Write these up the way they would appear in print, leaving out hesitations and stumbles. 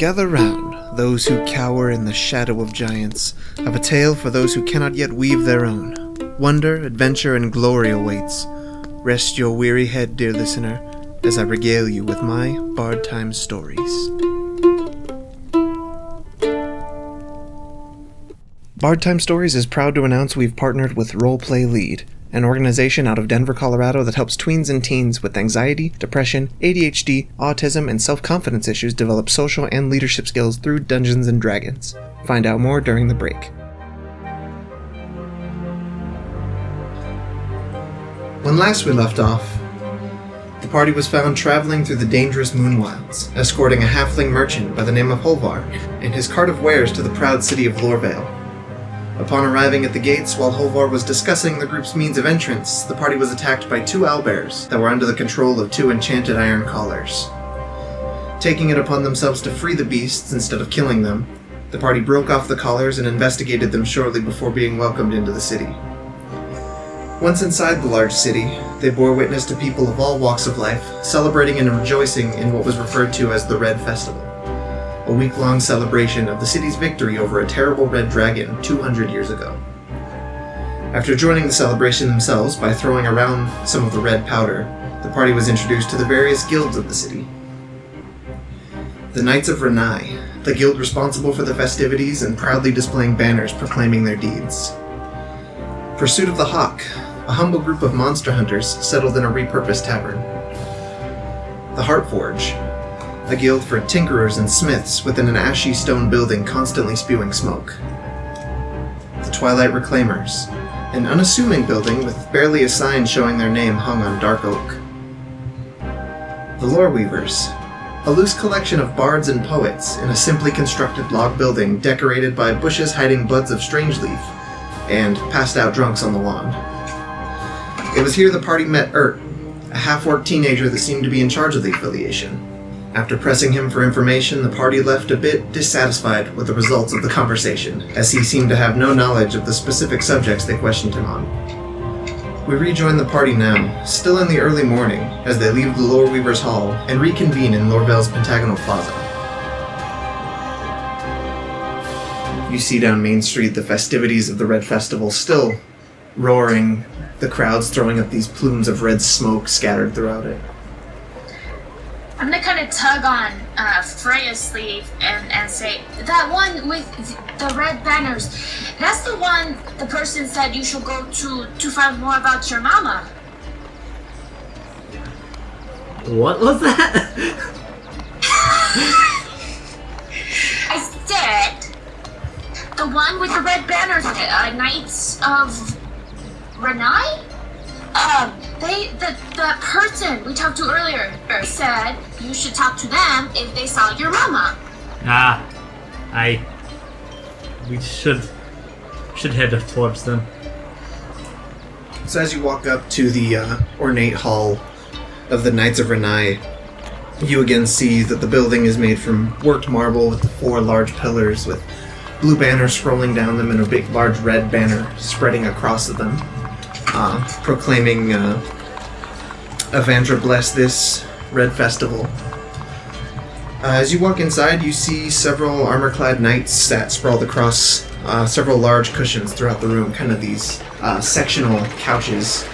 Gather round, those who cower in the shadow of giants. I've a tale for those who cannot yet weave their own. Wonder, adventure, and glory awaits. Rest your weary head, dear listener, as I regale you with my Bard Time stories. Bard Time Stories is proud to announce we've partnered with Roleplay Lead, an organization out of Denver, Colorado that helps tweens and teens with anxiety, depression, ADHD, autism, and self-confidence issues develop social and leadership skills through Dungeons & Dragons. Find out more during the break. When last we left off, the party was found traveling through the dangerous Moonwilds, escorting a halfling merchant by the name of Holvar and his cart of wares to the proud city of Lorvale. Upon arriving at the gates, while Holvar was discussing the group's means of entrance, the party was attacked by two owlbears that were under the control of two enchanted iron collars. Taking it upon themselves to free the beasts instead of killing them, the party broke off the collars and investigated them shortly before being welcomed into the city. Once inside the large city, they bore witness to people of all walks of life, celebrating and rejoicing in what was referred to as the Red Festival, a week-long celebration of the city's victory over a terrible red dragon 200 years ago. After joining the celebration themselves by throwing around some of the red powder, the party was introduced to the various guilds of the city. The Knights of Renai, the guild responsible for the festivities and proudly displaying banners proclaiming their deeds. Pursuit of the Hawk, a humble group of monster hunters settled in a repurposed tavern. The Heartforge, a guild for tinkerers and smiths within an ashy stone building constantly spewing smoke. The Twilight Reclaimers, an unassuming building with barely a sign showing their name hung on dark oak. The Lore Weavers, a loose collection of bards and poets in a simply constructed log building decorated by bushes hiding buds of strangeleaf and passed-out drunks on the lawn. It was here the party met Ert, a half-orc teenager that seemed to be in charge of the affiliation. After pressing him for information, the party left a bit dissatisfied with the results of the conversation, as he seemed to have no knowledge of the specific subjects they questioned him on. We rejoin the party now, still in the early morning, as they leave the Lore Weaver's Hall and reconvene in Lorvale's Pentagonal Plaza. You see down Main Street the festivities of the Red Festival still roaring, the crowds throwing up these plumes of red smoke scattered throughout it. I'm gonna kind of tug on Freya's sleeve and say, that one with the red banners, that's the one the person said you should go to find more about your mama. What was that? I said, the one with the red banners, Knights of Renai? The person we talked to earlier said you should talk to them if they saw your mama. We should head towards them. So as you walk up to the ornate hall of the Knights of Renai, you again see that the building is made from worked marble with the four large pillars with blue banners scrolling down them and a big large red banner spreading across them. Proclaiming Avandra bless this Red Festival. As you walk inside, you see several armor-clad knights that sprawled across several large cushions throughout the room, kind of these sectional couches.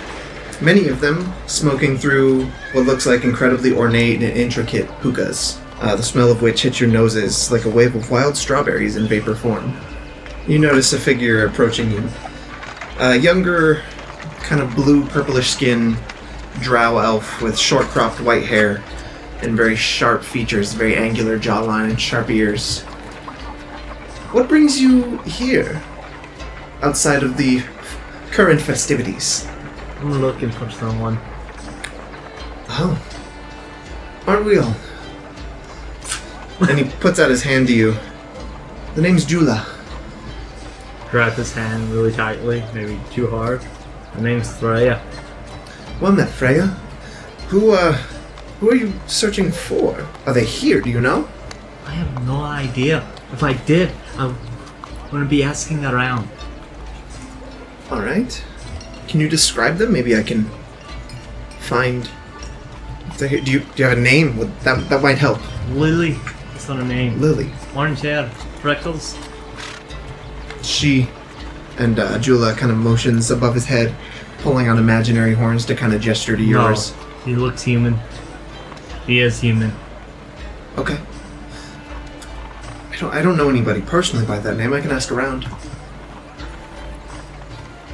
Many of them smoking through what looks like incredibly ornate and intricate hookahs, the smell of which hits your noses like a wave of wild strawberries in vapor form. You notice a figure approaching you. A younger, kind of blue, purplish skin, drow elf with short-cropped white hair and very sharp features, very angular jawline and sharp ears. What brings you here, outside of the current festivities? I'm looking for someone. Oh. Aren't we all? And he puts out his hand to you. The name's Jula. Grab his hand really tightly, maybe too hard. My name's Freya. Well met, Freya. Who are you searching for? Are they here, do you know? I have no idea. If I did, I wouldn't be asking around. Alright. Can you describe them? Maybe I can find... Do you have a name? That might help. Lily. It's sort of name? Lily. Orange hair, freckles. She and Jula kind of motions above his head, pulling on imaginary horns to kind of gesture to yours. No, he looks human. He is human. Okay. I don't know anybody personally by that name. I can ask around.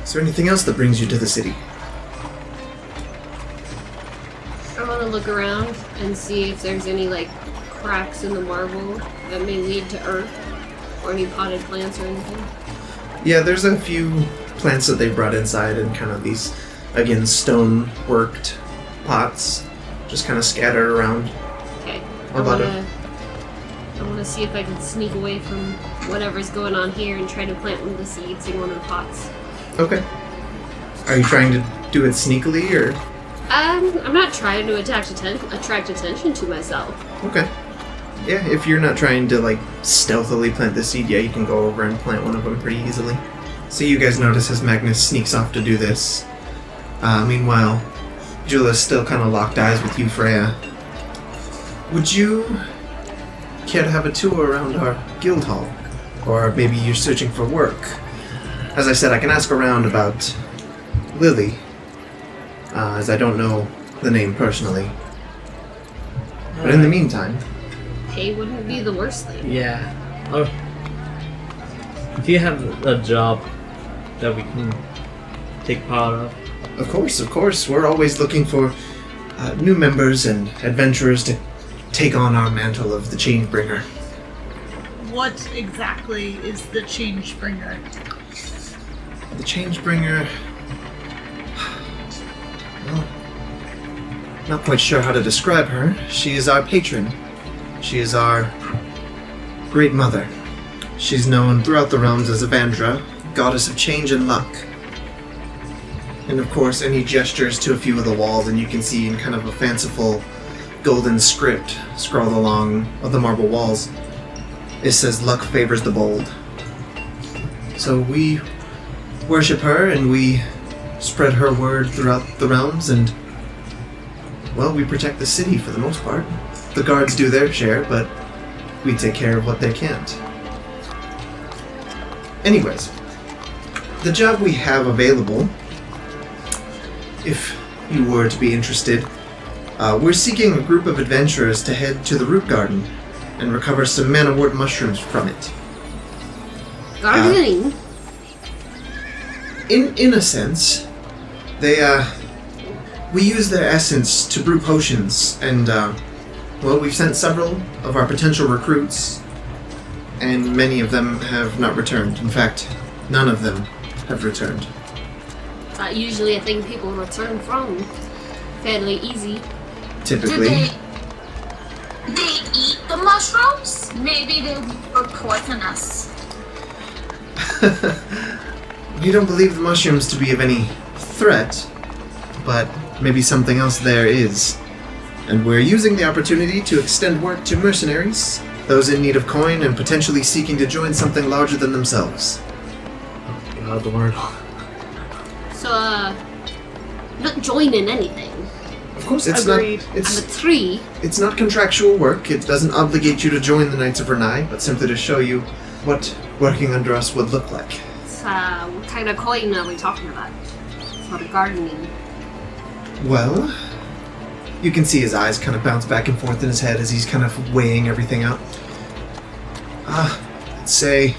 Is there anything else that brings you to the city? I want to look around and see if there's any, like, cracks in the marble that may lead to earth, or any potted plants or anything. Yeah, there's a few plants that they brought inside and kind of these, again, stone-worked pots just kind of scattered around. Okay. A lot of... I want to see if I can sneak away from whatever's going on here and try to plant one of the seeds in one of the pots. Okay. Are you trying to do it sneakily, or...? I'm not trying to attract attention to myself. Okay. Yeah, if you're not trying to, like, stealthily plant the seed, yeah, you can go over and plant one of them pretty easily. So you guys notice as Magnus sneaks off to do this. Meanwhile, Jula's still kind of locked eyes with you, Freya. Would you care to have a tour around our guild hall? Or maybe you're searching for work? As I said, I can ask around about Lily, as I don't know the name personally. But in the meantime... Pay wouldn't be the worst thing. Yeah. Oh. Do you have a job that we can take part of? Of course. We're always looking for new members and adventurers to take on our mantle of the Changebringer. What exactly is the Changebringer? The Changebringer... Well, not quite sure how to describe her. She is our patron. She is our great mother. She's known throughout the realms as Evandra, goddess of change and luck. And of course, any gestures to a few of the walls, and you can see in kind of a fanciful golden script scrawled along of the marble walls, it says, "Luck favors the bold." So we worship her, and we spread her word throughout the realms, and, well, we protect the city for the most part. The guards do their share, but we take care of what they can't. Anyways, the job we have available, if you were to be interested, we're seeking a group of adventurers to head to the Rootgarden and recover some manawort mushrooms from it. Gardening? In a sense, we use their essence to brew potions, and, well, we've sent several of our potential recruits, and many of them have not returned. In fact, none of them have returned. It's not usually a thing people return from. Fairly easy. Typically. Do they eat the mushrooms? Maybe they were poisonous. We don't believe the mushrooms to be of any threat, but maybe something else there is. And we're using the opportunity to extend work to mercenaries, those in need of coin and potentially seeking to join something larger than themselves. God, the word. So, not joining anything. Of course, it's Agreed. not. I'm a It's tree. it's not contractual work. It doesn't obligate you to join the Knights of Renai, but simply to show you what working under us would look like. It's, what kind of coin are we talking about? For the gardening. Well, you can see his eyes kind of bounce back and forth in his head as he's kind of weighing everything out. Let's say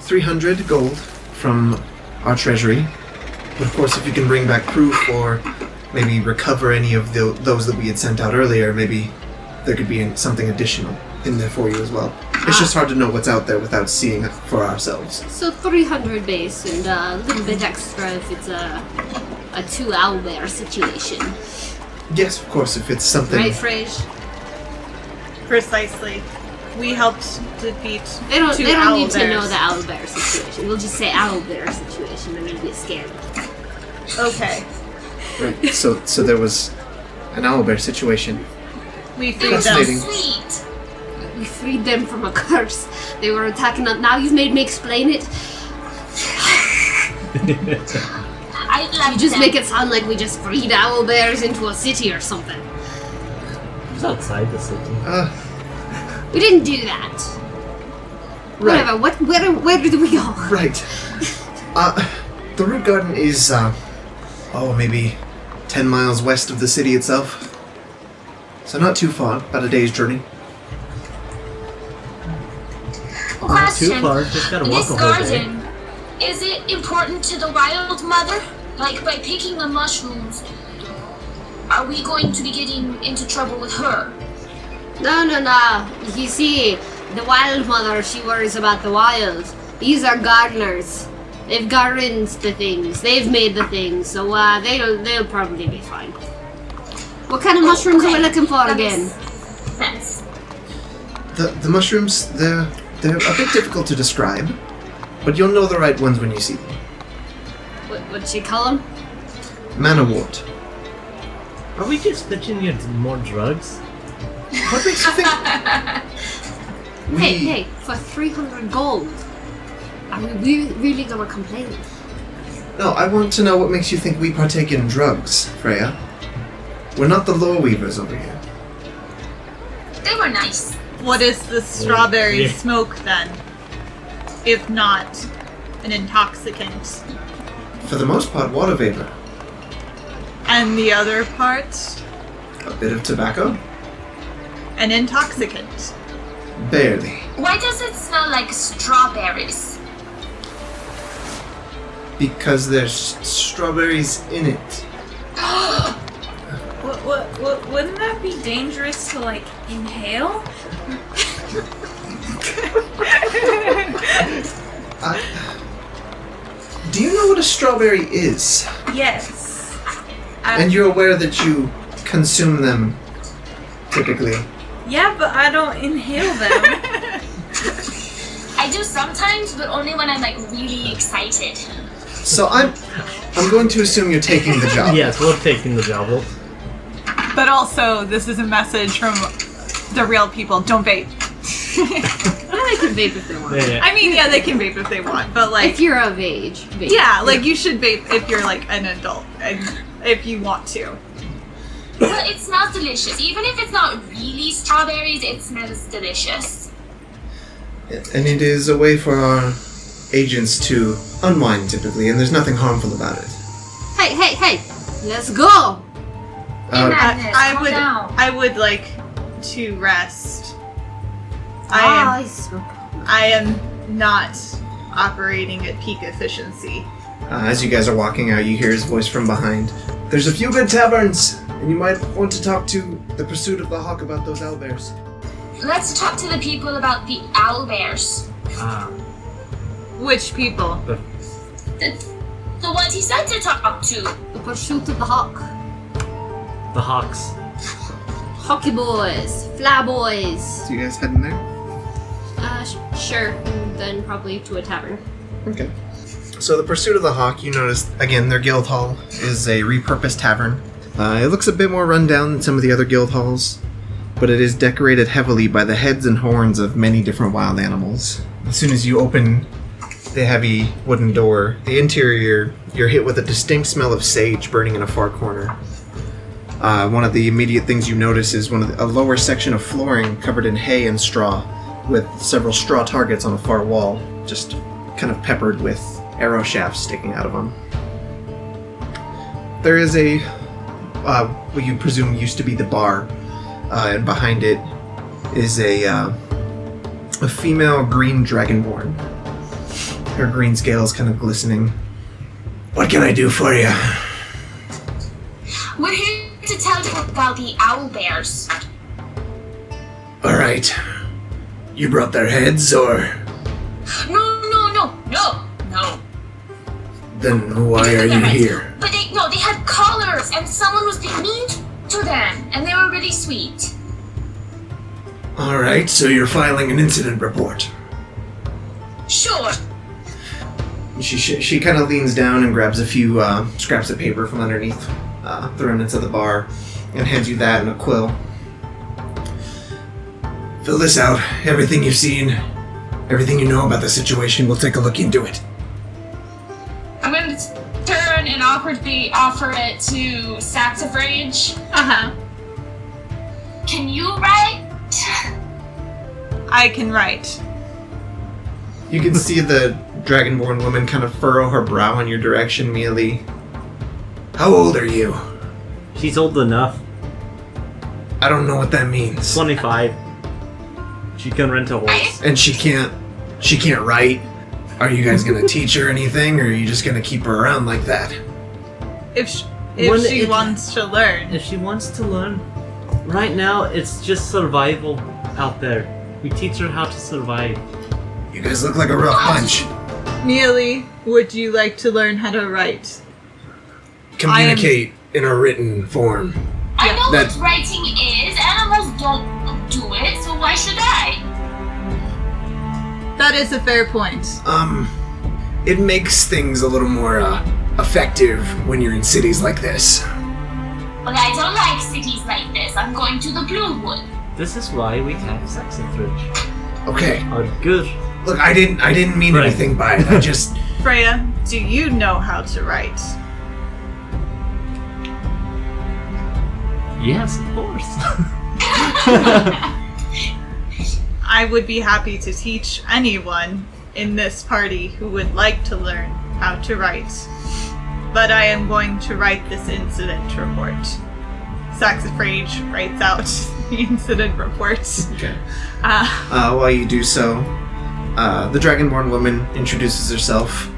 300 gold from our treasury. But of course, if you can bring back proof or maybe recover any of those that we had sent out earlier, maybe there could be something additional in there for you as well. It's just hard to know what's out there without seeing it for ourselves. So 300 base and a little bit extra if it's a 2 owlbear situation. Yes, of course, if it's something... Right, Frege? Precisely. We helped defeat They don't two need to owlbears. know the owlbear situation. We'll just say owlbear situation and it'll be scary. Okay. Right, so there was an owlbear situation. We They freed were so them. Fascinating. sweet. We freed them from a curse. They were attacking us. Now you've made me explain it. I like You just them. make it sound like we just freed owlbears into a city or something. It's outside the city. We didn't do that. Right. Whatever. Where did we go? Right. The Rootgarden is, maybe 10 miles west of the city itself. So not too far, about a day's journey. Not too Question. far, just gotta walk This a whole day. garden, is it important to the Wyldmother? Like, by picking the mushrooms, are we going to be getting into trouble with her? No. You see, the Wyldmother, she worries about the wild. These are gardeners. They've gardened the things. They've made the things. So they'll probably be fine. What kind of mushrooms are we looking for That again? makes sense. The mushrooms, they're a bit difficult to describe, but you'll know the right ones when you see them. What'd she call them? Manawort. Are we just pitching you more drugs? What makes you think? Hey, for 300 gold. Are we really gonna complain? No, I want to know what makes you think we partake in drugs, Freya. We're not the lore weavers over here. They were nice. What is the strawberry Yeah. smoke then? If not an intoxicant. For the most part, water vapor. And the other part, A bit of tobacco? an intoxicant. Barely. Why does it smell like strawberries? Because there's strawberries in it. Wouldn't that be dangerous to, like, inhale? Do you know what a strawberry is? Yes. And you're aware that you consume them typically. Yeah, but I don't inhale them. I do sometimes, but only when I'm like really excited. So I'm going to assume you're taking the job. Yes, we're taking the job. But also, this is a message from the real people. Don't vape. They can vape if they want. Yeah. I mean, yeah, they can vape if they want, but like, If you're of age, vape. yeah, like you should vape if you're like an adult and if you want to. But it smells delicious. Even if it's not really strawberries, it smells delicious. And it is a way for our agents to unwind typically, and there's nothing harmful about it. Hey! Let's go! Magnus, calm down. I would like to rest. I I am not operating at peak efficiency. As you guys are walking out, you hear his voice from behind. There's a few good taverns, and you might want to talk to the Pursuit of the Hawk about those owlbears. Let's talk to the people about the owlbears. Which people? The ones he said to talk to. The pursuit of the hawk. The Hawks. Hockey boys. Fly boys. So you guys heading there? Sure. And then probably to a tavern. Okay. So the Pursuit of the Hawk, you notice, again, their guild hall is a repurposed tavern. It looks a bit more run down than some of the other guild halls, but it is decorated heavily by the heads and horns of many different wild animals. As soon as you open the heavy wooden door, the interior, you're hit with a distinct smell of sage burning in a far corner. One of the immediate things you notice is a lower section of flooring covered in hay and straw, with several straw targets on a far wall, just kind of peppered with arrow shafts sticking out of them. There is what you presume used to be the bar, and behind it is a female green dragonborn. Her green scales kind of glistening. What can I do for you? We're here to tell you about the owlbears. Alright. You brought their heads, or? No. Then why are you here? But they had collars, and someone was being mean to them, and they were really sweet. Alright, so you're filing an incident report. Sure. She kind of leans down and grabs a few scraps of paper from underneath the remnants of the bar and hands you that and a quill. Fill this out. Everything you've seen, everything you know about the situation, we'll take a look into it. I'm going to turn and awkwardly offer it to Saxifrage. Uh-huh. Can you write? I can write. You can see the dragonborn woman kind of furrow her brow in your direction, Mialee. How old are you? She's old enough. I don't know what that means. 25. She can rent a horse. And she can't write? Are you guys gonna teach her anything, or are you just gonna keep her around like that? If she wants to learn. If she wants to learn. Right now, it's just survival out there. We teach her how to survive. You guys look like a rough bunch. Mialee, would you like to learn how to write? Communicate in a written form. I know what writing is. Animals don't do it, so why should I? That is a fair point. It makes things a little more, effective when you're in cities like this. But I don't like cities like this. I'm going to the Bluewood. This is why we have Saxonbridge. Okay. Our good. Look, I didn't mean anything by it. I just... Freya, do you know how to write? Yes, of course. I would be happy to teach anyone in this party who would like to learn how to write. But I am going to write this incident report. Saxifrage writes out the incident report. Okay. While you do so, the Dragonborn woman introduces herself.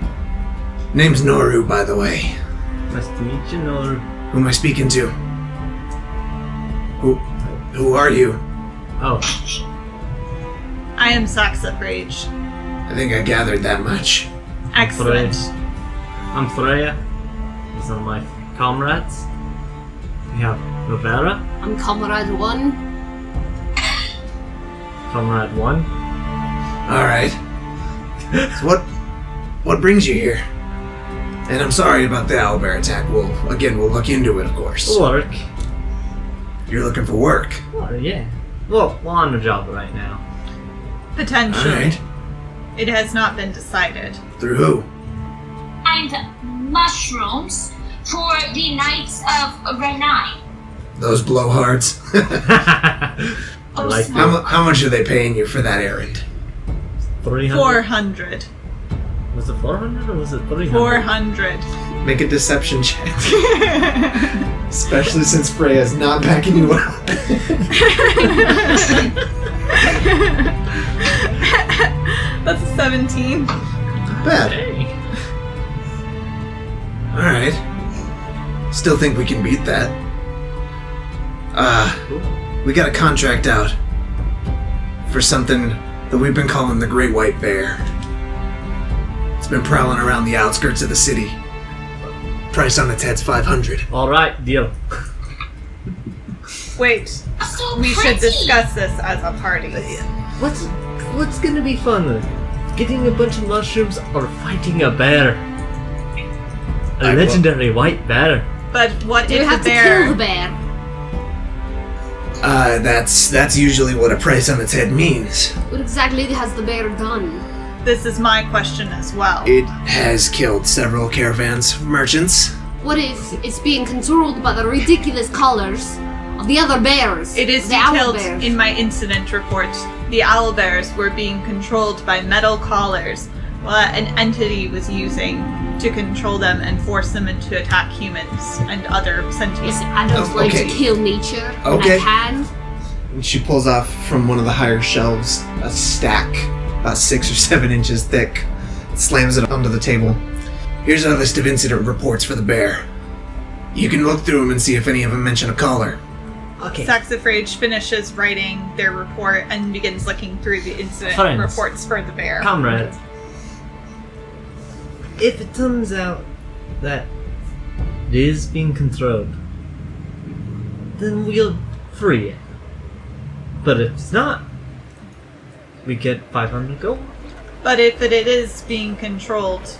Name's Noru, by the way. Nice to meet you, Noru. Who am I speaking to? Who are you? Oh. I am Saxifrage. I think I gathered that much. Excellent. I'm Freya. These are my comrades. We have Laverra. I'm Comrade 1. Comrade 1. Alright. So what brings you here? And I'm sorry about the owlbear attack. We'll look into it, of course. Work. You're looking for work. Oh, yeah. Well, we're on a job right now. Potentially. Alright. It has not been decided. Through who? And mushrooms for the Knights of Renai. Those blowhards. I like that. How much are they paying you for that errand? 300? 400. Was it 400 or was it 300? 400. Make a deception check. Especially since Freya's not backing you up. That's a 17. Not bad. Hey. Alright. Still think we can beat that. We got a contract out for something that we've been calling the Great White Bear. It's been prowling around the outskirts of the city. Price on its head's 500. Alright, deal. Wait, So we should pretty. discuss this as a party. What's gonna be fun? Getting a bunch of mushrooms or fighting a bear? A legendary white bear. But what Do you if have the to bear... kill the bear? That's usually what a price on its head means. What exactly has the bear done? This is my question as well. It has killed several caravans of merchants. What if it's being controlled by the ridiculous colors of the other bears? It is the owl detailed bears? in my incident report. The owlbears were being controlled by metal collars while an entity was using to control them and force them into attack humans and other sentient. Yes, I don't like to okay. kill nature when Okay. I can. And she pulls off from one of the higher shelves a stack about 6 or 7 inches thick, slams it onto the table. Here's a list of incident reports for the bear. You can look through them and see if any of them mention a collar. Okay. Saxifrage finishes writing their report and begins looking through the incident Friends. reports for the bear. Comrades. If it turns out that it is being controlled, then we'll free it. But if it's not, we get 500 gold. But if it is being controlled,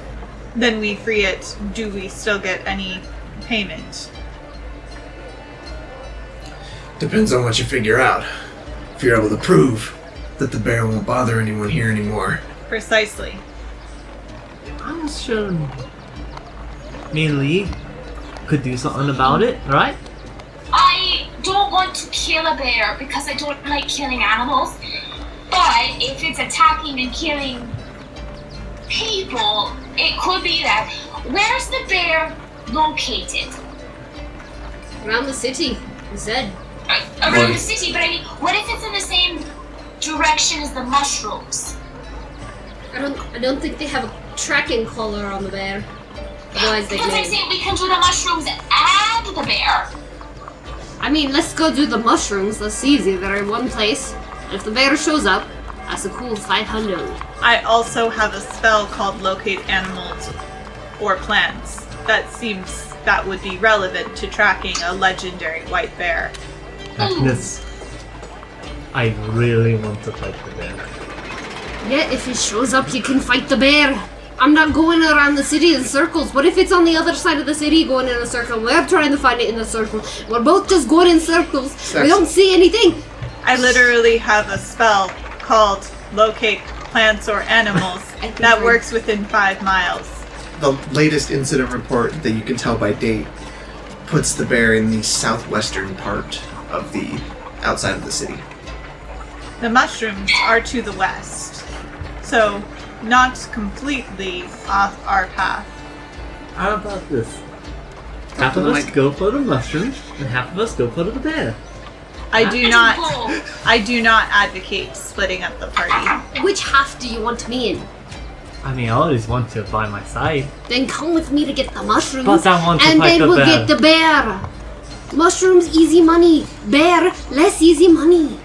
then we free it. Do we still get any payment? Depends on what you figure out. If you're able to prove that the bear won't bother anyone here anymore. Precisely. I'm sure me and Lee could do something about it, right? I don't want to kill a bear because I don't like killing animals. But But if it's attacking and killing people, it could be that. Where's the bear located? Around the city, he said. Around the city, but I mean, what if it's in the same direction as the mushrooms? I don't think they have a tracking collar on the bear. Otherwise they Because I'm saying we can do the mushrooms and the bear. I mean, let's go do the mushrooms. That's easy. They're in one place. And if the bear shows up, that's a cool 500. I also have a spell called Locate Animals or Plants. That would be relevant to tracking a legendary white bear. Magnus, I really want to fight the bear. Yeah, if he shows up, you can fight the bear. I'm not going around the city in circles. What if it's on the other side of the city going in a circle? We're trying to find it in a circle. We're both just going in circles. We don't see anything. I literally have a spell called Locate Plants or Animals that works within 5 miles. The latest incident report that you can tell by date puts the bear in the southwestern part of the outside of the city. The mushrooms are to the west, so not completely off our path. How about this? Half of us go for the mushrooms, and half of us go for the bear. I do not advocate splitting up the party. Which half do you want me in? I mean, I always want you by my side. Then come with me to get the mushrooms. But I want to and fight then the we'll bear. get the bear. Mushrooms, easy money. Bear, less easy money.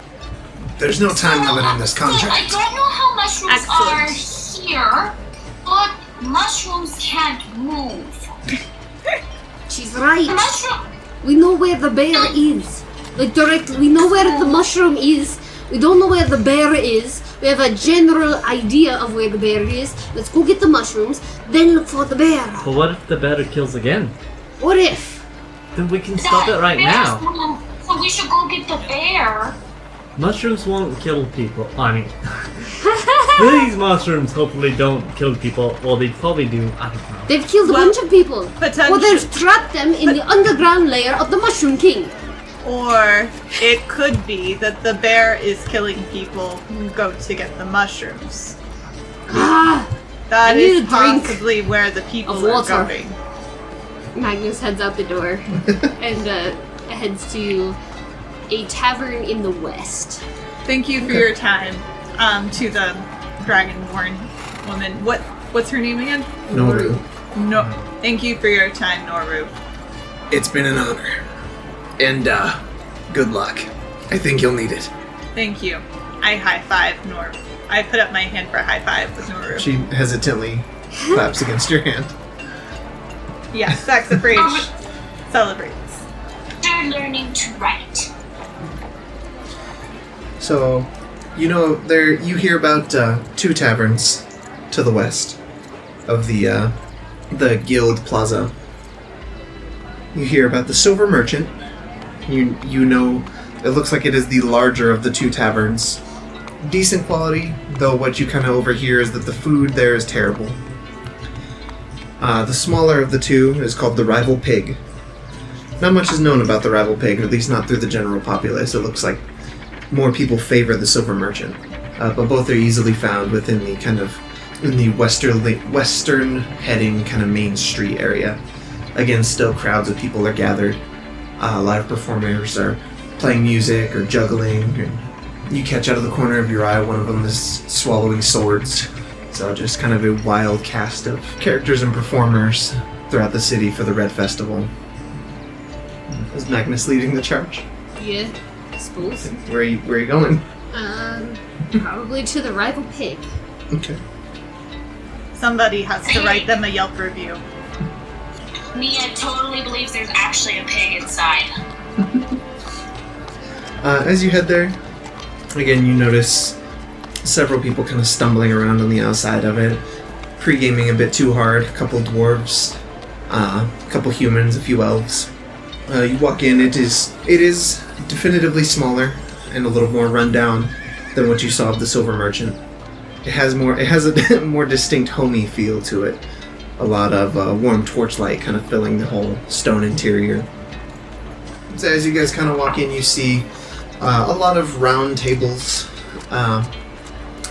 There's no time limit on this So I contract. don't know how mushrooms Excellent. are here, but mushrooms can't move. She's right. Mushroom. We know where the bear is. Like directly, we know where the mushroom is. We don't know where the bear is. We have a general idea of where the bear is. Let's go get the mushrooms, then look for the bear. But what if the bear kills again? What if? Then we can stop it right now. So we should go get the bear. Mushrooms won't kill people. I mean, these mushrooms hopefully don't kill people. Well, they probably do. I don't know. They've killed a bunch of people. Well, they've Potentially. trapped them in the underground layer of the Mushroom King. Or it could be that the bear is killing people who go to get the mushrooms. Ah! That I need is a drink possibly where the people of are water. going. Magnus heads out the door and heads to a tavern in the west. Thank you for your time. To the Dragonborn woman. What's her name again? Noru. No. Thank you for your time, Noru. It's been an honor. And, good luck. I think you'll need it. Thank you. I high five Noru. I put up my hand for a high five with Noru. She hesitantly claps against your hand. Yes, Sacks of Rage celebrates. They're learning to write. So, you know, you hear about 2 taverns to the west of the Guild Plaza. You hear about the Silver Merchant. You know, it looks like it is the larger of the 2 taverns. Decent quality, though what you kind of overhear is that the food there is terrible. The smaller of the 2 is called the Rival Pig. Not much is known about the Rival Pig, or at least not through the general populace. It looks like more people favor the Silver Merchant. But both are easily found within the kind of in the western heading kind of main street area. Again, still crowds of people are gathered. A lot of performers are playing music or juggling. And you catch out of the corner of your eye one of them is swallowing swords. So just kind of a wild cast of characters and performers throughout the city for the Red Festival. Is Magnus leading the charge? Yeah, I suppose. Where are you going? Probably to the Rival Pig. Okay. Somebody has to write them a Yelp review. Mia totally believes there's actually a pig inside. As you head there, again, you notice several people kind of stumbling around on the outside of it, pre-gaming a bit too hard. A couple dwarves, a couple humans, a few elves. You walk in. It is definitively smaller and a little more rundown than what you saw of the Silver Merchant. It has a more distinct homey feel to it. A lot of warm torchlight kind of filling the whole stone interior. So as you guys kind of walk in, you see a lot of round tables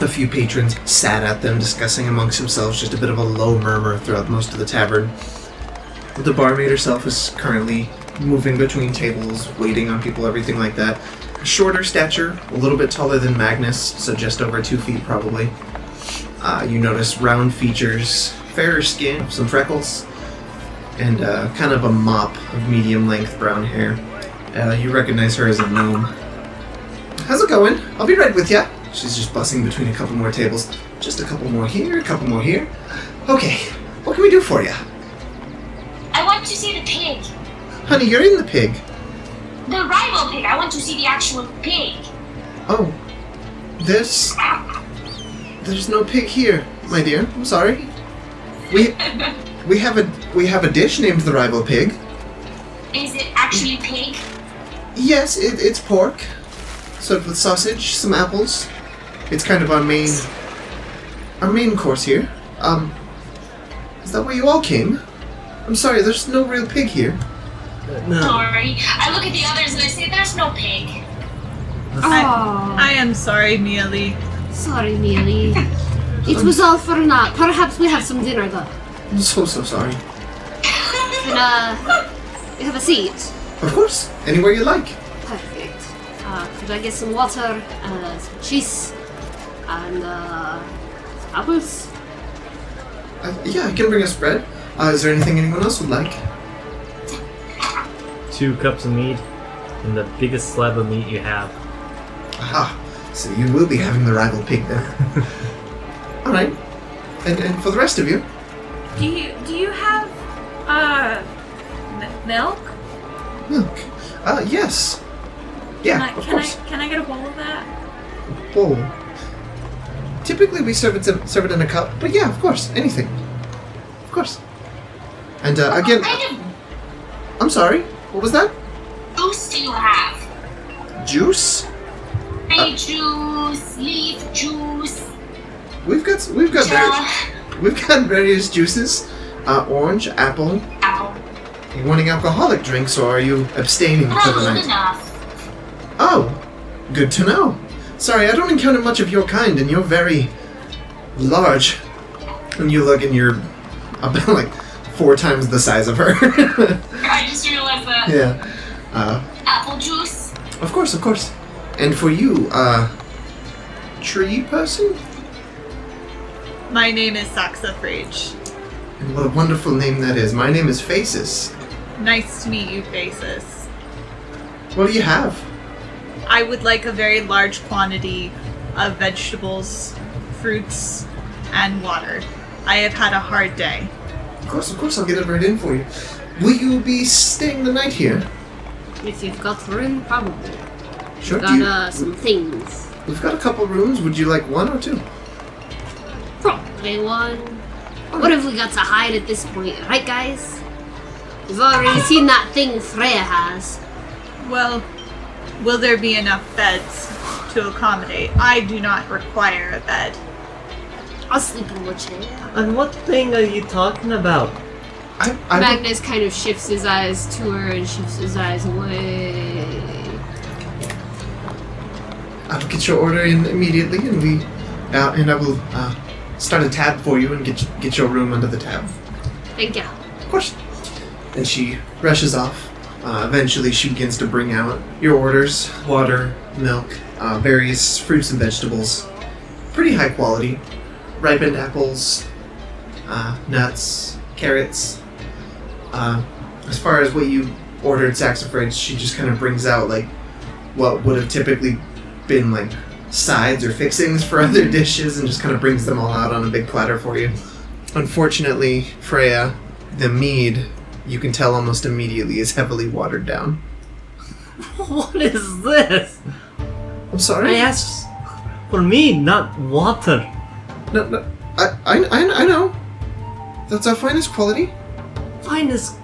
A few patrons sat at them, discussing amongst themselves, just a bit of a low murmur throughout most of the tavern. The barmaid herself is currently moving between tables, waiting on people, everything like that. Shorter stature, a little bit taller than Magnus, so just over 2 feet probably. You notice round features, fairer skin, some freckles, and kind of a mop of medium-length brown hair. You recognize her as a gnome. How's it going? I'll be right with ya. She's just bussing between a couple more tables. Just a couple more here, a couple more here. Okay, what can we do for ya? I want to see the pig. Honey, you're in the pig. The rival pig. I want to see the actual pig. Oh, there's no pig here, my dear. I'm sorry. We have a dish named the rival pig. Is it actually pig? Yes, it's pork, served with sausage, some apples. It's kind of our main course here. Is that where you all came? I'm sorry, there's no real pig here. No. Sorry. I look at the others and I say, there's no pig. Oh, I am sorry, Mialee. sorry, Mialee. It was all for naught. Perhaps we have some dinner, though. I'm so sorry. Can, we have a seat? Of course, anywhere you like. Perfect. Could I get some water, some cheese, and, some apples? Yeah, I can bring us bread. Is there anything anyone else would like? 2 cups of meat and the biggest slab of meat you have. Aha, so you will be having the rival pig then. Alright. And for the rest of you? Do you have milk? Milk. Yes. Yeah, of course. Can I get a bowl of that? Bowl. Typically we serve it in a cup, but yeah, of course, anything. Of course. And again, What kind I'm sorry, what was that? of juice do you have? Juice? Honey juice, leaf juice. We've got various juices. Orange, apple. Apple. Are you wanting alcoholic drinks, or are you abstaining for the Not night? enough. Oh, good to know. Sorry, I don't encounter much of your kind, and you're very large. And you look, and you're about like 4 times the size of her. I just realized that. Yeah. Apple juice. Of course. And for you, tree person? My name is Saxafrage. And what a wonderful name that is. My name is Faces. Nice to meet you, Faces. What do you have? I would like a very large quantity of vegetables, fruits, and water. I have had a hard day. Of course, I'll get it right in for you. Will you be staying the night here? If you've got room, probably. Sure. Got, some things. We've got a couple rooms. Would you like 1 or 2? Probably one. What have we got to hide at this point, right, guys? We've already seen that thing Freya has. Well, will there be enough beds to accommodate? I do not require a bed. I'll sleep in the chair. And what thing are you talking about? I Magnus kind of shifts his eyes to her and shifts his eyes away. will get your order in immediately, and I will start a tab for you and get your room under the tab. Thank you. Of course. And she rushes off. Eventually, she begins to bring out your orders: water, milk, various fruits and vegetables, pretty high quality, ripened apples, nuts, carrots. As far as what you ordered, saxifrage, she just kind of brings out like what would have typically been like sides or fixings for other dishes, and just kind of brings them all out on a big platter for you. Unfortunately, Freya, the mead, you can tell almost immediately, is heavily watered down. What is this? I'm sorry? I asked for mead, not water. No, I know. That's our finest quality. Finest.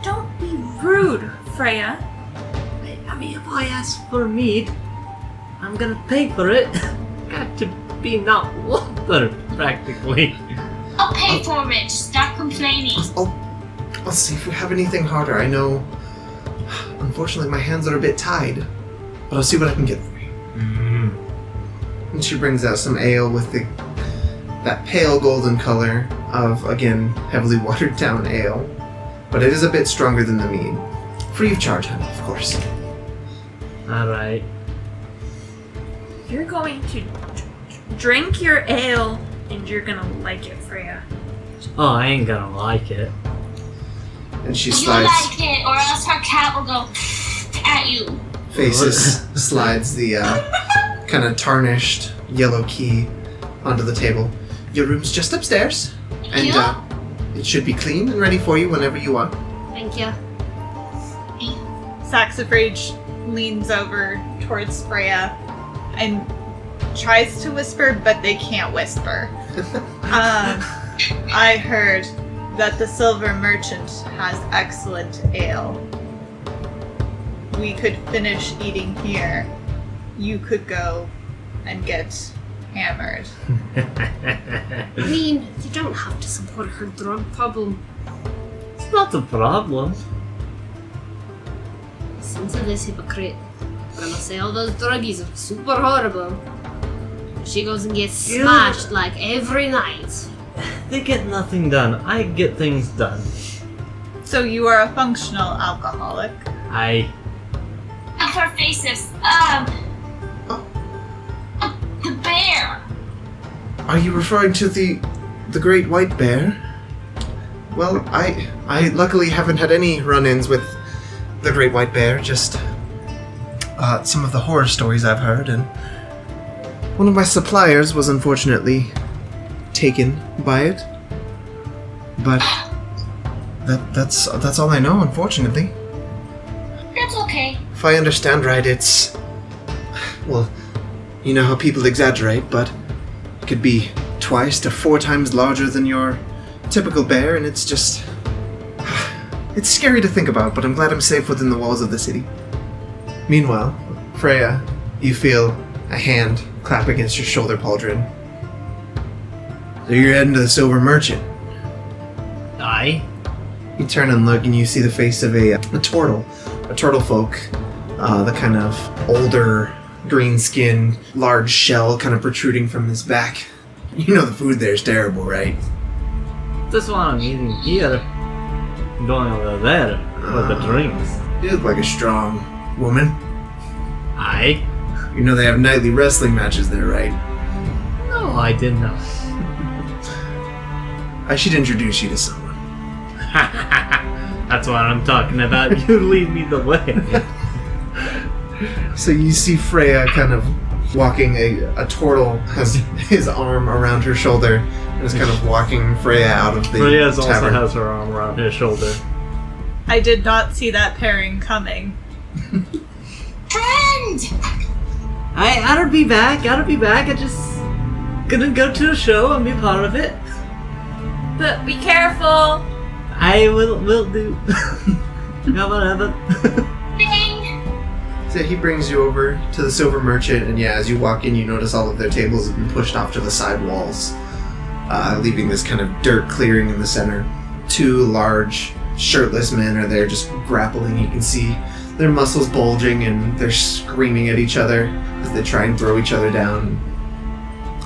Don't be rude, Freya. I mean, if I ask for mead, I'm gonna pay for it. Got to be not water, practically. I'll pay for it. Just stop complaining. I'll see if we have anything harder. I know, unfortunately, my hands are a bit tied, but I'll see what I can get for you. And she brings out some ale with that pale golden color of, again, heavily watered down ale. But it is a bit stronger than the mead. Free of charge, honey, of course. Alright. You're going to drink your ale, and you're gonna like it, Freya. Oh, I ain't gonna like it. And she You slides... like it, or else her cat will go at you. Faces slides the kind of tarnished yellow key onto the table. Your room's just upstairs. And it should be clean and ready for you whenever you want. Thank you. Sacks of Rage leans over towards Freya and tries to whisper, but they can't whisper. I heard that the Silver Merchant has excellent ale. We could finish eating here. You could go and get hammered. I mean, you don't have to support her drug problem. It's not a problem. Listen to this hypocrite. Gonna say all those druggies are super horrible. She goes and gets smashed like every night. They get nothing done. I get things done. So you are a functional alcoholic. Of her faces. The bear. Are you referring to the great white bear? Well, I luckily haven't had any run-ins with the great white bear, just some of the horror stories I've heard, and one of my suppliers was unfortunately taken by it. But that's all I know, unfortunately. That's okay. If I understand right, it's... Well, you know how people exaggerate, but it could be twice to 4 times larger than your typical bear, and it's just... It's scary to think about, but I'm glad I'm safe within the walls of the city. Meanwhile, Freya, you feel a hand clap against your shoulder pauldron. So you're heading to the Silver Merchant. Aye. You turn and look, and you see the face of a Tortle. A Tortle folk. The kind of older, green-skinned, large shell kind of protruding from his back. You know the food there's terrible, right? That's what I'm eating here. Going over there with the drinks. You look like a strong woman. Aye. You know they have nightly wrestling matches there, right? No, I did not. I should introduce you to someone. That's what I'm talking about. You lead me the way. So you see Freya kind of walking, a Tortle has his arm around her shoulder and is kind of walking Freya out of the Freya also tavern. has her arm around his shoulder. I did not see that pairing coming. Friend! I'll be back. I just gonna go to a show and be part of it. But be careful. I will do. Yeah, whatever. Ding! So he brings you over to the Silver Merchant, and yeah, as you walk in, you notice all of their tables have been pushed off to the side walls, leaving this kind of dirt clearing in the center. 2 large, shirtless men are there just grappling. You can see their muscles bulging, and they're screaming at each other as they try and throw each other down.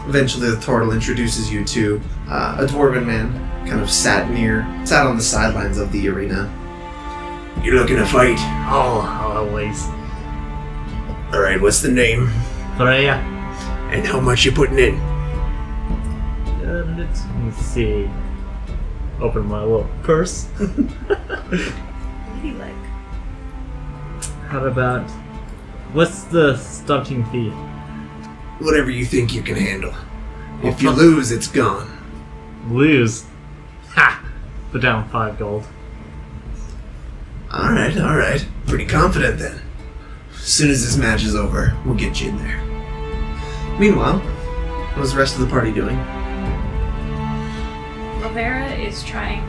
Eventually, the Tortle introduces you to a dwarven man, kind of sat on the sidelines of the arena. You looking to fight? Oh, always. Alright, what's the name? Freya. And how much you putting in? Let me see. Open my little purse. Ladylike. How about... What's the starting fee? Whatever you think you can handle. If you I'll lose, it's gone. Lose. Ha! Put down 5 gold. Alright. Pretty confident then. As soon as this match is over, we'll get you in there. Meanwhile, what's the rest of the party doing? Laverra is trying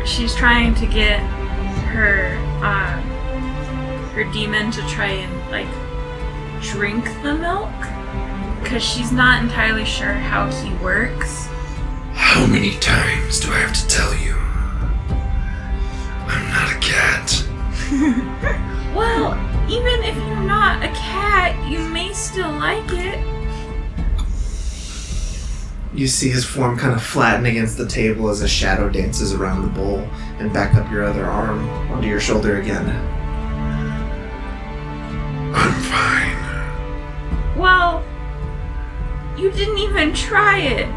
she's trying to get her demon to try and like drink the milk because she's not entirely sure how he works. How many times do I have to tell you? I'm not a cat. Well, even if you're not a cat, you may still like it. You see his form kind of flatten against the table as a shadow dances around the bowl and back up your other arm onto your shoulder again. I'm fine. Well, you didn't even try it.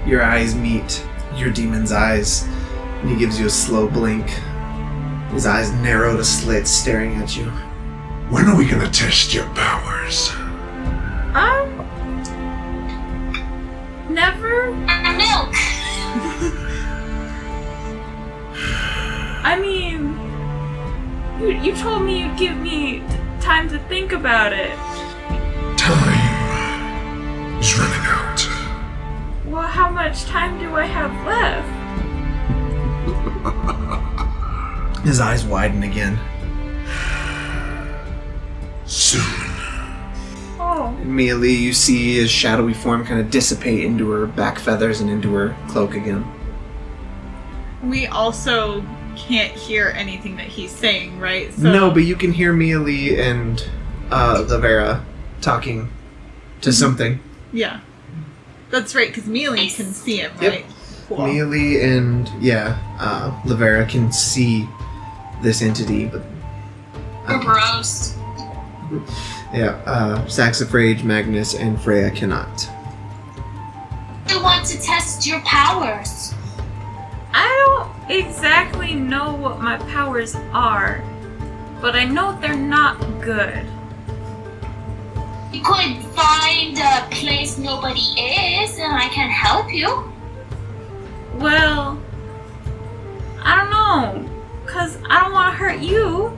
Your eyes meet your demon's eyes, and he gives you a slow blink. His eyes narrow to slits, staring at you. When are we gonna test your powers? Never. Milk. I mean, you told me you'd give me time to think about it. Time is running out. Well, how much time do I have left? His eyes widen again. Soon. Oh. Mialee, you see his shadowy form kind of dissipate into her back feathers and into her cloak again. We also can't hear anything that he's saying, right? No, but you can hear Mialee and Laverra talking to something. Yeah. That's right, because Mialee can see him, Yep. right? Cool. Mialee and, Laverra can see this entity, but... Gross. Saxifrage, Magnus, and Freya cannot. I want to test your powers. I don't exactly know what my powers are, but I know they're not good. You could find a place nobody is, and I can help you. Well, I don't know, 'cause I don't want to hurt you.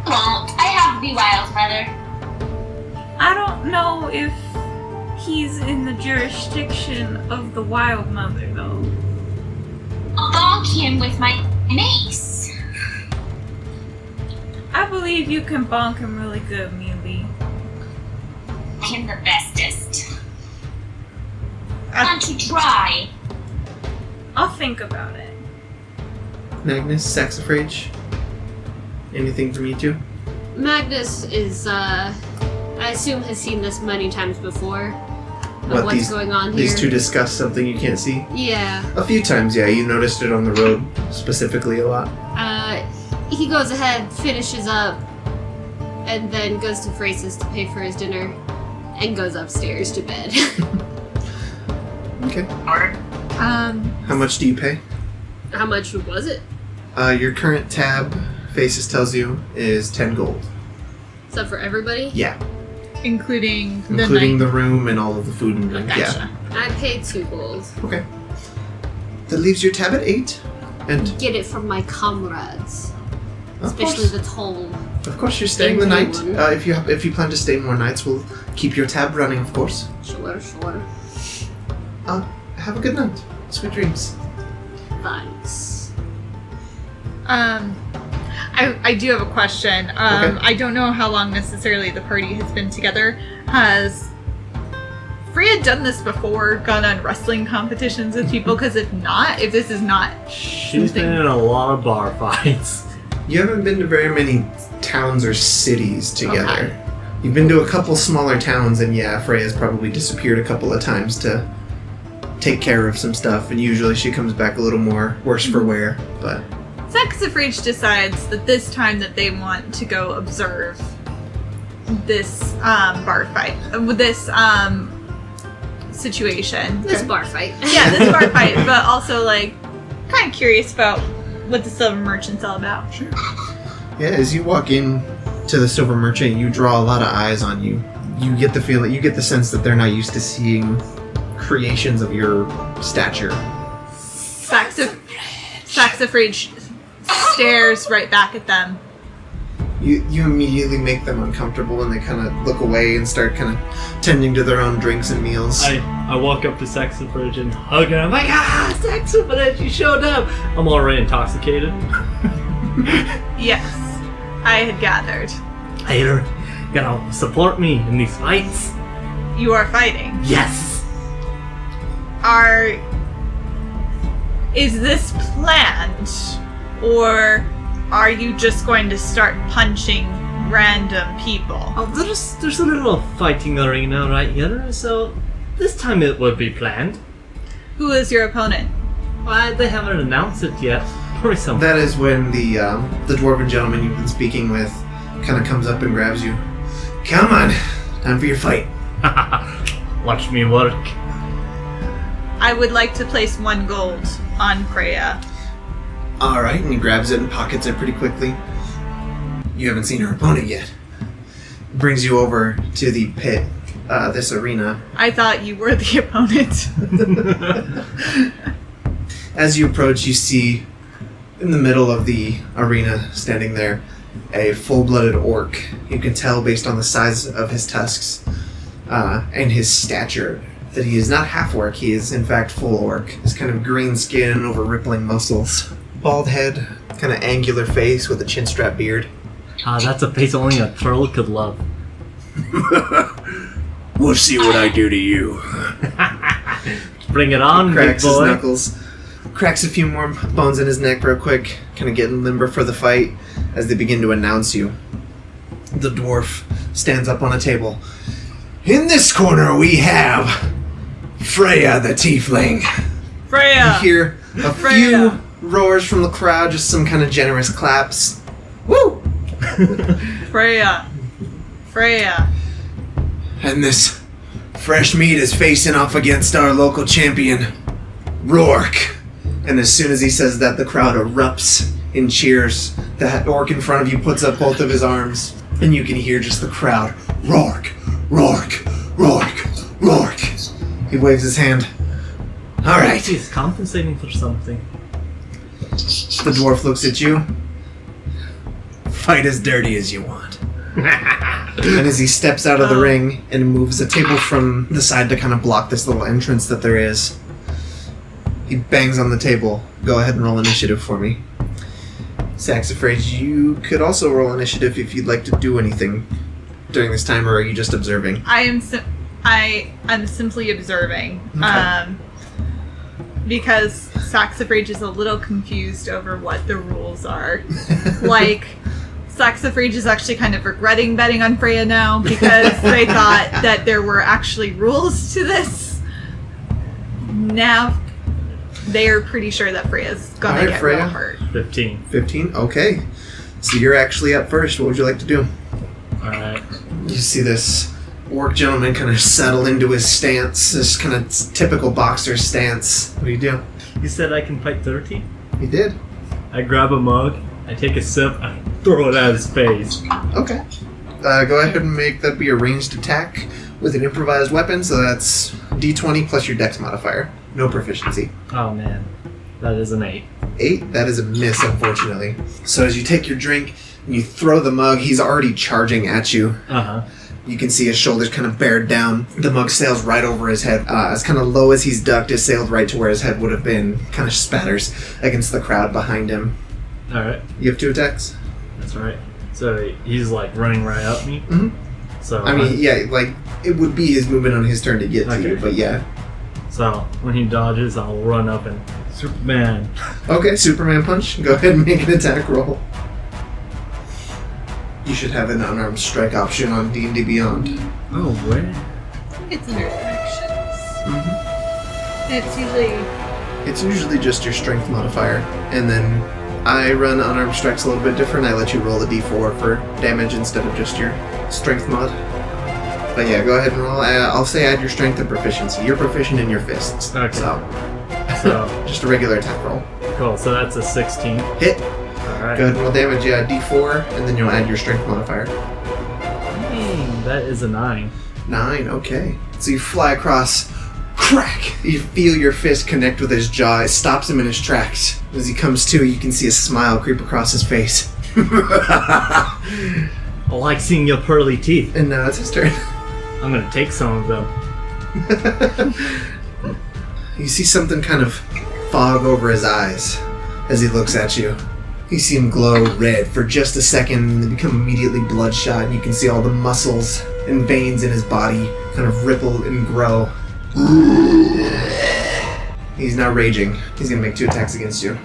Won't. I have the Wyldmother. I don't know if he's in the jurisdiction of the Wyldmother, though. I'll bonk him with my mace. I believe you can bonk him really good, Mialee. I'm the bestest. Want to try? I'll think about it. Magnus, Saxifrage, anything from you two? Magnus is, I assume has seen this many times before. What, What's going on here? These two discuss something you can't see? Yeah. A few times, yeah. You noticed it on the road specifically a lot. He goes ahead, finishes up, and then goes to Frace's to pay for his dinner, and goes upstairs to bed. Okay. How How much do you pay? How much was it? Your current tab, Faces tells you, is 10 gold. Is that for everybody? Yeah. including the Including night. the room and all of the food and drink. Gotcha. I paid 2 gold. Yeah. Okay. That leaves your tab at 8. And Get it from my comrades. of Especially course, the toll. of course you're staying the night. Everyone. If you plan to stay more nights, we'll keep your tab running, of course. Sure. Have a good night. Sweet dreams. Thanks. I do have a question. Okay. I don't know how long necessarily the party has been together. Has Freya done this before? Gone on wrestling competitions with people? Because if not, if this is not She's something- been in a lot of bar fights. You haven't been to very many towns or cities together. Okay. You've been to a couple smaller towns, and yeah, Freya's probably disappeared a couple of times to take care of some stuff, and usually she comes back a little more worse for wear, but... Saxifrage decides that this time that they want to go observe this bar fight, this situation. This bar fight. Yeah, this bar fight, but also like kind of curious about what the Silver Merchant's all about. Sure. Yeah, as you walk in to the Silver Merchant, you draw a lot of eyes on you. You get the feeling, you get the sense that they're not used to seeing creations of your stature. Saxifrage stares right back at them. You immediately make them uncomfortable, and they kind of look away and start kind of tending to their own drinks and meals. I walk up to Saxifrage and hug her. I'm like, Saxifrage, you showed up. I'm already intoxicated. Yes, I had gathered. Hey, you're gonna support me in these fights? You are fighting. Yes. Is this planned, or are you just going to start punching random people? Oh, there's a little fighting arena right here, so this time it would be planned. Who is your opponent? Why, they haven't announced it yet. Probably some. That is when the dwarven gentleman you've been speaking with kind of comes up and grabs you. Come on, time for your fight. Watch me work. I would like to place 1 gold on Freya. All right, and he grabs it and pockets it pretty quickly. You haven't seen her opponent yet. Brings you over to the pit, this arena. I thought you were the opponent. As you approach, you see in the middle of the arena, standing there, a full-blooded orc. You can tell based on the size of his tusks and his stature that he is not half-orc, he is in fact full orc. His kind of green skin over rippling muscles. Bald head, kind of angular face with a chin-strap beard. That's a face only a troll could love. We'll see what I do to you. Bring it on, big Cracks his boy. knuckles. Cracks a few more bones in his neck real quick, kind of getting limber for the fight as they begin to announce you. The dwarf stands up on a table. In this corner we have Freya the Tiefling. Freya! You hear a Freya. few roars from the crowd, just some kind of generous claps. Woo! Freya! Freya! And this fresh meat is facing off against our local champion, Rourke. And as soon as he says that, the crowd erupts in cheers. That orc in front of you puts up both of his arms, and you can hear just the crowd. Rourke! Rourke! Rourke! Rourke! He waves his hand. Alright. He's compensating for something. The dwarf looks at you. Fight as dirty as you want. And as he steps out of the ring and moves a table from the side to kind of block this little entrance that there is, he bangs on the table. Go ahead and roll initiative for me. Saxifrage, you could also roll initiative if you'd like to do anything during this time, or are you just observing? I am simply observing. Okay. Because Saxifrage is a little confused over what the rules are. Like, Saxifrage is actually kind of regretting betting on Freya now because they thought that there were actually rules to this. Now they're pretty sure that Freya's gonna Alright, get Freya. real hurt. 15. 15? Okay. So you're actually up first. What would you like to do? Alright. You see this orc gentleman kind of settle into his stance, this kind of typical boxer stance. What do you do? You said I can fight 30? He did. I grab a mug, I take a sip, and I throw it at his face. Okay. Go ahead and make that be a ranged attack with an improvised weapon, so that's d20 plus your dex modifier. No proficiency. Oh man, that is an 8. 8? That is a miss, unfortunately. So as you take your drink and you throw the mug, he's already charging at you. Uh-huh. You can see his shoulders kind of bared down. The mug sails right over his head. As kind of low as he's ducked, it sailed right to where his head would have been. Kind of spatters against the crowd behind him. Alright, You have 2 attacks? that's right. So he's like running right at me. Mhm. So I mean, yeah, like, it would be his movement on his turn to get to Okay. you, but yeah. So when he dodges, I'll run up and Superman. Okay, Superman punch. Go ahead and make an attack roll. You should have an unarmed strike option on D&D Beyond. Oh, where? It's under actions. Mm-hmm. It's usually It's usually just your strength modifier, and then I run unarmed strikes a little bit different. I let you roll a d4 for damage instead of just your strength mod. But yeah, go ahead and roll. I'll say add your strength and proficiency. You're proficient in your fists. Okay. So, just a regular attack roll. Cool, so that's a 16. Hit. Alright. Go ahead and roll damage. Yeah, d4, and then you'll add your strength modifier. Dang, that is a 9. 9, okay. So you fly across, crack! You feel your fist connect with his jaw. It stops him in his tracks. As he comes to, you can see a smile creep across his face. I like seeing your pearly teeth. And now it's his turn. I'm gonna take some of them. You see something kind of fog over his eyes as he looks at you. You see him glow red for just a second, and they become immediately bloodshot, and you can see all the muscles and veins in his body kind of ripple and grow. He's now raging. He's gonna make 2 attacks against you.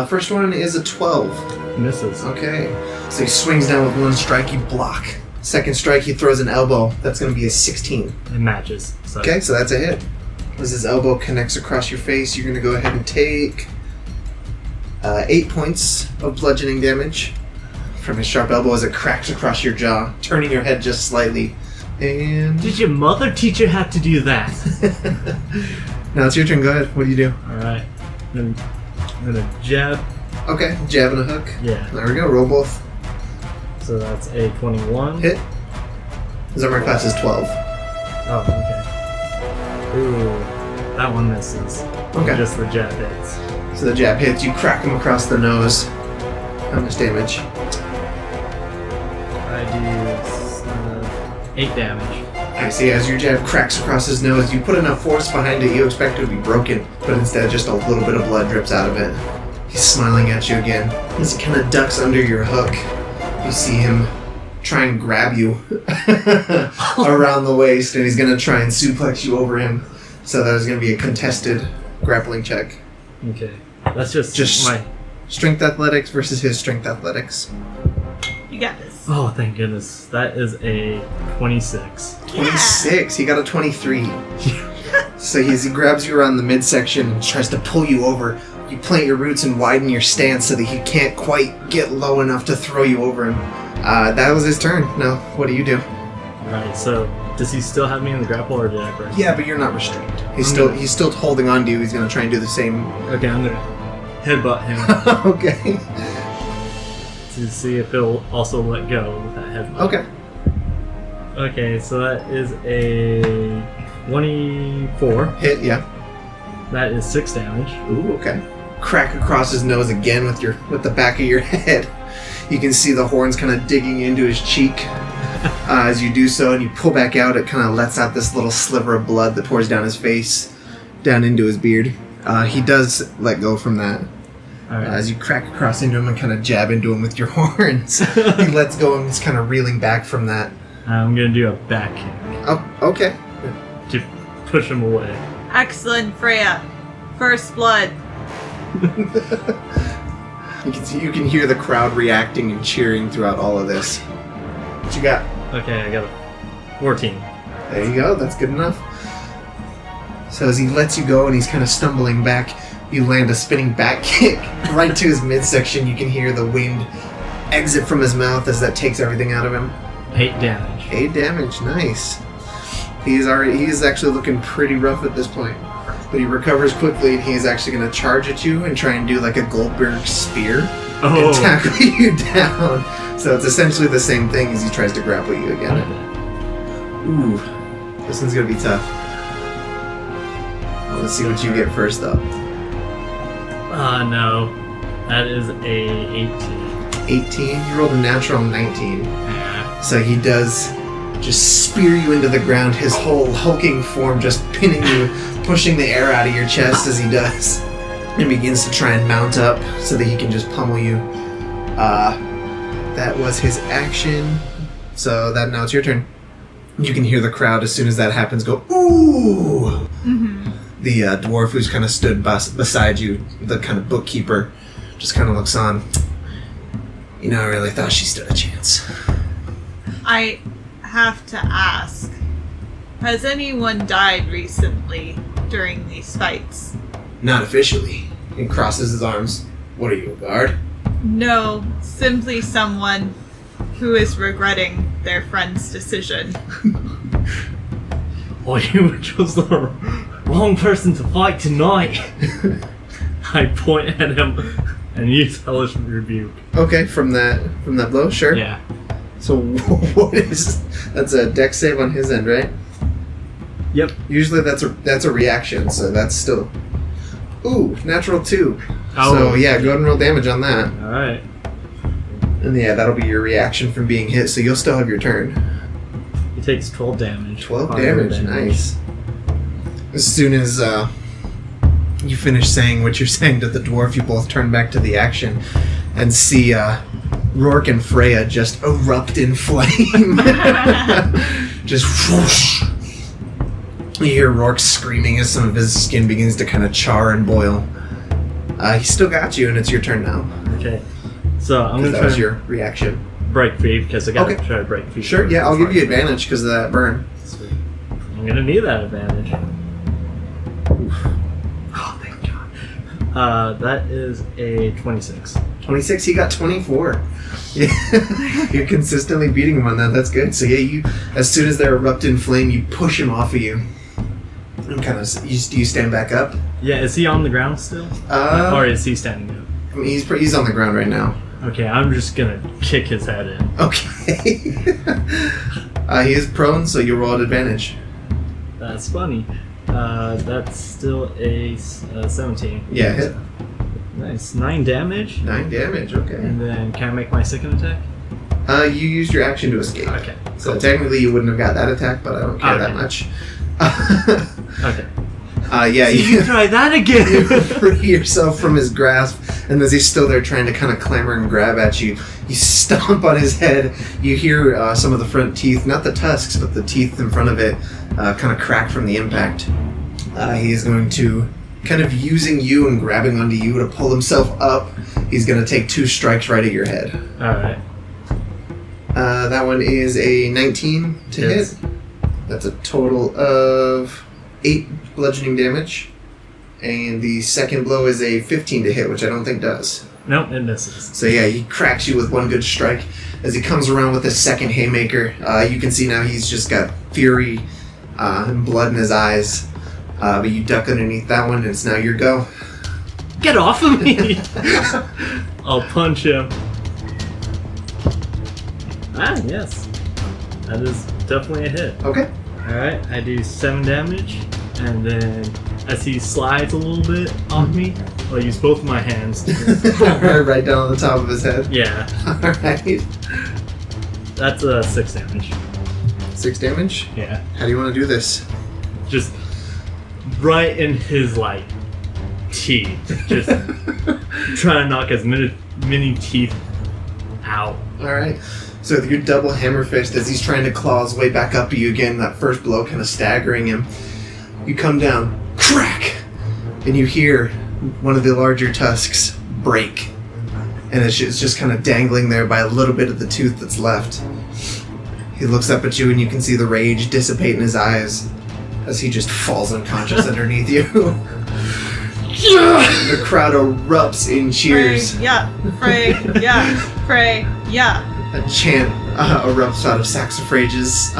First one is a 12. Misses. Okay. So he swings down with one strike, you block. Second strike, he throws an elbow. That's going to be a 16. It matches. So. Okay, so that's a hit. As his elbow connects across your face, you're going to go ahead and take 8 points of bludgeoning damage from his sharp elbow as it cracks across your jaw, turning your head just slightly. And Did your mother teach you how to do that? now it's your turn. Go ahead. What do you do? Alright. I'm gonna jab. Okay, jab and a hook. Yeah. There we go. Roll both. So that's a 21. Hit. His armor class is 12. Oh, okay. Ooh. That one misses. Okay. Just the jab hits. So the jab hits. You crack him across the nose. How much damage? I do 8 damage. I see. As your jab cracks across his nose, you put enough force behind it, you expect it to be broken, but instead just a little bit of blood drips out of it. He's smiling at you again. As he kind of ducks under your hook, you see him try and grab you around the waist, and he's going to try and suplex you over him. So there's going to be a contested grappling check. Okay. That's just my... Strength athletics versus his strength athletics. You got this. Oh, thank goodness. That is a 26. 26. He got a 23. So he grabs you around the midsection and tries to pull you over. You plant your roots and widen your stance so that he can't quite get low enough to throw you over him. That was his turn. Now, what do you do? Alright, so does he still have me in the grapple or did I break? Yeah, but you're not restrained. He's still holding on to you. He's going to try and do the same. Okay, I'm gonna headbutt him Okay. to see if he'll also let go with that headbutt. Okay. Okay, so that is a 24. Hit, yeah. That is 6 damage. Ooh, okay. Crack across his nose again with the back of your head. You can see the horns kind of digging into his cheek. As you do so and you pull back out, it kind of lets out this little sliver of blood that pours down his face, down into his beard. He does let go from that. Alright. As you crack across into him and kind of jab into him with your horns. He lets go and he's kind of reeling back from that. I'm gonna do a back kick Oh, okay. to push him away. Excellent, Freya. First blood. You can hear the crowd reacting and cheering throughout all of this. What you got? Okay, I got a 14. There you go, that's good enough. So as he lets you go and he's kind of stumbling back, you land a spinning back kick right to his midsection. You can hear the wind exit from his mouth as that takes everything out of him. 8 damage. 8 damage, nice. He's actually looking pretty rough at this point. But he recovers quickly and he's actually going to charge at you and try and do like a Goldberg spear and tackle you down. So it's essentially the same thing as he tries to grapple you again. Ooh, this one's going to be tough. Let's see what you get first though. No. That is a 18. 18? You rolled a natural 19. Yeah. So he does just spear you into the ground, his whole hulking form just pinning you, pushing the air out of your chest as he does, and begins to try and mount up so that he can just pummel you. That was his action. So now it's your turn. You can hear the crowd as soon as that happens go, ooh! Mm-hmm. The dwarf who's kind of stood beside you, the kind of bookkeeper, just kind of looks on. You know, I really thought she stood a chance. I have to ask, has anyone died recently during these fights? Not officially. He crosses his arms. What are you, a guard? No, simply someone who is regretting their friend's decision. Oh, you chose the wrong person to fight tonight. I point at him and use hellish rebuke. Okay, from that blow, sure. Yeah. So what is that's a dex save on his end, right? Yep. Usually that's a reaction, so that's still. Ooh, natural 2. Oh. So yeah, go ahead and roll damage on that. All right. And yeah, that'll be your reaction from being hit. So you'll still have your turn. He takes 12 damage. 12 Fire damage, nice. As soon as you finish saying what you're saying to the dwarf, you both turn back to the action and see Rourke and Freya just erupt in flame. Just whoosh. You hear Rourke screaming as some of his skin begins to kind of char and boil. He still got you, and it's your turn now. Okay. So I'm Because gonna that try was to your reaction. break free because I gotta Okay. try to break free. Sure, yeah, I'll give you advantage because of that burn. Sweet. I'm gonna need that advantage. Oh, thank God. That is a 26. 26, he got 24. Yeah, you're consistently beating him on that. That's good. So yeah, you as soon as they're erupt in flame, you push him off of you. And kind of, do you stand back up? Yeah, is he on the ground still? Or is he standing up? I mean, he's on the ground right now. Okay, I'm just gonna kick his head in. Okay. He is prone, so you roll at advantage. That's funny. That's still a 17. Yeah, hit. Nice. 9 damage. 9 damage. Okay. And then can I make my second attack? You used your action to escape. Okay. So technically you wouldn't have got that attack, but I don't care that Okay. much. Okay. Yeah, So you try that again. free yourself from his grasp, and as he's still there trying to kind of clamber and grab at you, you stomp on his head. You hear some of the front teeth, not the tusks, but the teeth in front of it, kind of crack from the impact. He is going to, kind of using you and grabbing onto you to pull himself up, he's going to take 2 strikes right at your head. Alright. That one is a 19 to Yes. hit. That's a total of 8 bludgeoning damage. And the second blow is a 15 to hit, which I don't think does. Nope, it misses. So yeah, he cracks you with one good strike. As he comes around with his second haymaker, you can see now he's just got fury and blood in his eyes. But you duck underneath that one, and it's now your go. Get off of me! I'll punch him. Ah, yes. That is definitely a hit. Okay. Alright, I do 7 damage, and then as he slides a little bit off me, I'll use both my hands to Right down on the top of his head. yeah, Alright. that's 6 damage. 6 damage? Yeah. How do you want to do this? Just right in his, like, teeth. Just trying to knock as many teeth out. Alright. So with your double hammer fist, as he's trying to claw his way back up at you again, that first blow kind of staggering him, you come down, crack, and you hear one of the larger tusks break. And it's just kind of dangling there by a little bit of the tooth that's left. He looks up at you and you can see the rage dissipate in his eyes as he just falls unconscious underneath you. The crowd erupts in cheers. Frey, yeah. Frey, yeah. Frey, yeah. A chant erupts out of saxifrages.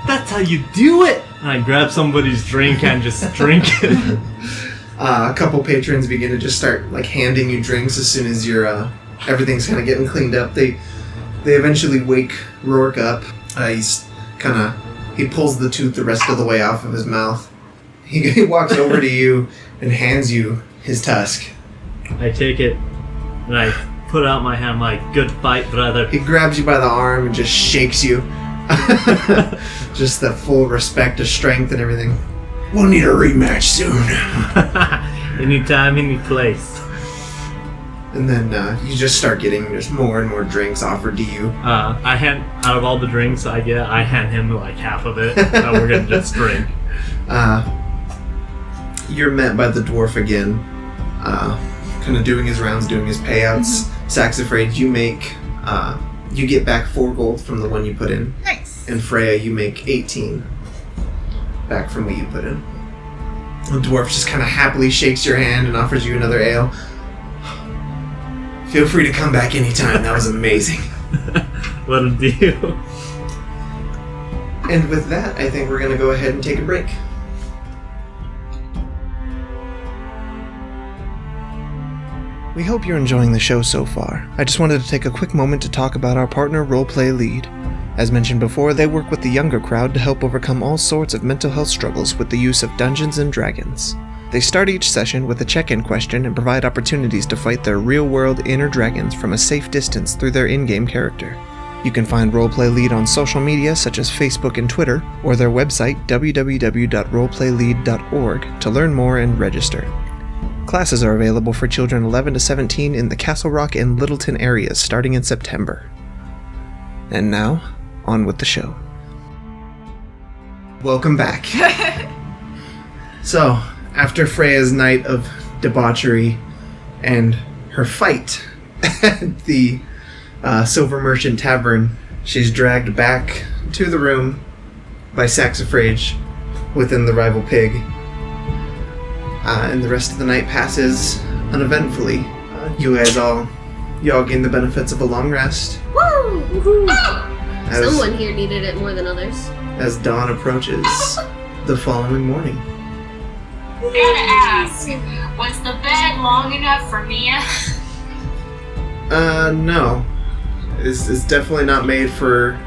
That's how you do it! And I grab somebody's drink and just drink it. A couple patrons begin to just start like handing you drinks as soon as you're everything's kind of getting cleaned up. They eventually wake Rourke up. He pulls the tooth the rest of the way off of his mouth. He walks over to you and hands you his tusk. I take it and I put out my hand like, good fight, brother. He grabs you by the arm and just shakes you. Just the full respect of strength and everything. We'll need a rematch soon. Anytime, any place. And then you just start getting just more and more drinks offered to you. I hand, out of all the drinks I get, I hand him like half of it, and we're gonna just drink. You're met by the dwarf again, kind of doing his rounds, doing his payouts. Saxifrage, you get back 4 gold from the one you put in. Nice. And Freya, you make 18 back from what you put in. The dwarf just kind of happily shakes your hand and offers you another ale. Feel free to come back anytime. That was amazing. What a deal. And with that, I think we're going to go ahead and take a break. We hope you're enjoying the show so far. I just wanted to take a quick moment to talk about our partner, Roleplay Lead. As mentioned before, they work with the younger crowd to help overcome all sorts of mental health struggles with the use of Dungeons & Dragons. They start each session with a check-in question and provide opportunities to fight their real-world inner dragons from a safe distance through their in-game character. You can find Roleplay Lead on social media such as Facebook and Twitter, or their website www.roleplaylead.org to learn more and register. Classes are available for children 11 to 17 in the Castle Rock and Littleton areas starting in September. And now, on with the show. Welcome back. So, after Freya's night of debauchery, and her fight at the Silver Merchant Tavern, she's dragged back to the room by Saxifrage within the rival pig. And the rest of the night passes uneventfully. You all gain the benefits of a long rest. Woo! As, Someone here needed it more than others. as dawn approaches the following morning. Gotta ask, was the bed long enough for Mia? No. It's definitely not made for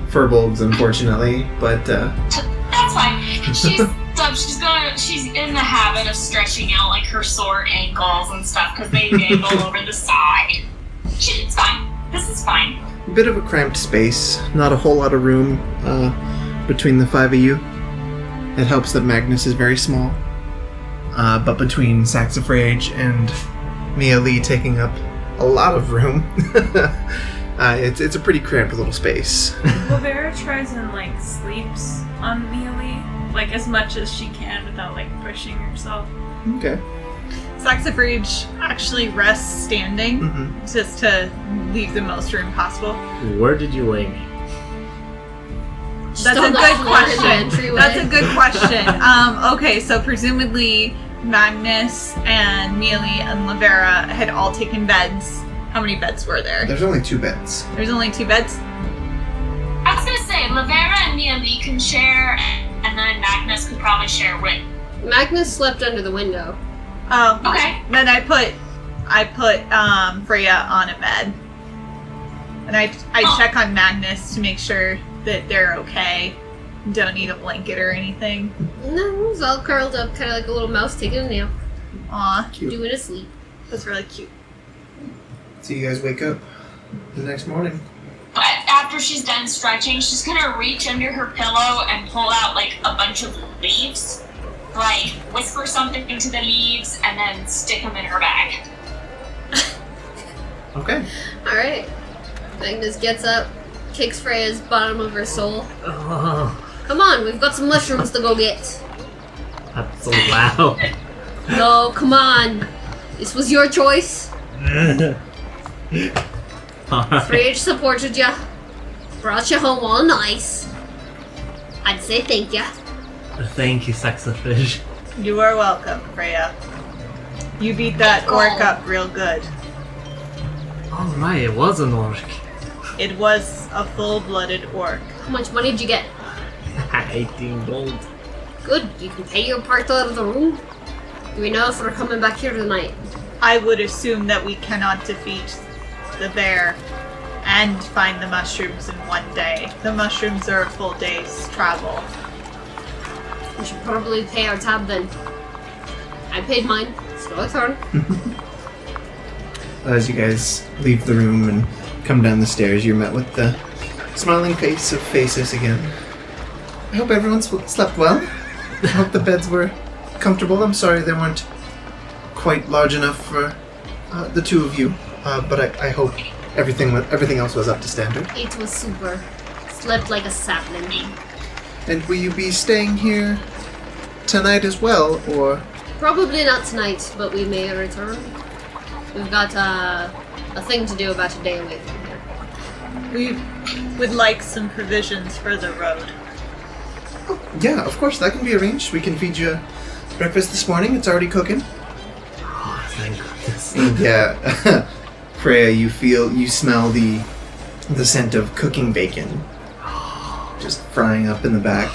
Firbolgs, unfortunately, but That's fine. She's in the habit of stretching out like her sore ankles and stuff because they dangle over the side. It's fine. This is fine. a bit of a cramped space. Not a whole lot of room between the five of you. It helps that Magnus is very small. But between Saxifrage and Mialee taking up a lot of room, it's a pretty cramped little space. Laverra tries and sleeps on Mialee, as much as she can without pushing herself. Okay. Saxifrage actually rests standing just to leave the most room possible. Where did you lay me? That's a good question. That's a good question. Okay, so presumably Magnus and Mialee and Laverra had all taken beds. How many beds were there? There's only 2 beds. There's only 2 beds? I was gonna say, Laverra and Mialee can share, and then Magnus could probably share with. Magnus slept under the window. Oh, Okay. Then I put Freya on a bed, and I check on Magnus to make sure that they're okay. Don't need a blanket or anything. No, he's all curled up, kind of like a little mouse taking a nap, Aw, Cute. doing a sleep. that's really cute. So you guys wake up the next morning. But after she's done stretching, she's gonna reach under her pillow and pull out a bunch of leaves. Whisper something into the leaves and then stick them in her bag. Okay. Alright. Magnus gets up, kicks Freya's bottom of her soul. Oh, Come on, we've got some mushrooms to go get. that's so loud. No, come on. This was your choice. Alright. Freya supported you. Brought you home all nice. I'd say thank you. Thank you, Saxifrage. You are welcome, Freya. You beat that orc up real good. Alright, it was an orc. It was a full-blooded orc. How much money did you get? 18 gold. Good, you can pay your part out of the room. Do we know if we're coming back here tonight? I would assume that we cannot defeat the bear and find the mushrooms in one day. The mushrooms are a full day's travel. We should probably pay our tab then. I paid mine. It's your turn. As you guys leave the room and come down the stairs, you're met with the smiling face of Faces again. I hope everyone slept well. I hope the beds were comfortable. I'm sorry they weren't quite large enough for the 2 of you, but I hope everything else was up to standard. It was super. Slept like a sapling. And will you be staying here tonight as well, or? Probably not tonight, but we may return. We've got a thing to do about a day away from here. We would like some provisions for the road. Yeah, of course, that can be arranged. We can feed you breakfast this morning. It's already cooking. Oh, thank goodness. Yeah. Freya, you smell the scent of cooking bacon. Just frying up in the back.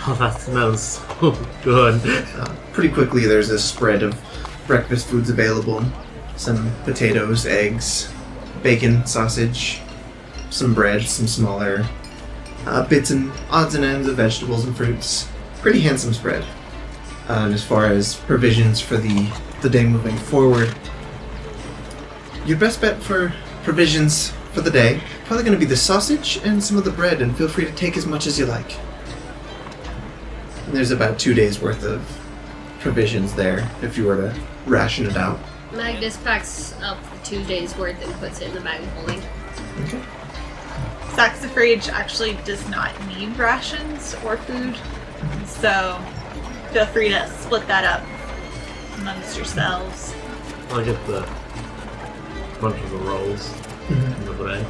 Oh, that smells so good. Pretty quickly, there's a spread of breakfast foods available. Some potatoes, eggs, bacon, sausage, some bread, some smaller bits and odds and ends of vegetables and fruits. Pretty handsome spread. And as far as provisions for the day moving forward, your best bet for provisions for the day, probably going to be the sausage and some of the bread, and feel free to take as much as you like. And there's about 2 days worth of provisions there if you were to ration it out. Magnus packs up 2 days worth and puts it in the bag of holding. Okay. Saxifrage actually does not need rations or food, so feel free to split that up amongst yourselves. I'll get the bunch of the rolls in the bread.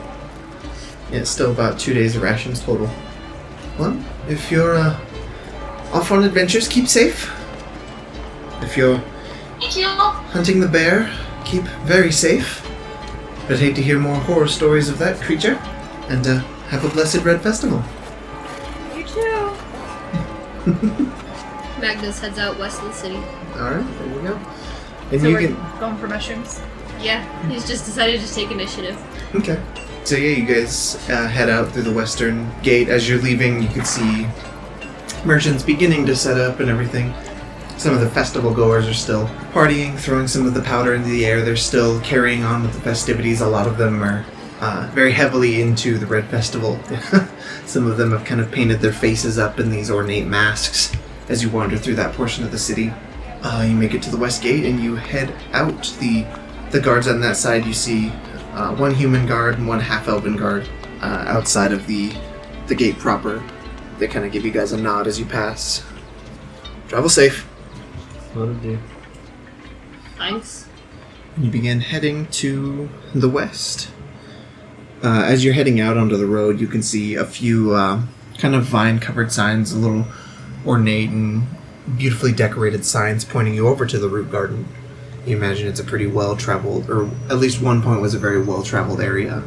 Yeah, it's still about 2 days of rations total. Well, if you're off on adventures, keep safe. If you're Thank you. hunting the bear, keep very safe. I'd hate to hear more horror stories of that creature. And have a blessed Red Festival. You too. Magnus heads out west of the city. Alright, there you go. And So you we're can... going for mushrooms. Yeah, he's just decided to take initiative. Okay. So yeah, you guys head out through the western gate. As you're leaving, you can see merchants beginning to set up and everything. Some of the festival goers are still partying, throwing some of the powder into the air. They're still carrying on with the festivities. A lot of them are very heavily into the Red Festival. Some of them have kind of painted their faces up in these ornate masks as you wander through that portion of the city. You make it to the west gate and you head out. The guards on that side, you see one human guard and one half-elven guard outside of the gate proper. They kind of give you guys a nod as you pass. Travel safe. What to do? Thanks. You begin heading to the west. As you're heading out onto the road, you can see a few kind of vine-covered signs, a little ornate and beautifully decorated signs pointing you over to the Rootgarden. You imagine it's a pretty well-traveled, or at least one point was a very well-traveled area.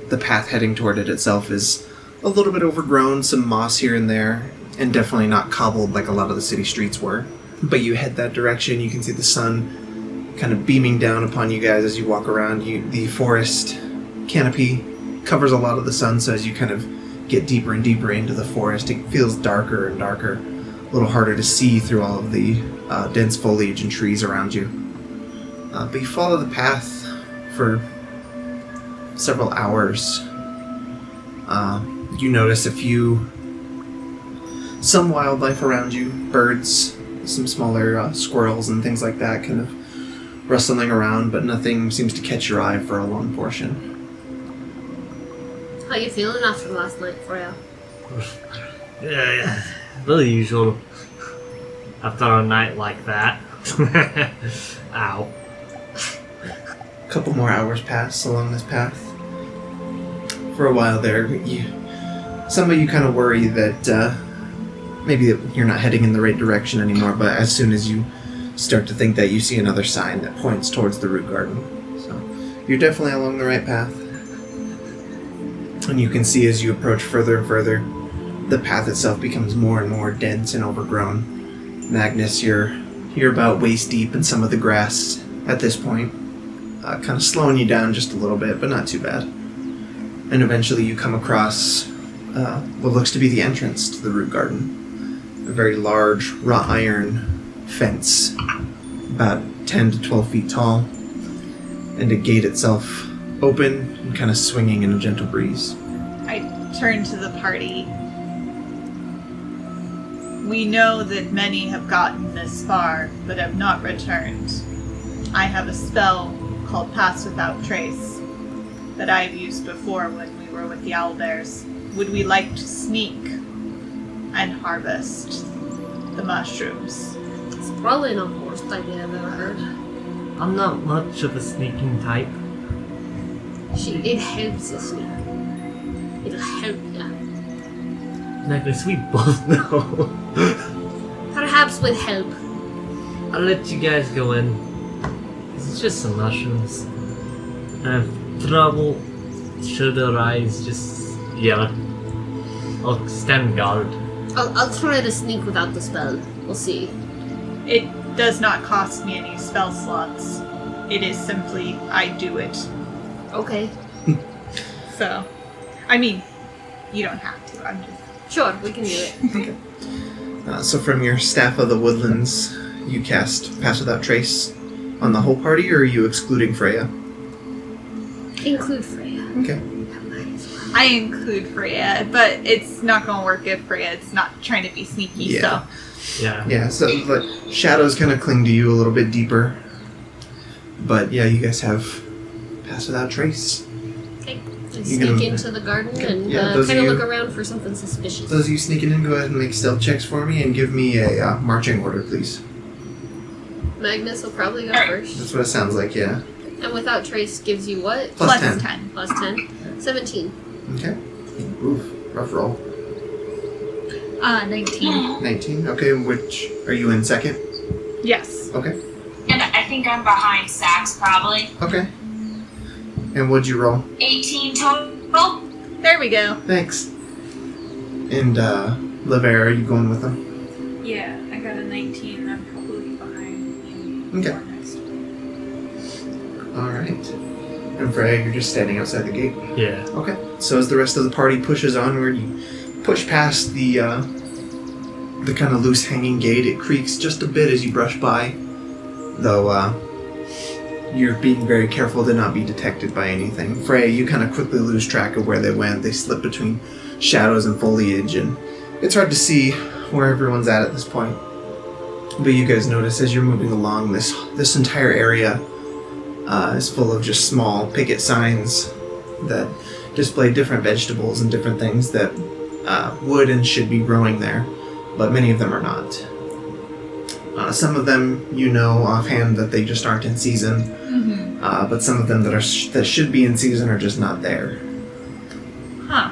The path heading toward it itself is a little bit overgrown, some moss here and there, and definitely not cobbled like a lot of the city streets were. But you head that direction, you can see the sun kind of beaming down upon you guys as you walk around. The forest canopy covers a lot of the sun, so as you kind of get deeper and deeper into the forest, it feels darker and darker, a little harder to see through all of the dense foliage and trees around you. But you follow the path for several hours. You notice some wildlife around you, birds, some smaller squirrels and things like that kind of rustling around, but nothing seems to catch your eye for a long portion. How you feeling after last night, Freya? Yeah, the usual. After a night like that. Ow. A couple more hours pass along this path. For a while there, some of you kind of worry that maybe you're not heading in the right direction anymore, but as soon as you start to think that, you see another sign that points towards the Rootgarden. So you're definitely along the right path. And you can see as you approach further and further, the path itself becomes more and more dense and overgrown. Magnus, you're about waist deep in some of the grass at this point, kind of slowing you down just a little bit, but not too bad. And eventually you come across what looks to be the entrance to the Rootgarden. A very large wrought iron fence, about 10 to 12 feet tall, and a gate itself open and kind of swinging in a gentle breeze. I turn to the party. We know that many have gotten this far, but have not returned. I have a spell called Pass Without Trace that I've used before when we were with the owlbears. Would we like to sneak and harvest the mushrooms? It's probably not the worst idea I've ever heard. I'm not much of a sneaking type. It helps you sneak. It'll help you. Magnus, we both know. Perhaps with help. I'll let you guys go in. It's just some mushrooms. And if trouble should arise, just yell. I'll stand guard. I'll try to sneak without the spell. We'll see. It does not cost me any spell slots. It is simply, I do it. Okay. So, I mean, you don't have to, I'm just... Sure, we can do it. So from your Staff of the Woodlands, you cast Pass Without Trace on the whole party, or are you excluding Freya? Include Freya. Okay. I include Freya, but it's not going to work if Freya is not trying to be sneaky, Yeah. so... Yeah. So the shadows kind of cling to you a little bit deeper. But yeah, you guys have Pass Without Trace. Okay. I You sneak gonna- into the garden and Yeah, those kind of of you- look around for something suspicious. Those of you sneaking in, go ahead and make stealth checks for me and give me a marching order, please. Magnus will probably go Alright. first. That's what it sounds like, yeah. And without trace gives you what? Plus 10. 10. Plus 10. 17. Okay. Oof, rough roll. 19. 19. Okay, which are you in second? Yes. Okay. And I think I'm behind Sax, probably. Okay. And what'd you roll? 18 total. There we go. Thanks. And Laverra, are you going with them? Yeah, I got a 19. I'm probably behind. Okay. Alright. And Freya, you're just standing outside the gate. Yeah. Okay. So as the rest of the party pushes onward, you push past the kind of loose hanging gate. It creaks just a bit as you brush by, though you're being very careful to not be detected by anything. Freya, you kind of quickly lose track of where they went. They slip between shadows and foliage, and it's hard to see where everyone's at this point. But you guys notice as you're moving along, this entire area is full of just small picket signs that display different vegetables and different things that would and should be growing there, but many of them are not. Some of them you know offhand that they just aren't in season, but some of them that should be in season are just not there. Huh.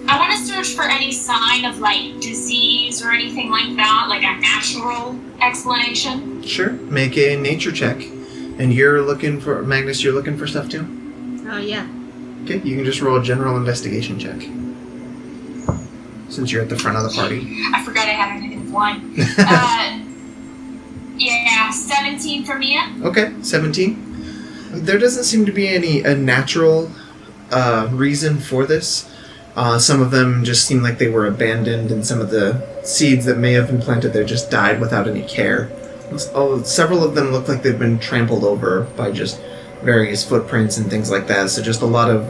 I want to search for any sign of, like, disease or anything like that, like a natural explanation. Sure. Make a nature check. And you're looking for, Magnus, you're looking for stuff too? Oh, yeah. Okay, you can just roll a general investigation check. Since you're at the front of the party. I forgot I had a -1. Yeah, 17 for Mia. Okay, 17. There doesn't seem to be a natural reason for this. Some of them just seem like they were abandoned, and some of the seeds that may have been planted there just died without any care. Several of them look like they've been trampled over by just various footprints and things like that. So just a lot of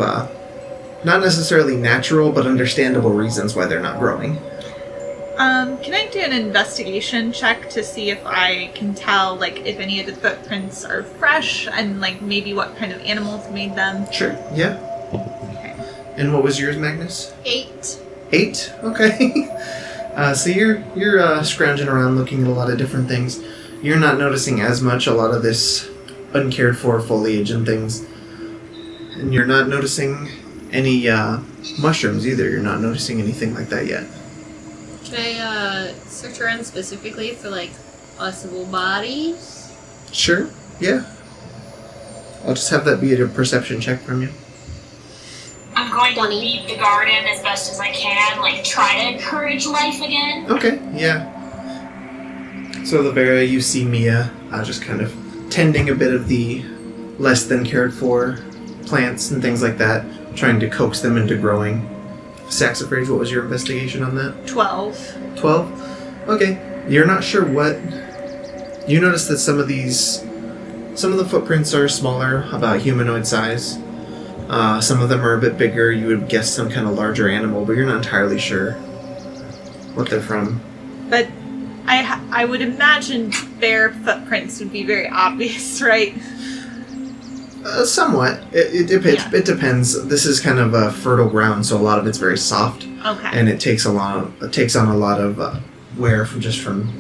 not necessarily natural, but understandable reasons why they're not growing. Can I do an investigation check to see if I can tell, like, if any of the footprints are fresh and, like, maybe what kind of animals made them? Sure, yeah. Okay. And what was yours, Magnus? 8. 8? Okay. So you're scrounging around looking at a lot of different things. You're not noticing as much a lot of this uncared for foliage and things. And you're not noticing any mushrooms either. You're not noticing anything like that yet. Can I search around specifically for, like, possible bodies? Sure, yeah. I'll just have that be a perception check from you. I'm going to 20. leave the garden as best as I can, like, try to encourage life again. Okay, yeah. So, Laverra, you see Mia just kind of tending a bit of the less than cared for plants and things like that, trying to coax them into growing. Saxifrage, what was your investigation on that? 12. 12? Okay. You're not sure what... You notice that some of the footprints are smaller, about humanoid size. Some of them are a bit bigger. You would guess some kind of larger animal, but you're not entirely sure what they're from. But I would imagine their footprints would be very obvious, right? Somewhat. It depends. Yeah. It depends. This is kind of a fertile ground, so a lot of it's very soft, Okay. and it takes on a lot of wear from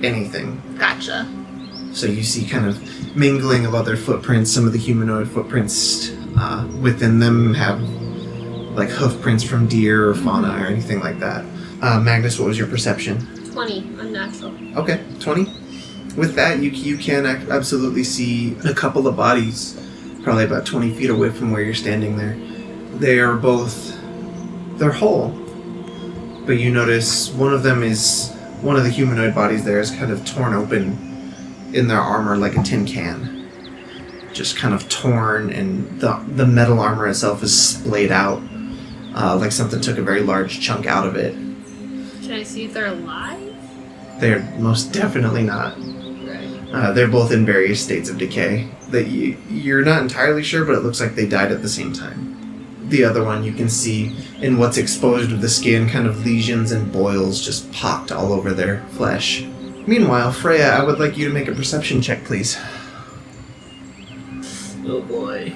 anything. Gotcha. So you see kind of mingling of other footprints. Some of the humanoid footprints within them have like hoof prints from deer or fauna or anything like that. Magnus, what was your perception? 20. Unnatural. Okay, 20. With that, you can absolutely see a couple of bodies, probably about 20 feet away from where you're standing there. They're whole, but you notice one of the humanoid bodies there is kind of torn open in their armor like a tin can. Just kind of torn, and the metal armor itself is splayed out, like something took a very large chunk out of it. Can I see if they're alive? They're most definitely not. Right. They're both in various states of decay. That you're not entirely sure, but it looks like they died at the same time. The other one, you can see in what's exposed of the skin, kind of lesions and boils just pocked all over their flesh. Meanwhile, Freya, I would like you to make a perception check, please. Oh boy.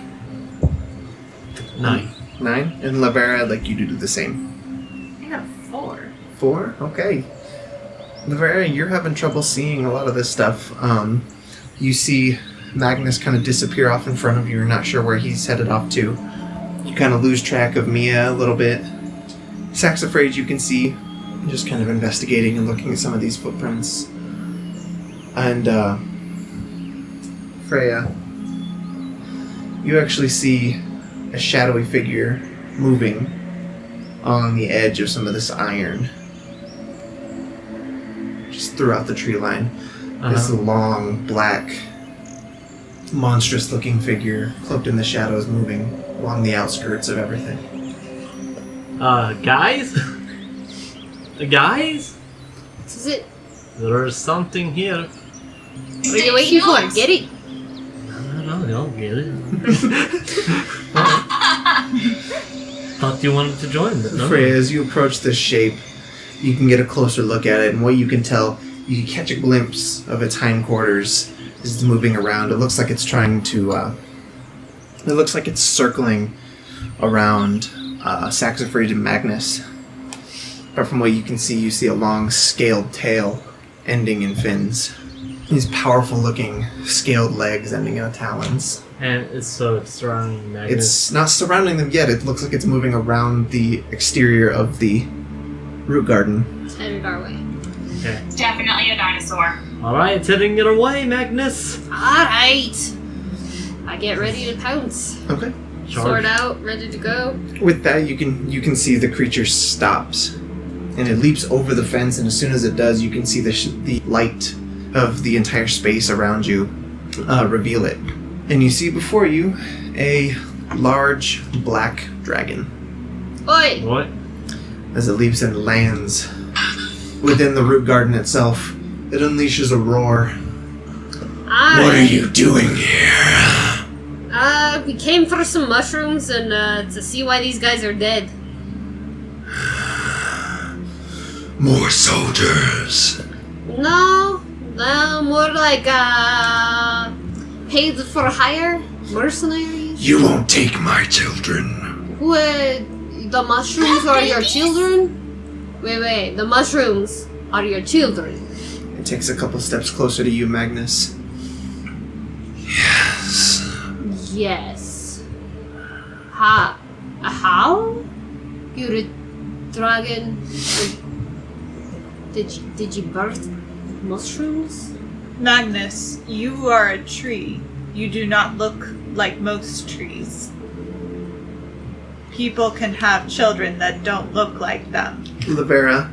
9. 9. And Laverra, I'd like you to do the same. I got 4. 4? Okay. Laverra, you're having trouble seeing a lot of this stuff. You see Magnus kind of disappear off in front of you. You're not sure where he's headed off to. You kind of lose track of Mia a little bit. Saxifrage, you can see, just kind of investigating and looking at some of these footprints. And Freya, you actually see a shadowy figure moving on the edge of some of this iron. Just throughout the tree line. This long, black, monstrous-looking figure, cloaked in the shadows, moving along the outskirts of everything. Guys? Guys? This is it. There's something here. What are you waiting for? Get it. No, get it. Thought you wanted to join, but no. Freya, as you approach this shape, you can get a closer look at it, and what you can tell, you can catch a glimpse of its hindquarters as it's moving around. It looks like it's trying to, it looks like it's circling around Saxifrage and Magnus. But from what you can see, you see a long, scaled tail ending in fins. These powerful-looking, scaled legs ending in talons. And it's surrounding Magnus. It's not surrounding them yet. It looks like it's moving around the exterior of the Rootgarden. It's headed our way. Okay. Definitely a dinosaur. Alright, it's heading your way, Magnus. Alright. I get ready to pounce. Okay. Sword out, ready to go. With that, you can see the creature stops, and it leaps over the fence. And as soon as it does, you can see the light of the entire space around you reveal it. And you see before you a large black dragon. Oi! What? As it leaps and lands within the Rootgarden itself, it unleashes a roar. What are you doing here? We came for some mushrooms and to see why these guys are dead. More soldiers. No, more like paid for hire mercenaries. You won't take my children. Who? The mushrooms are your children? Wait, the mushrooms are your children. It takes a couple steps closer to you, Magnus. Yes. Yes. How? You're a dragon. Did you birth mushrooms? Magnus, you are a tree. You do not look like most trees. People can have children that don't look like them. Laverra,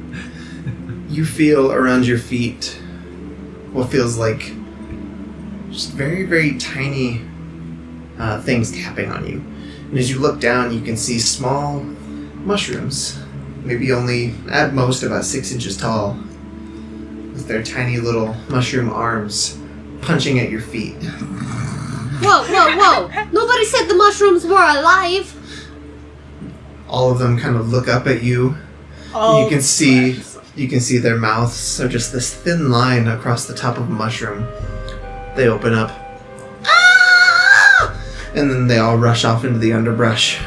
you feel around your feet what feels like just very, very tiny things tapping on you. And as you look down, you can see small mushrooms, maybe only at most about 6 inches tall, with their tiny little mushroom arms punching at your feet. Whoa! Nobody said the mushrooms were alive. All of them kind of look up at you. You can see their mouths are just this thin line across the top of a mushroom. They open up. Ah! And then they all rush off into the underbrush.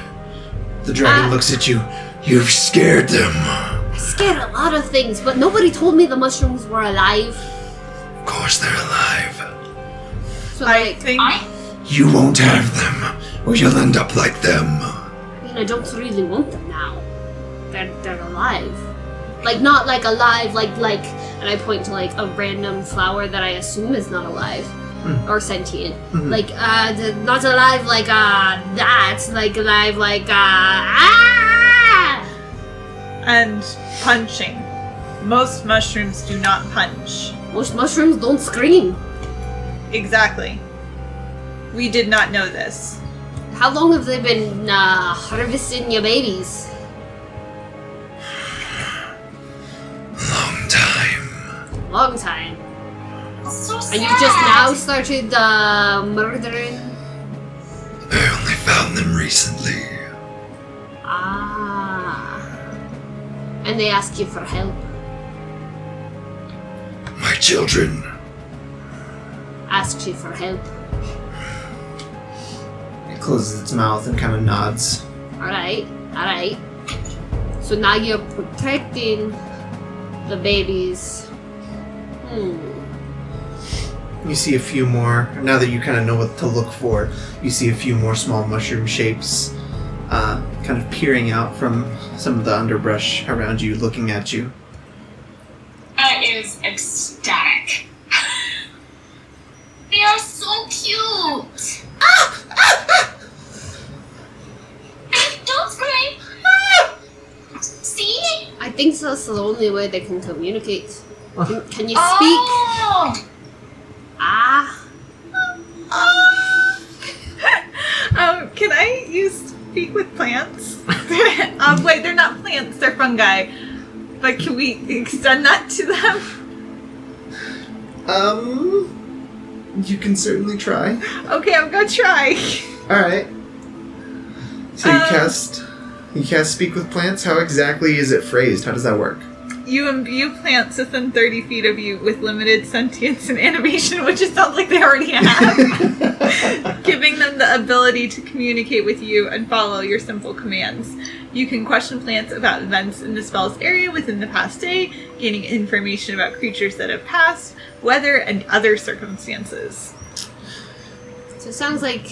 The dragon looks at you. You've scared them. I scared a lot of things, but nobody told me the mushrooms were alive. Of course they're alive. So I think You won't have them, or you'll end up like them. I mean, I don't really want them now. They're alive. Like, not like alive, like, and I point to like a random flower that I assume is not alive. Or sentient. Mhm. Like, not alive like, that. Like, alive like, and punching. Most mushrooms do not punch. Most mushrooms don't scream. Exactly. We did not know this. How long have they been, harvesting your babies? Long time. Long time. So sad. And you just now started, murdering? I only found them recently. And they ask you for help. My children. Asked you for help. It closes its mouth and kind of nods. Alright. So now you're protecting the babies. you see a few more. Now that you kind of know what to look for, you see a few more small mushroom shapes kind of peering out from some of the underbrush around you, looking at you. That is ecstatic. They are so cute. Don't scream. See? I think that's the only way they can communicate. Can you speak? Oh. Can I use speak with plants? Wait, they're not plants, they're fungi. But can we extend that to them? You can certainly try. Okay, I'm gonna try. Alright. So you cast speak with plants? How exactly is it phrased? How does that work? You imbue plants within 30 feet of you with limited sentience and animation, which it sounds like they already have, giving them the ability to communicate with you and follow your simple commands. You can question plants about events in the spell's area within the past day, gaining information about creatures that have passed, weather, and other circumstances. So it sounds like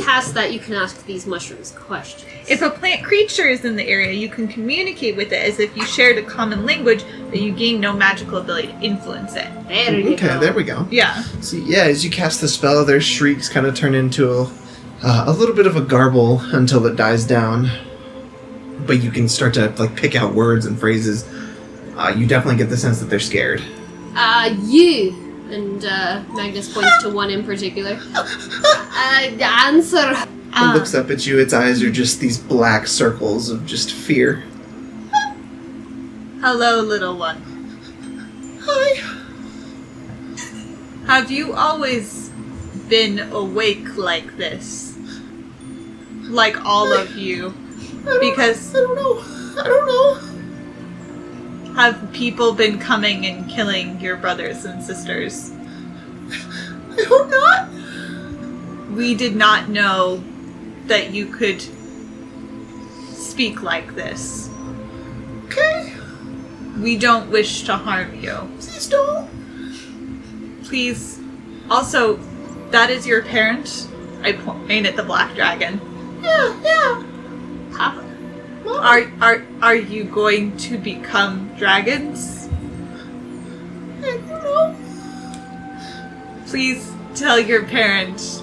past that you can ask these mushrooms questions. If a plant creature is in the area, you can communicate with it as if you shared a common language, but you gain no magical ability to influence it. There we go. Yeah. So as you cast the spell, their shrieks kind of turn into a little bit of a garble until it dies down. But you can start to pick out words and phrases. You definitely get the sense that they're scared. You. And Magnus points to one in particular. Answer. It looks up at you. Its eyes are just these black circles of just fear. Hello, little one. Hi. Have you always been awake like this? Like all of you? Because I don't know. Have people been coming and killing your brothers and sisters? I hope not. We did not know that you could speak like this. Okay. We don't wish to harm you. Please don't. Please. Also, that is your parent? I point at the black dragon. Yeah. Papa. Are you going to become dragons? I don't know. Please tell your parent,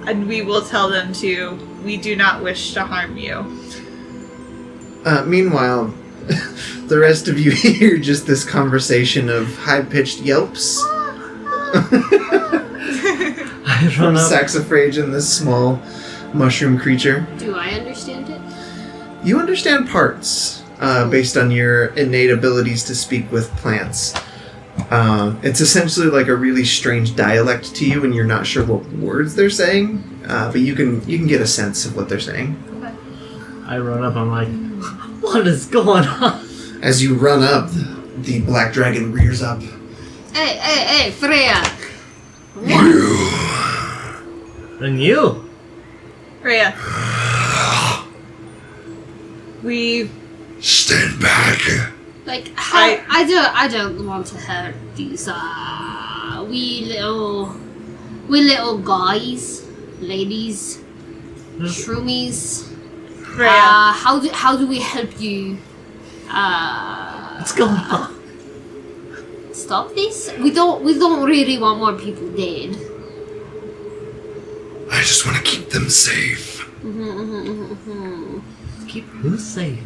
and we will tell them too. We do not wish to harm you. Meanwhile, the rest of you hear just this conversation of high-pitched yelps. I From run up. Saxifrage and this small mushroom creature. Do I understand it? You understand parts, based on your innate abilities to speak with plants. It's essentially like a really strange dialect to you, and you're not sure what words they're saying, but you can get a sense of what they're saying. I run up. I'm like, what is going on? As you run up, the black dragon rears up. Hey, Freya! And you? Freya. We... Stand back. Like, I don't want to hurt these, we little guys, ladies, shroomies. Freya. How do we help you, What's going on? stop this? We don't really want more people dead. I just want to keep them safe. Keep who safe?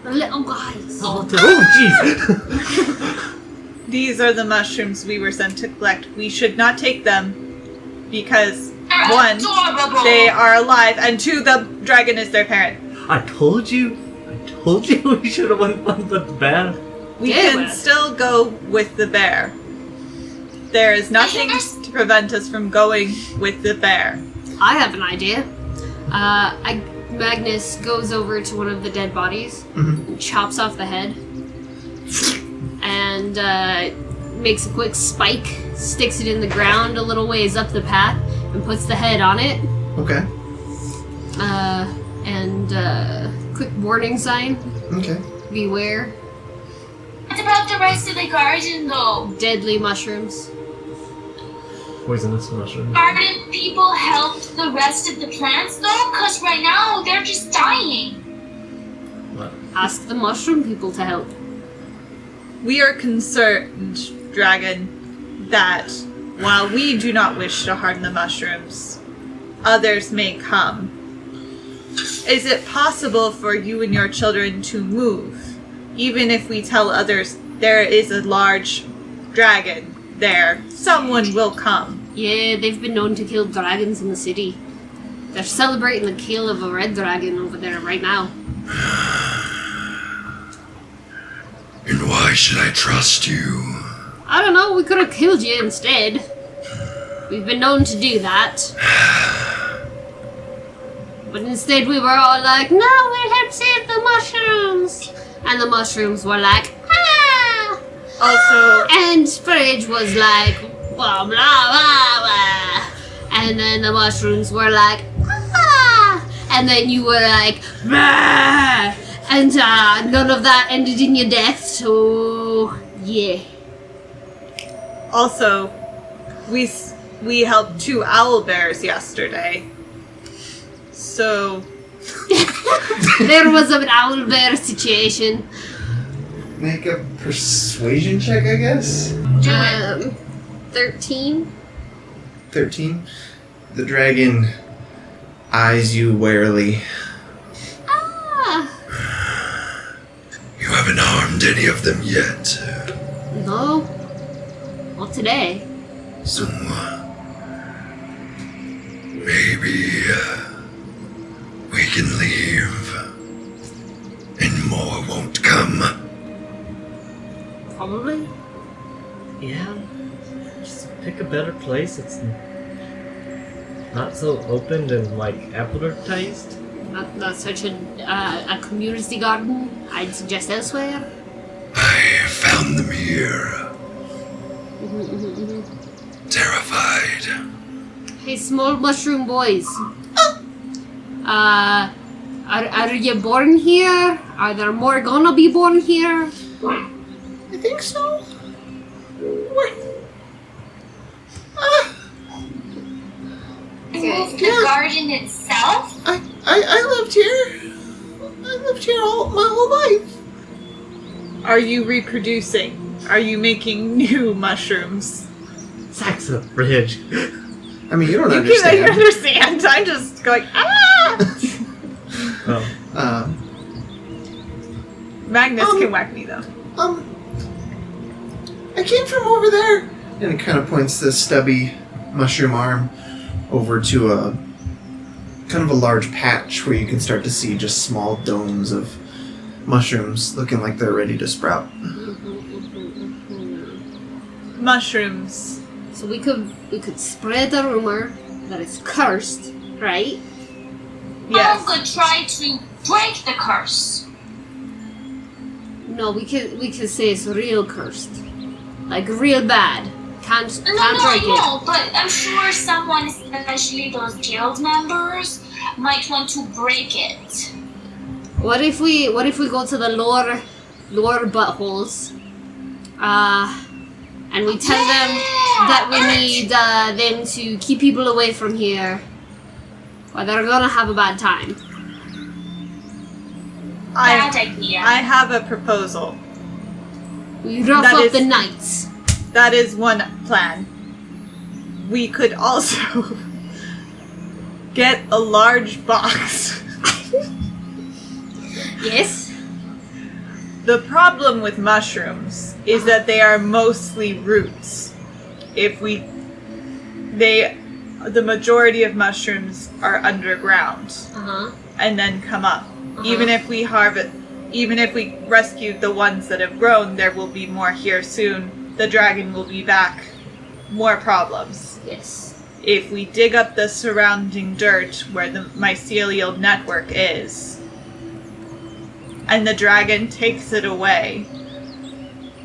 The little guys. Oh, jeez. These are the mushrooms we were sent to collect. We should not take them because, one, Adorable. they are alive, and two, the dragon is their parent. I told you we should have went with the bear. We Yeah, can but- still go with the bear. There is nothing to prevent us from going with the bear. I have an idea. Magnus goes over to one of the dead bodies and chops off the head and makes a quick spike, sticks it in the ground a little ways up the path, and puts the head on it. Okay. Quick warning sign. Okay. Beware. What about the rest of the garden, though? Deadly mushrooms. poisonous mushroom. Garden people help the rest of the plants though? Because right now they're just dying. What? Ask the mushroom people to help. We are concerned, Dragon, that while we do not wish to harm the mushrooms, others may come. Is it possible for you and your children to move, even if we tell others there is a large dragon there? Someone will come. Yeah, they've been known to kill dragons in the city. They're celebrating the kill of a red dragon over there right now. And why should I trust you? I don't know, we could have killed you instead. We've been known to do that. But instead we were all like, no, we'll help save the mushrooms. And the mushrooms were like, ah! Also, And Fridge was like, blah, blah, blah, blah. And then the mushrooms were like, ah! And then you were like, bah! And none of that ended in your death, so yeah. Also, we helped 2 owl bears yesterday. So, There was an owl bear situation. Make a persuasion check, I guess. 13? 13. The dragon eyes you warily. Ah! You haven't harmed any of them yet. No. Not today. So, maybe we can leave. And more won't come. Probably. Yeah. Just pick a better place. It's not so open and like advertised. Not such a community garden. I'd suggest elsewhere. I found them here. Terrified. Hey, small mushroom boys. Are you born here? Are there more gonna be born here? I think so. Move the garden itself? I lived here. I lived here my whole life. are you reproducing? Are you making new mushrooms? Sacks of Fridge. I mean, you don't You understand. can understand. I'm just going, ah! Oh. Magnus can whack me though. I came from over there. And it kind of points this stubby mushroom arm over to a kind of a large patch where you can start to see just small domes of mushrooms looking like they're ready to sprout. Mushrooms. So we could spread the rumor that it's cursed, right? Yes. I could try to break the curse. No, we could say it's real cursed, like real bad. Can't No, break I know, but I'm sure someone, especially those guild members, might want to break it. What if we go to the lower buttholes, and we tell them that we need them to keep people away from here, or they're gonna have a bad time. Bad idea. I have a proposal. We rough That up is- the knights. That is one plan. We could also get a large box. Yes. The problem with mushrooms is that they are mostly roots. The majority of mushrooms are underground and then come up. Even if we rescued the ones that have grown, there will be more here soon. The dragon will be back. More problems. Yes. If we dig up the surrounding dirt where the mycelial network is, and the dragon takes it away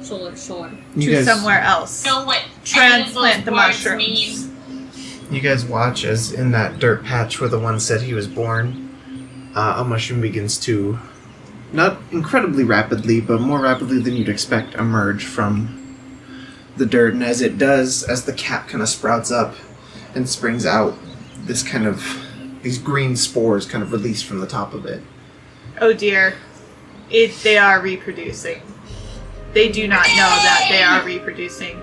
Sure. to somewhere else, Know what transplant the any of those words mushrooms. mean. You guys watch as in that dirt patch where the one said he was born, a mushroom begins to, not incredibly rapidly, but more rapidly than you'd expect, emerge from the dirt, and as it does, as the cap kind of sprouts up and springs out, these green spores kind of release from the top of it. Oh dear. They are reproducing. They do not know that they are reproducing.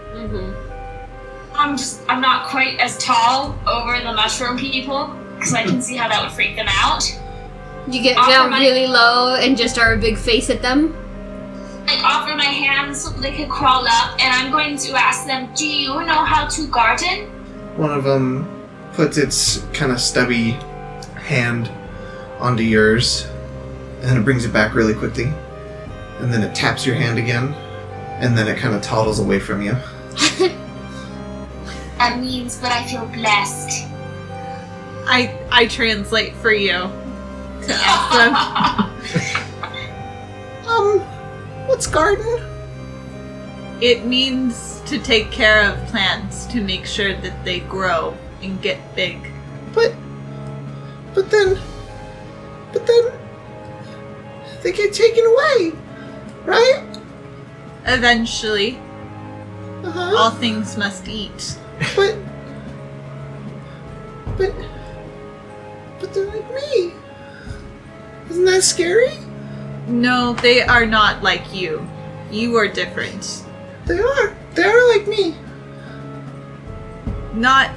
I'm not quite as tall over the mushroom people, because I can see how that would freak them out. You get down really low and just are a big face at them? I offer my hands so they can crawl up, and I'm going to ask them, do you know how to garden? One of them puts its kind of stubby hand onto yours, and then it brings it back really quickly, and then it taps your hand again, and then it kind of toddles away from you. That means, but I feel blessed. I translate for you to ask them. What's garden? It means to take care of plants to make sure that they grow and get big. But then they get taken away, right? Eventually, Uh-huh. all things must eat. But they're like me. Isn't that scary? No, they are not like you. You are different. They are. They are like me. Not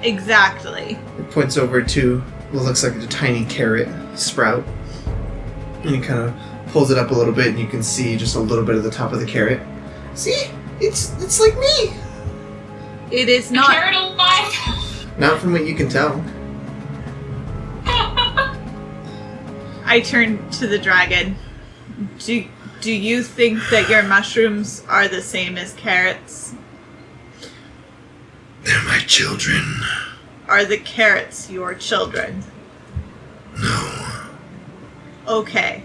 exactly. It points over to what looks like a tiny carrot sprout. And he kind of pulls it up a little bit, and you can see just a little bit of the top of the carrot. See? It's like me. It is The not. carrot alive? Not from what you can tell. I turn to the dragon. Do you think that your mushrooms are the same as carrots? They're my children. Are the carrots your children? No. Okay.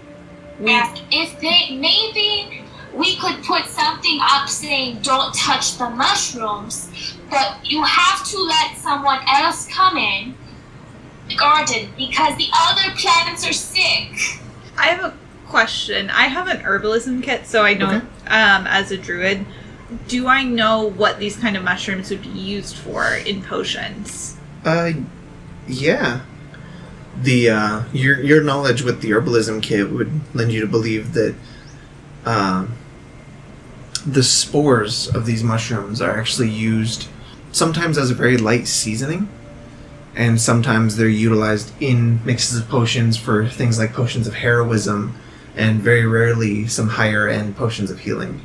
And if maybe we could put something up saying don't touch the mushrooms, but you have to let someone else come in the garden because the other plants are sick. I have a question. I have an herbalism kit, so I know, Okay. as a druid, do I know what these kind of mushrooms would be used for in potions? Yeah. The your knowledge with the herbalism kit would lend you to believe that the spores of these mushrooms are actually used sometimes as a very light seasoning, and sometimes they're utilized in mixes of potions for things like potions of heroism, and very rarely some higher end potions of healing.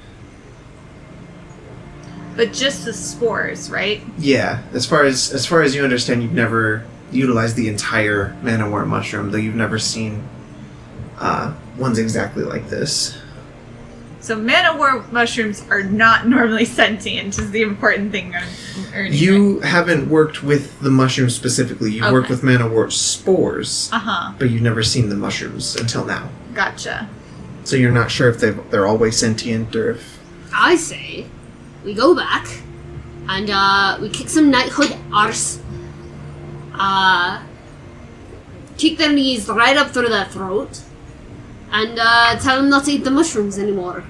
But just the spores, right? Yeah, as far as you understand, you've never utilized the entire manowar mushroom, though you've never seen ones exactly like this. So manowar mushrooms are not normally sentient is the important thing I'm earning. You haven't worked with the mushrooms specifically. You've worked with manowar spores, but you've never seen the mushrooms until now. Gotcha. So you're not sure if they're always sentient or if... I say we go back and we kick some knighthood arse. Kick their knees right up through their throat and tell them not to eat the mushrooms anymore.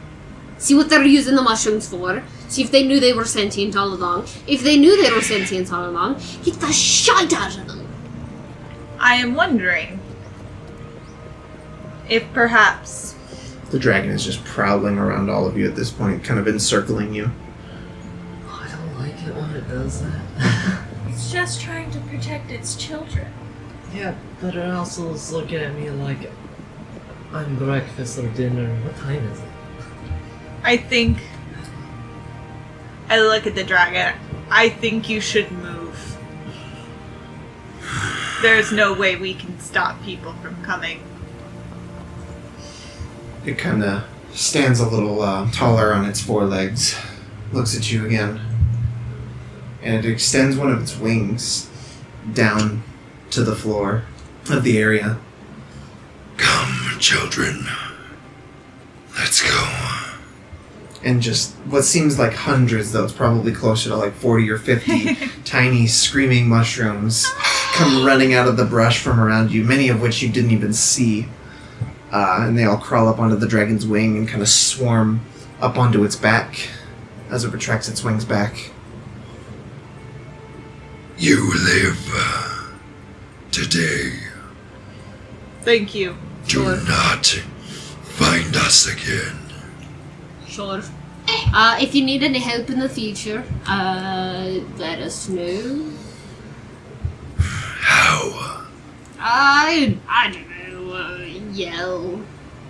See what they're using the mushrooms for. See if they knew they were sentient all along. If they knew they were sentient all along, kick the shite out of them. I am wondering if perhaps... The dragon is just prowling around all of you at this point, kind of encircling you. I don't like it when it does that. It's just trying to protect its children. Yeah, but it also is looking at me like I'm breakfast or dinner. What time is it? I think... I look at the dragon. I think you should move. There's no way we can stop people from coming. It kind of stands a little taller on its forelegs, looks at you again, and it extends one of its wings down to the floor of the area. Come, children. Let's go. And just what seems like hundreds, though it's probably closer to like 40 or 50 tiny screaming mushrooms come running out of the brush from around you, many of which you didn't even see. And they all crawl up onto the dragon's wing and kind of swarm up onto its back as it retracts its wings back. You live today. Thank you. Do not find us again. Sure. If you need any help in the future, let us know. How? I don't know. Yell.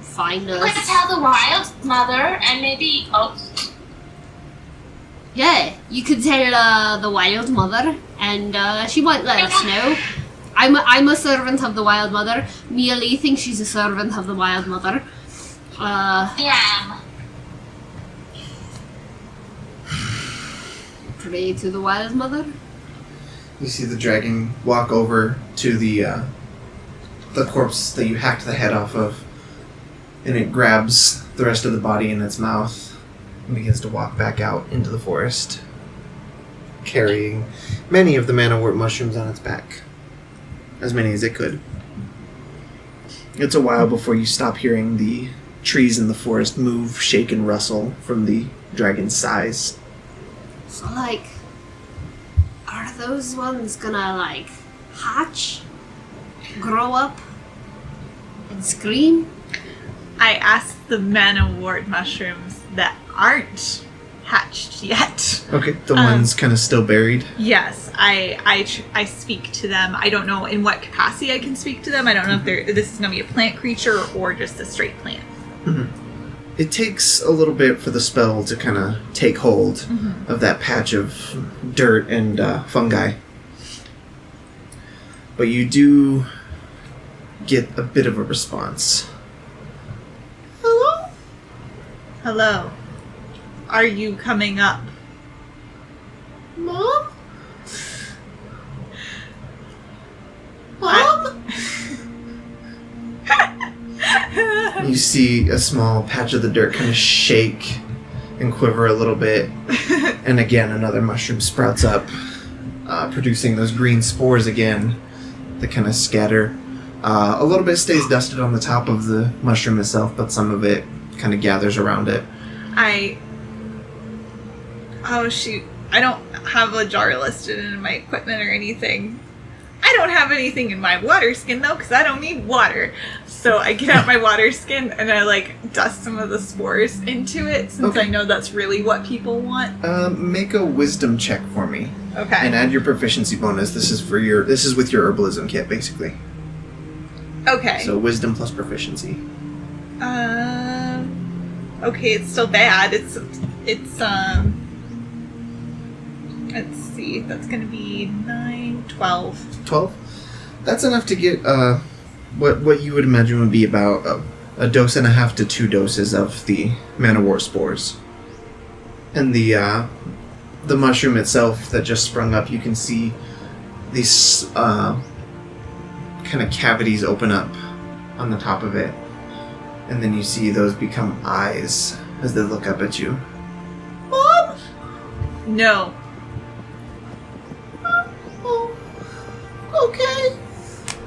Find I'm gonna us. tell the Wyldmother and maybe. Oh, Yeah, you could tell the Wyldmother, and she might let us know. I'm a servant of the Wyldmother. Mialee thinks she's a servant of the Wyldmother. yeah. Pray to the Wyldmother. You see the dragon walk over to the corpse that you hacked the head off of, and it grabs the rest of the body in its mouth and begins to walk back out into the forest, carrying many of the manawort mushrooms on its back. As many as it could. It's a while before you stop hearing the trees in the forest move, shake, and rustle from the dragon's size. So, like, are those ones gonna, like, hatch, grow up, and scream? I asked the manawort mushrooms that aren't hatched yet. Okay, the one's kind of still buried. Yes, I speak to them. I don't know in what capacity I can speak to them. I don't know if this is going to be a plant creature or just a straight plant. It takes a little bit for the spell to kind of take hold of that patch of dirt and fungi. But you do get a bit of a response. Hello. Are you coming up? Mom? You see a small patch of the dirt kind of shake and quiver a little bit, and again another mushroom sprouts up, producing those green spores again that kind of scatter. A little bit stays dusted on the top of the mushroom itself, but some of it kind of gathers around it. Oh shoot, I don't have a jar listed in my equipment or anything. I don't have anything in my water skin though, because I don't need water. So I get out my water skin and I like dust some of the spores into it, since I know that's really what people want. Make a wisdom check for me. Okay. And add your proficiency bonus. This is with your herbalism kit, basically. Okay. So wisdom plus proficiency. Okay, it's still bad. It's let's see, that's gonna be 9, 12. 12? That's enough to get what you would imagine would be about a dose and a half to 2 doses of the manawort spores. And the mushroom itself that just sprung up, you can see these kind of cavities open up on the top of it. And then you see those become eyes as they look up at you. Mom? No. Okay.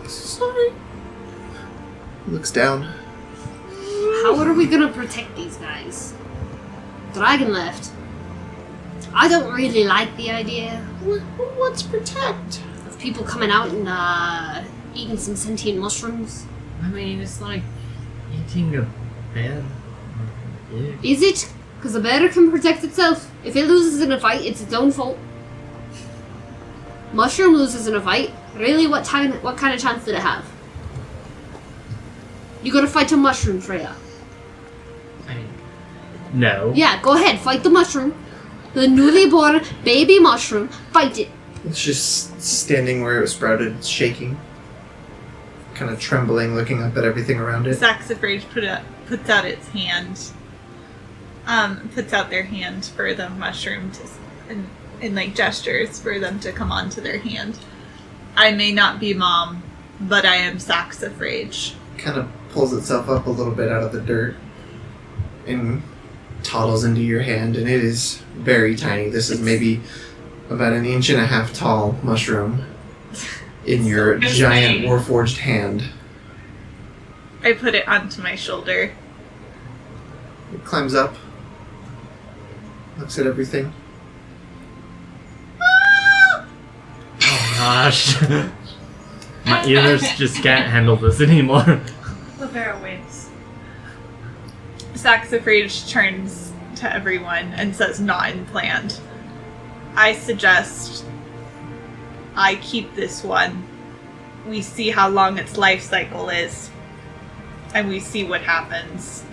Sorry. Looks down. How are we gonna protect these guys? Dragon left. I don't really like the idea What's protect? of people coming out and eating some sentient mushrooms. I mean, it's like eating a bear or a pig. Is it? Because a bear can protect itself. If it loses in a fight, it's its own fault. Mushroom loses in a fight. Really, what kind of chance did it have? You gotta fight a mushroom, Freya. I mean, no. Yeah, go ahead, fight the mushroom. The newly born baby mushroom. Fight it. It's just standing where it was sprouted, shaking. Kind of trembling, looking up at everything around it. Saxifrage puts out its hand. Puts out their hand for the mushroom and like gestures for them to come onto their hand. I may not be Mom, but I am Saxifrage. Kind of pulls itself up a little bit out of the dirt and toddles into your hand, and it is very tiny. This is maybe about 1.5 inches tall mushroom in your giant warforged hand. I put it onto my shoulder. It climbs up. looks at everything. Oh gosh. My ears just can't handle this anymore. Laverra waves. Saxifrage turns to everyone and says, not unplanned. I suggest I keep this one. We see how long its life cycle is. And we see what happens.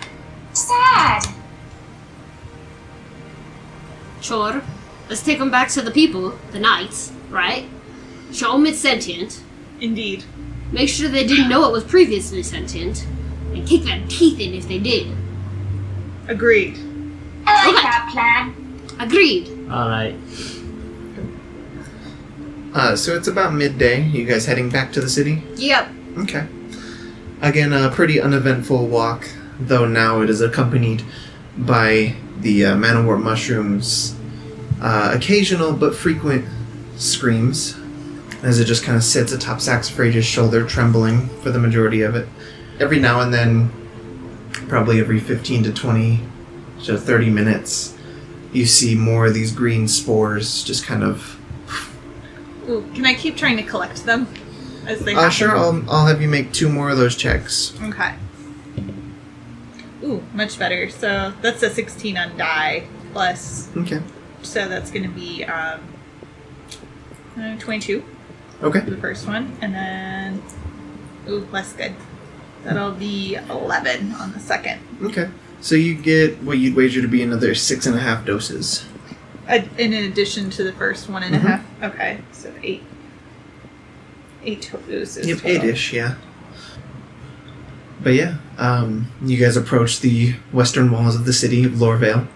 Sad. Sure. Let's take them back to the people, the knights, right? Show them it's sentient. Indeed. Make sure they didn't know it was previously sentient. And kick their teeth in if they did. Agreed. I like Okay. that plan. Agreed. Alright. So it's about midday. You guys heading back to the city? Yep. Okay. Again, a pretty uneventful walk, though now it is accompanied by the man-o'-war mushrooms' occasional but frequent screams, as it just kind of sits atop Saxifrage's shoulder, trembling for the majority of it. Every now and then, probably every 15 to 20 to 30 minutes, you see more of these green spores just kind of... Ooh, can I keep trying to collect them as they happen? Sure, I'll have you make 2 more of those checks. Okay. Ooh, much better. So that's a 16 on die plus. Okay. So that's going to be 22 Okay. for the first one, and then less good. That'll be 11 on the second. Okay. So you get what you'd wager to be another 6.5 doses. In addition to the first 1.5. Okay, so 8. 8 doses. Yep, total. 8-ish, yeah. But yeah, you guys approach the western walls of the city of Lorvale.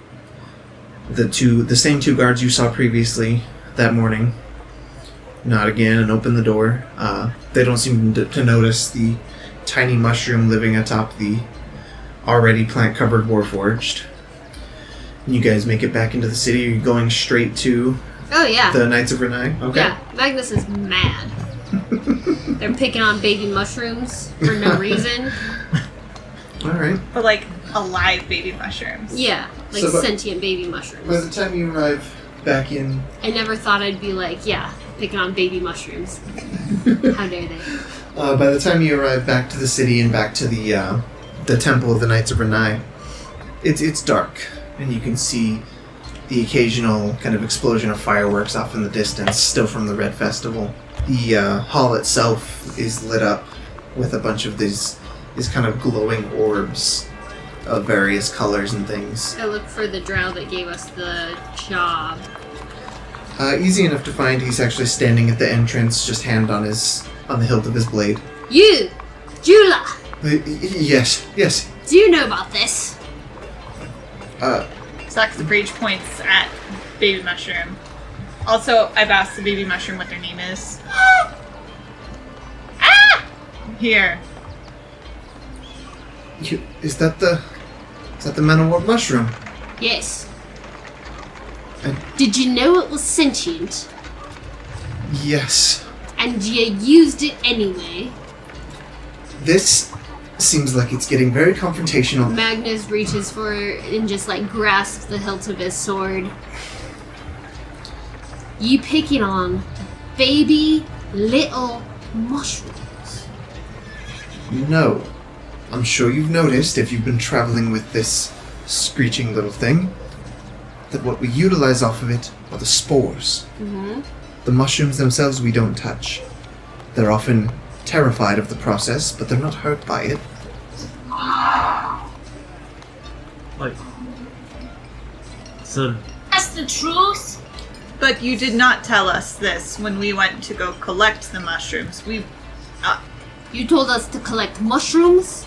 The same 2 guards you saw previously that morning nod again and open the door. They don't seem to notice the tiny mushroom living atop the already plant-covered warforged. You guys make it back into the city. Are you going straight to Oh, yeah. the Knights of Renai? Okay. Yeah, Magnus is mad. They're picking on baby mushrooms for no reason. Alright. But like alive baby mushrooms. Yeah, like So, but- sentient baby By mushrooms. the time you arrive back in... I never thought I'd be like, yeah, picking on baby mushrooms. How dare they? by the time you arrive back to the city and back to the Temple of the Knights of Renai, it's dark, and you can see the occasional kind of explosion of fireworks off in the distance, still from the Red Festival. The hall itself is lit up with a bunch of these kind of glowing orbs of various colors and things. I look for the drow that gave us the job. Easy enough to find. He's actually standing at the entrance, just hand on the hilt of his blade. You! Jula! Yes. Do you know about this? Saxifrage points at baby mushroom. Also, I've asked the baby mushroom what their name is. Here. Is that the man-o'-war mushroom? Yes. And- Did you know it was sentient? Yes. And you used it anyway? This seems like it's getting very confrontational. Magnus reaches for it and just like grasps the hilt of his sword. You picking on baby little mushrooms. No. I'm sure you've noticed, if you've been traveling with this screeching little thing, that what we utilize off of it are the spores. Mm-hmm. The mushrooms themselves we don't touch. They're often terrified of the process, but they're not hurt by it. Like, so That's the truth. But you did not tell us this when we went to go collect the mushrooms. You told us to collect mushrooms?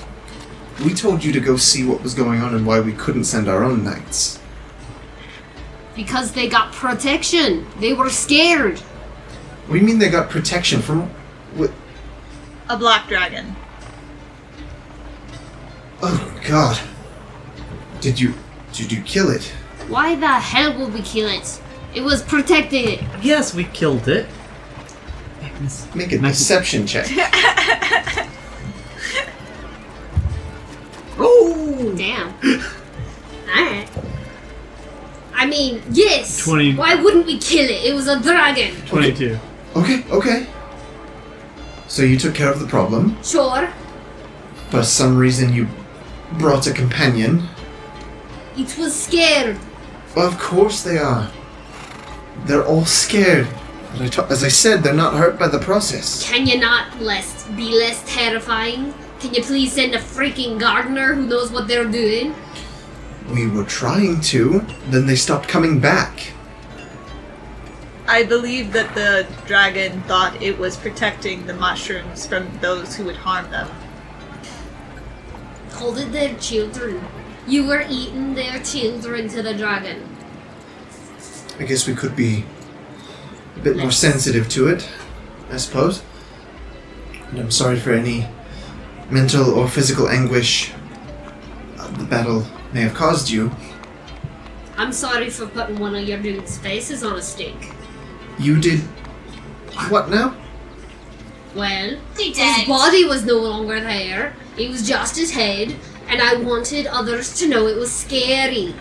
We told you to go see what was going on and why we couldn't send our own knights. Because they got protection. They were scared. What do you mean they got protection from... What? A black dragon. Oh, God. Did you kill it? Why the hell would we kill it? It was protected. yes, we killed it. Make a deception check. Oh! Damn. Alright. I mean, yes. 20. Why wouldn't we kill it? It was a dragon. 22. Okay. So you took care of the problem. Sure. For some reason you brought a companion. It was scared. Well, of course they are. They're all scared. But as I said, they're not hurt by the process. Can you not be less terrifying? Can you please send a freaking gardener who knows what they're doing? We were trying to, then they stopped coming back. I believe that the dragon thought it was protecting the mushrooms from those who would harm them. Called it their children. You were eating their children to the dragon. I guess we could be a bit more sensitive to it, I suppose. And I'm sorry for any mental or physical anguish the battle may have caused you. I'm sorry for putting one of your dude's faces on a stick. You did what now? Well, He his did. body was no longer there. It was just his head, and I wanted others to know it was scary.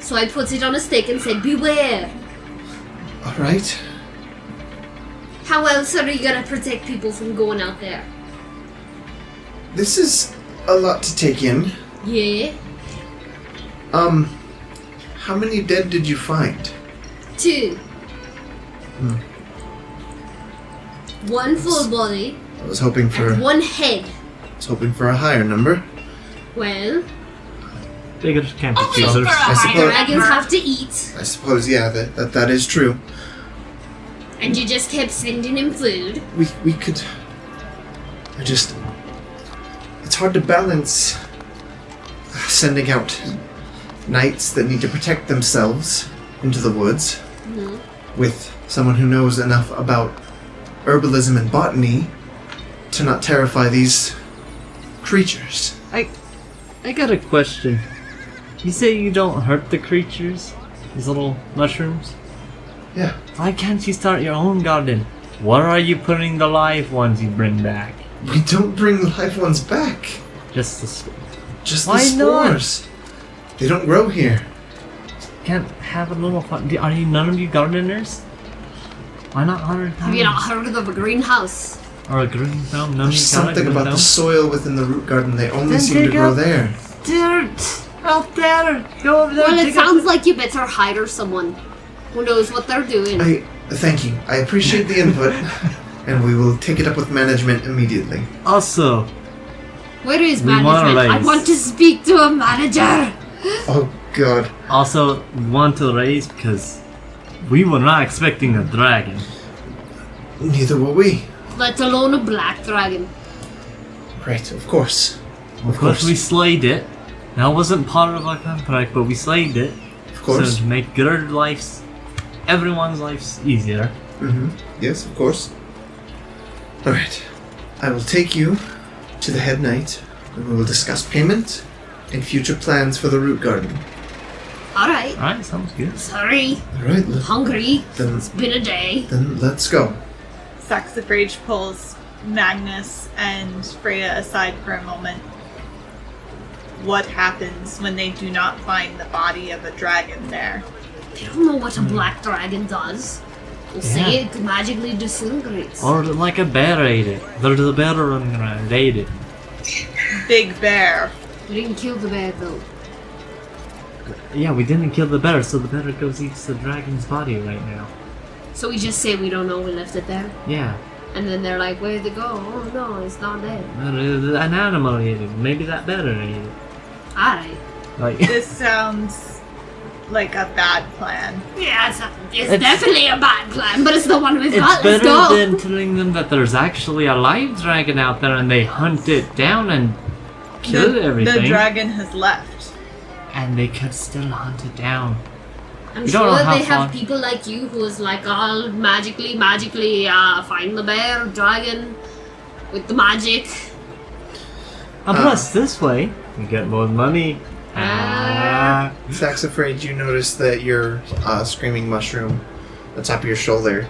So I put it on a stick and said, beware. Alright. How else are you gonna protect people from going out there? This is a lot to take in. Yeah? How many dead did you find? 2. One full body, I was hoping for and one head. a higher number. Well, Beggars can't be Only choosers. for a I higher suppose- dragons number. have to eat, I suppose, yeah, that is true. and you just kept sending him food. We could... It's hard to balance sending out knights that need to protect themselves into the woods with someone who knows enough about herbalism and botany to not terrify these creatures. I got a question. You say you don't hurt the creatures? These little mushrooms? Yeah. Why can't you start your own garden? Where are you putting the live ones you bring back? We don't bring live ones back. Just the Just Why the spores. They don't grow here. can't have a little fun. Are you none of you gardeners? Why not 100 Have you not heard of a greenhouse? Or a green thumb? None of There's you got something a about green the soil within the root garden. They only Then seem to dig grow up- there. Dirt out there. Go over there. Well, it dig up sounds like you better hire someone who knows what they're doing. Thank you. I appreciate the input, and we will take it up with management immediately. Also, Where is we want a management? I raise. want to speak to a manager. Oh God. want to raise because we were not expecting a dragon. Neither will we. Let alone a black dragon. Right. Of course. Of course, we slayed it. That wasn't part of our contract, but we slayed it. Of course. So to make your lives, everyone's lives easier. Mm-hmm. Yes, of course. All right. I will take you to the head knight, and we will discuss payment and future plans for the root garden. Alright. Alright, sounds good. Sorry. All right. Hungry. Then, It's been a day. then let's go. Saxifrage pulls Magnus and Freya aside for a moment. What happens when they do not find the body of a dragon there? They don't know what a black dragon does. We'll say it magically disintegrates. Or like a bear ate it. There's a bear running around, ate it. Big bear. We didn't kill the bear though. Yeah, we didn't kill the bear, so the bear goes eats the dragon's body right now. So we just say we don't know, we left it there. Yeah. And then they're like, where'd it go? Oh no, it's not there. An animal ate it. Maybe that bear ate it. Alright. Like, This sounds like a bad plan. Yeah, it's definitely a bad plan, but it's the one we've it's got. Let's better go. than telling them that there's actually a live dragon out there and they hunt it down and kill everything. The dragon has left. And they could still hunt it down. I'm We don't sure know how they have far- people like you who's like, I'll magically find the bear, dragon, with the magic. And plus, this way, we get more money. Ah. Saxifrage, you notice that your screaming mushroom, the top of your shoulder,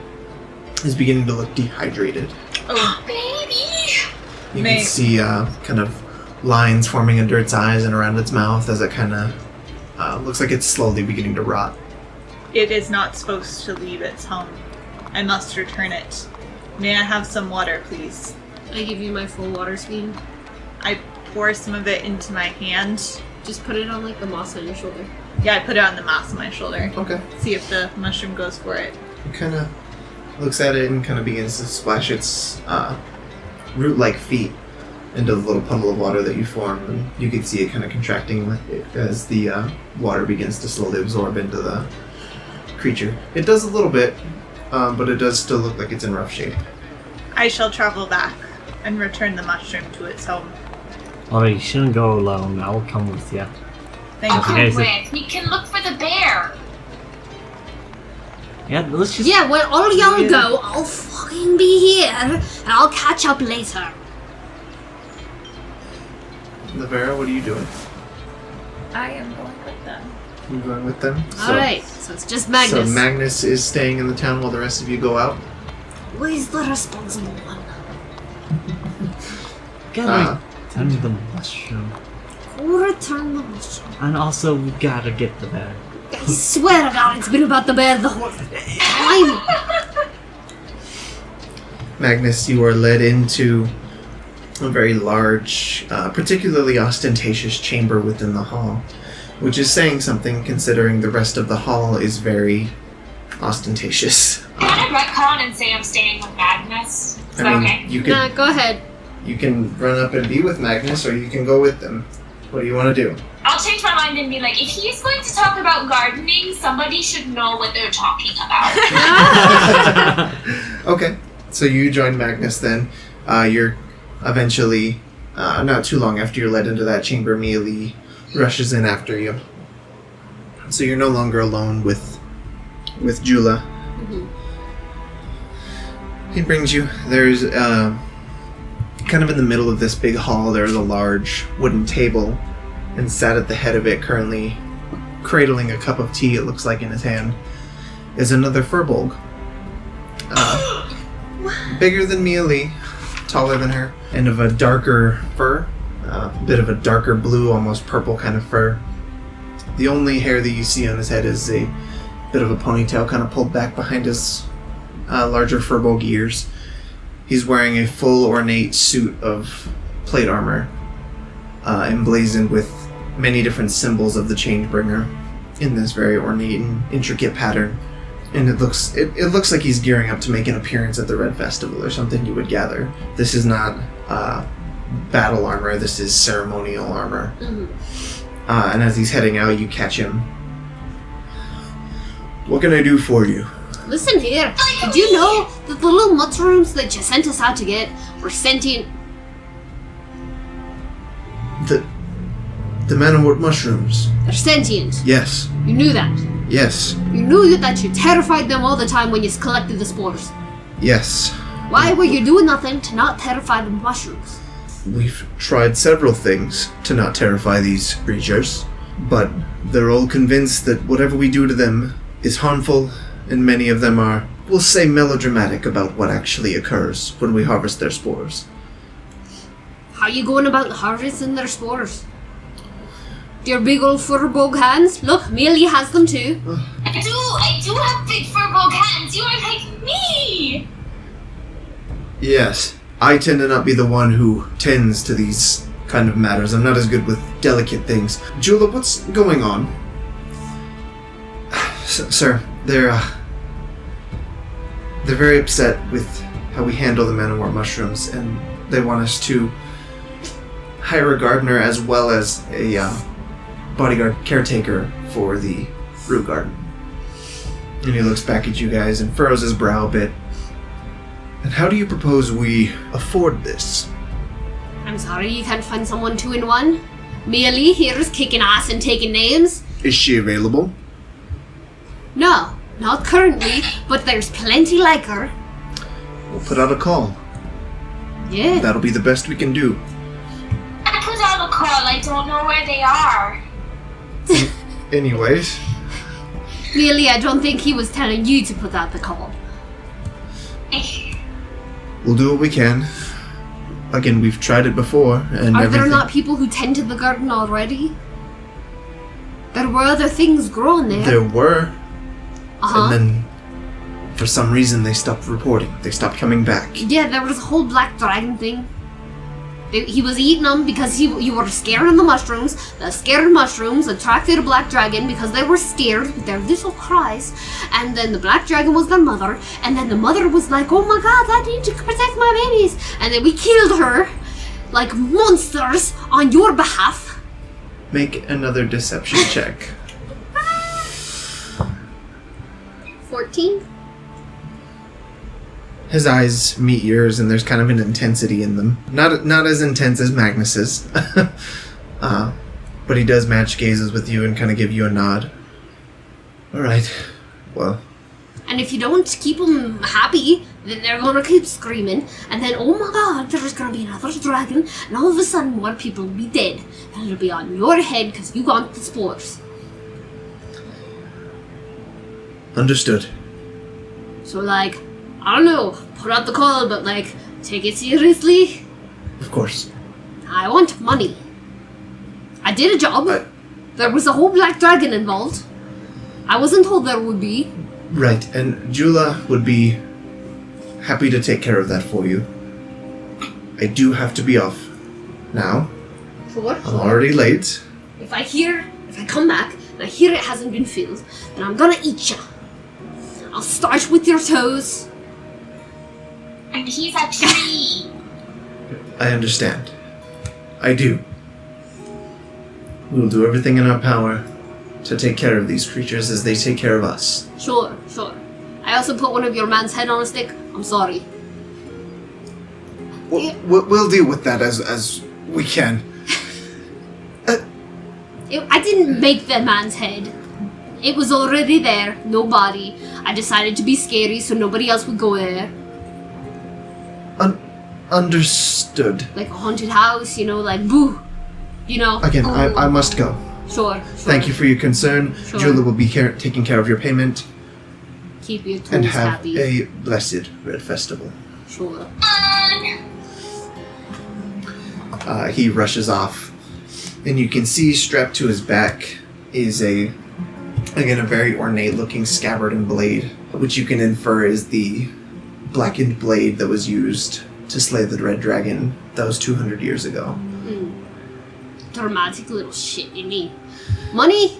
is beginning to look dehydrated. Oh, Baby! You May- can see kind of lines forming under its eyes and around its mouth as it kind of looks like it's slowly beginning to rot. It is not supposed to leave its home. I must return it. May I have some water, please? I give you my full water skin. I pour some of it into my hand. Just put it on like the moss on your shoulder. Yeah, I put it on the moss on my shoulder. Okay. See if the mushroom goes for it. It kind of looks at it and kind of begins to splash its root-like feet into the little puddle of water that you formed, and you can see it kind of contracting as the water begins to slowly absorb into the creature. It does a little bit, but it does still look like it's in rough shape. I shall travel back and return the mushroom to its home. Alright, you shouldn't go alone. I'll come with you. Thank I'll you. come guys- with. We can look for the bear. Yeah, let's just... Yeah, when all y'all go, I'll fucking be here, and I'll catch up later. Laverra, what are you doing? I am going with them. You going with them? Alright, so it's just Magnus. So Magnus is staying in the town while the rest of you go out? Where's the responsible one? Gotta return the mushroom. Go return the mushroom. And also, we gotta get the bear. I swear to God, it's been about the bear the whole time. Magnus, you are led into a very large, particularly ostentatious chamber within the hall, which is saying something considering the rest of the hall is very ostentatious. Can I retcon and say I'm staying with Magnus? Is that okay? you Nah, can go ahead. you can run up and be with Magnus, or you can go with them. What do you want to do? I'll change my mind and be like, if he's going to talk about gardening, somebody should know what they're talking about. Okay, so you join Magnus then. You're eventually, not too long after you're led into that chamber, Mialee rushes in after you. So you're no longer alone with Jula. He brings you. There's kind of in the middle of this big hall, there's a large wooden table, and sat at the head of it, currently cradling a cup of tea, it looks like, in his hand, is another Firbolg. Bigger than Mialee, taller than her, and of a darker fur, a bit of a darker blue, almost purple kind of fur. The only hair that you see on his head is a bit of a ponytail kind of pulled back behind his larger Firbolg ears. He's wearing a full ornate suit of plate armor, emblazoned with many different symbols of the Changebringer in this very ornate and intricate pattern. And it looks like he's gearing up to make an appearance at the Red Festival or something, you would gather. This is not battle armor, this is ceremonial armor. And as he's heading out, you catch him. What can I do for you? Listen here, did you know that the little mushrooms that you sent us out to get were sentient? The manawort mushrooms. They're sentient. Yes. You knew that. Yes. You knew that you terrified them all the time when you collected the spores. Yes. Why were you doing nothing to not terrify the mushrooms? We've tried several things to not terrify these creatures, but they're all convinced that whatever we do to them is harmful, and many of them are, we'll say, melodramatic about what actually occurs when we harvest their spores. How you going about harvesting their spores? Your big old Firbolg hands? Look, Mialee has them too. I do have big Firbolg hands. You are like me. Yes. I tend to not be the one who tends to these kind of matters. I'm not as good with delicate things. Jula, what's going on? Sir, they're very upset with how we handle the manowar mushrooms, and they want us to hire a gardener as well as a bodyguard caretaker for the Rootgarden. And he looks back at you guys and furrows his brow a bit. And how do you propose we afford this? I'm sorry you can't find someone 2-in-1. Mialee here is kicking ass and taking names. Is she available? No, not currently, but there's plenty like her. We'll put out a call. Yeah. That'll be the best we can do. I put out a call. I don't know where they are. Anyways, Mialee, I don't think he was telling you to put out the call. we'll do what we can. Again, we've tried it before, and Are there everything... not people who tend to the garden already? There were other things growing there. There were, Uh-huh. and then for some reason they stopped reporting. They stopped coming back. Yeah, there was a whole black dragon thing. He was eating them because you were scaring the mushrooms. The scared mushrooms attracted a black dragon because they were scared with their little cries. And then the black dragon was their mother. And then the mother was like, oh my god, I need to protect my babies. And then we killed her like monsters on your behalf. Make another deception check. 14? His eyes meet yours, and there's kind of an intensity in them. Not as intense as Magnus's, but he does match gazes with you and kind of give you a nod. All right, well. And if you don't keep them happy, then they're gonna keep screaming. And then, oh my god, there's gonna be another dragon. And all of a sudden, more people will be dead. And it'll be on your head because you got the spores. Understood. So, like, I don't know, put out the call, but, like, take it seriously. Of course. I want money. I did a job. There was a whole black dragon involved. I wasn't told there would be. Right, and Jula would be happy to take care of that for you. I do have to be off now. Sure. I'm already late. If I come back, and I hear it hasn't been filled, then I'm gonna eat ya. I'll start with your toes. And he's a tree. I understand. I do. We'll do everything in our power to take care of these creatures as they take care of us. Sure. I also put one of your man's head on a stick. I'm sorry. We'll deal with that as we can. I didn't make the man's head. It was already there, no body. I decided to be scary so nobody else would go there. Understood. Like a haunted house, like boo. Again, I must go. Sure. Thank you for your concern. Sure. Julia will be taking care of your payment. Keep your toes And have happy. a blessed Red Festival. Sure. He rushes off, and you can see strapped to his back is a very ornate-looking scabbard and blade, which you can infer is the blackened blade that was used to slay the Red Dragon that was 200 years ago. Dramatic little shit, you need. Money?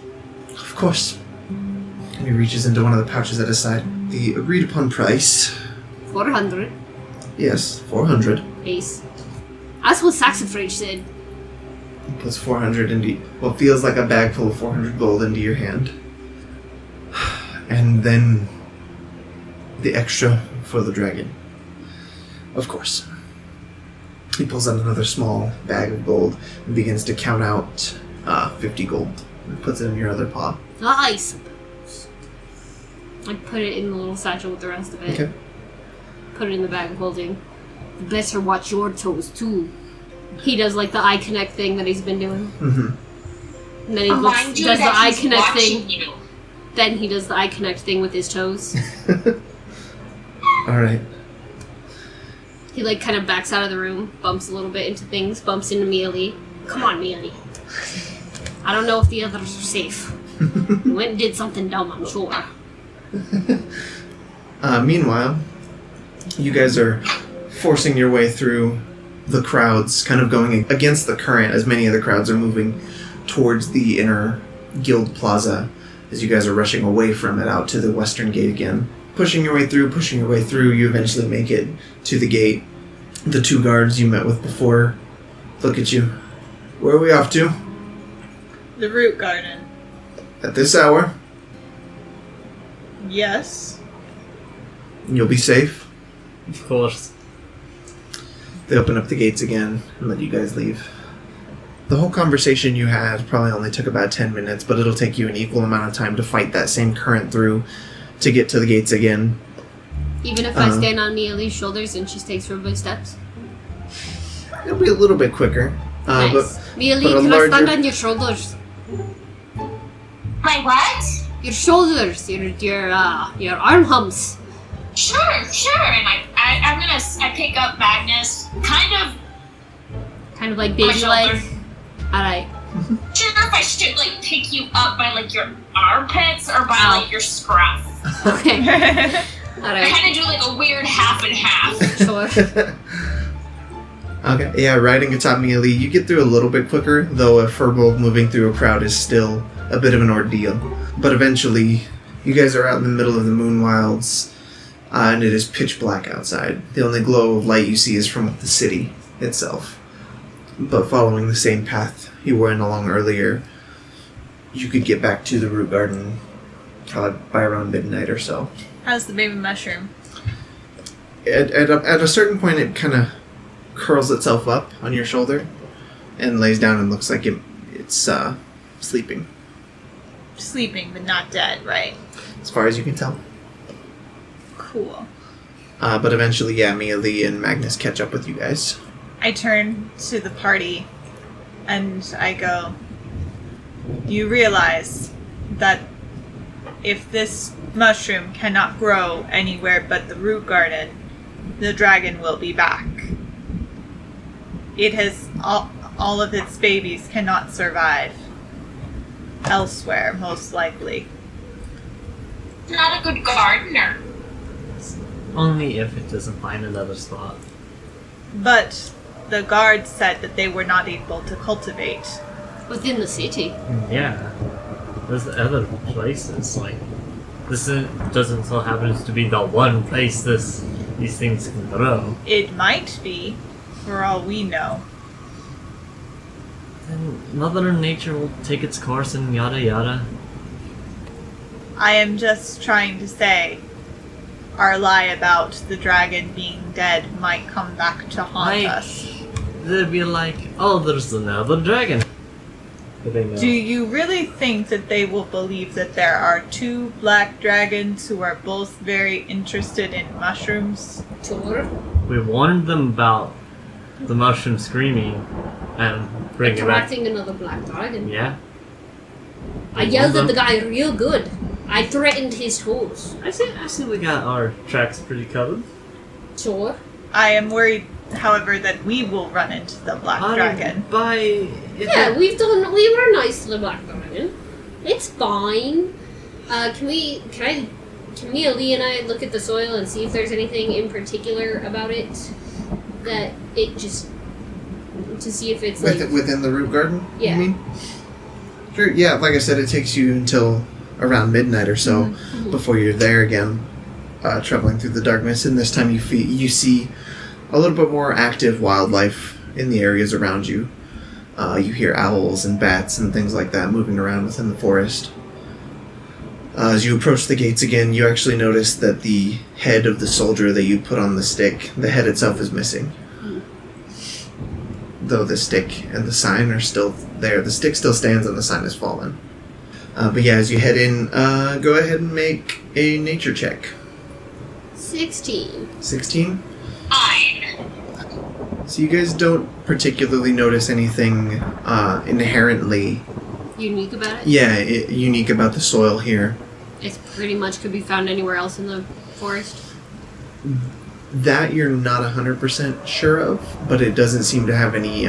Of course. And he reaches into one of the pouches at his side. The agreed-upon price. 400. Yes, 400. Ace. That's what Saxifrage said. He puts 400 into what feels like a bag full of 400 gold into your hand. And then the extra for the dragon. Of course. He pulls out another small bag of gold and begins to count out 50 gold. And puts it in your other paw. Nice. I put it in the little satchel with the rest of it. Okay. Put it in the bag of holding. You better watch your toes too. He does like the eye connect thing that he's been doing. Mm-hmm. And then he Remind you does the that eye he's connect watching thing. you. Then he does the eye connect thing with his toes. Alright. He like kind of backs out of the room, bumps a little bit into things, bumps into Mialee. Come on, Mialee. I don't know if the others are safe. You went and did something dumb, I'm sure. Meanwhile, you guys are forcing your way through the crowds, kind of going against the current as many of the crowds are moving towards the inner guild plaza as you guys are rushing away from it out to the western gate again. Pushing your way through, you eventually make it to the gate. The two guards you met with before look at you. Where are we off to? The Rootgarden. At this hour? Yes. You'll be safe. Of course. They open up the gates again and let you guys leave. The whole conversation you had probably only took about 10 minutes, but it'll take you an equal amount of time to fight that same current through to get to the gates again. Even if I stand on Mialee's shoulders and she takes 4 big steps. It'll be a little bit quicker. Nice. Mialee, but a can I stand larger- on your shoulders? My what? Your shoulders, your arm humps. Sure. And I pick up Magnus, kind of Kind of like my baby shoulder. legs. Alright. Sure, if I should like pick you up by like your armpits or by like your scruff. Okay. I Alright. kind of do like a weird half and half. Sure. Okay, yeah, riding atop Mialee, you get through a little bit quicker, though a Firbolg moving through a crowd is still a bit of an ordeal. But eventually, you guys are out in the middle of the Moonwilds, and it is pitch black outside. The only glow of light you see is from the city itself. But following the same path you went along earlier, you could get back to the Rootgarden by around midnight or so. How's the baby mushroom? At a certain point, it kind of curls itself up on your shoulder and lays down and looks like it's sleeping. Sleeping, but not dead, right? As far as you can tell. Cool. But eventually, yeah, Mialee and Magnus catch up with you guys. I turn to the party and I go, you realize that if this mushroom cannot grow anywhere but the Rootgarden, the dragon will be back. It has all of its babies cannot survive elsewhere, most likely. Not a good gardener. Only if it doesn't find another spot. But the guards said that they were not able to cultivate. Within the city. Yeah. There's other places, like... This doesn't so happens to be the one place these things can grow. It might be, for all we know. Then Mother Nature will take its course and yada yada. I am just trying to say, our lie about the dragon being dead might come back to haunt us. They'd be like, oh, there's another dragon. But they know. Do you really think that they will believe that there are two black dragons who are both very interested in mushrooms? Sure. We warned them about the mushroom screaming and bring it back. Attracting another black dragon. Yeah. I yelled at the guy real good. I threatened his toes. I see we got our tracks pretty covered. Sure. I am worried, however, that we will run into the black dragon. Yeah, we were nice to the black dragon. It's fine. Can Mialee and I look at the soil and see if there's anything in particular about it that it just to see if it's like Within the Rootgarden? Yeah. You mean? Sure, yeah, like I said, it takes you until around midnight or so before you're there again, traveling through the darkness, and this time you see a little bit more active wildlife in the areas around you. You hear owls and bats and things like that moving around within the forest. As you approach the gates again, you actually notice that the head of the soldier that you put on the stick, the head itself is missing. Though the stick and the sign are still there. The stick still stands and the sign has fallen. But yeah, as you head in, go ahead and make a nature check. 16. 16? Fine. So you guys don't particularly notice anything inherently... Unique about it? Yeah, unique about the soil here. It's pretty much could be found anywhere else in the forest. That you're not 100% sure of, but it doesn't seem to have any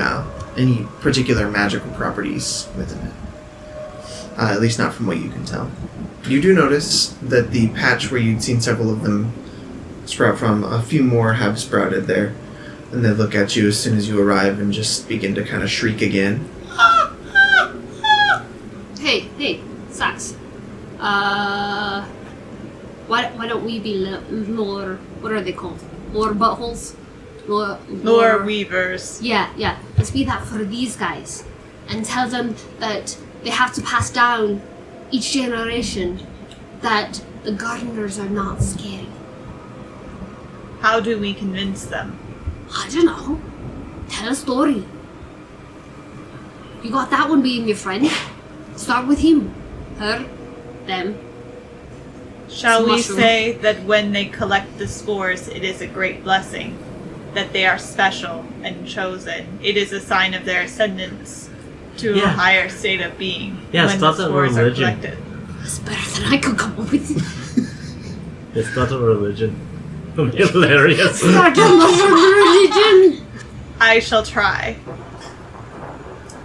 particular magical properties within it. At least not from what you can tell. You do notice that the patch where you'd seen several of them sprout from, a few more have sprouted there. And they look at you as soon as you arrive and just begin to kind of shriek again. Hey, Sax. Why don't we be more, what are they called? More buttholes? More weavers. Yeah. Let's be that for these guys. And tell them that they have to pass down each generation that the gardeners are not scary. How do we convince them? I don't know. Tell a story. You got that one being your friend. Start with him. Her. Them. Shall we Mushroom. say that when they collect the spores, it is a great blessing? That they are special and chosen. It is a sign of their ascendance to a higher state of being when the spores are collected. That's better than I could come up with. It's not a religion. It'll be hilarious. Start another religion. I shall try.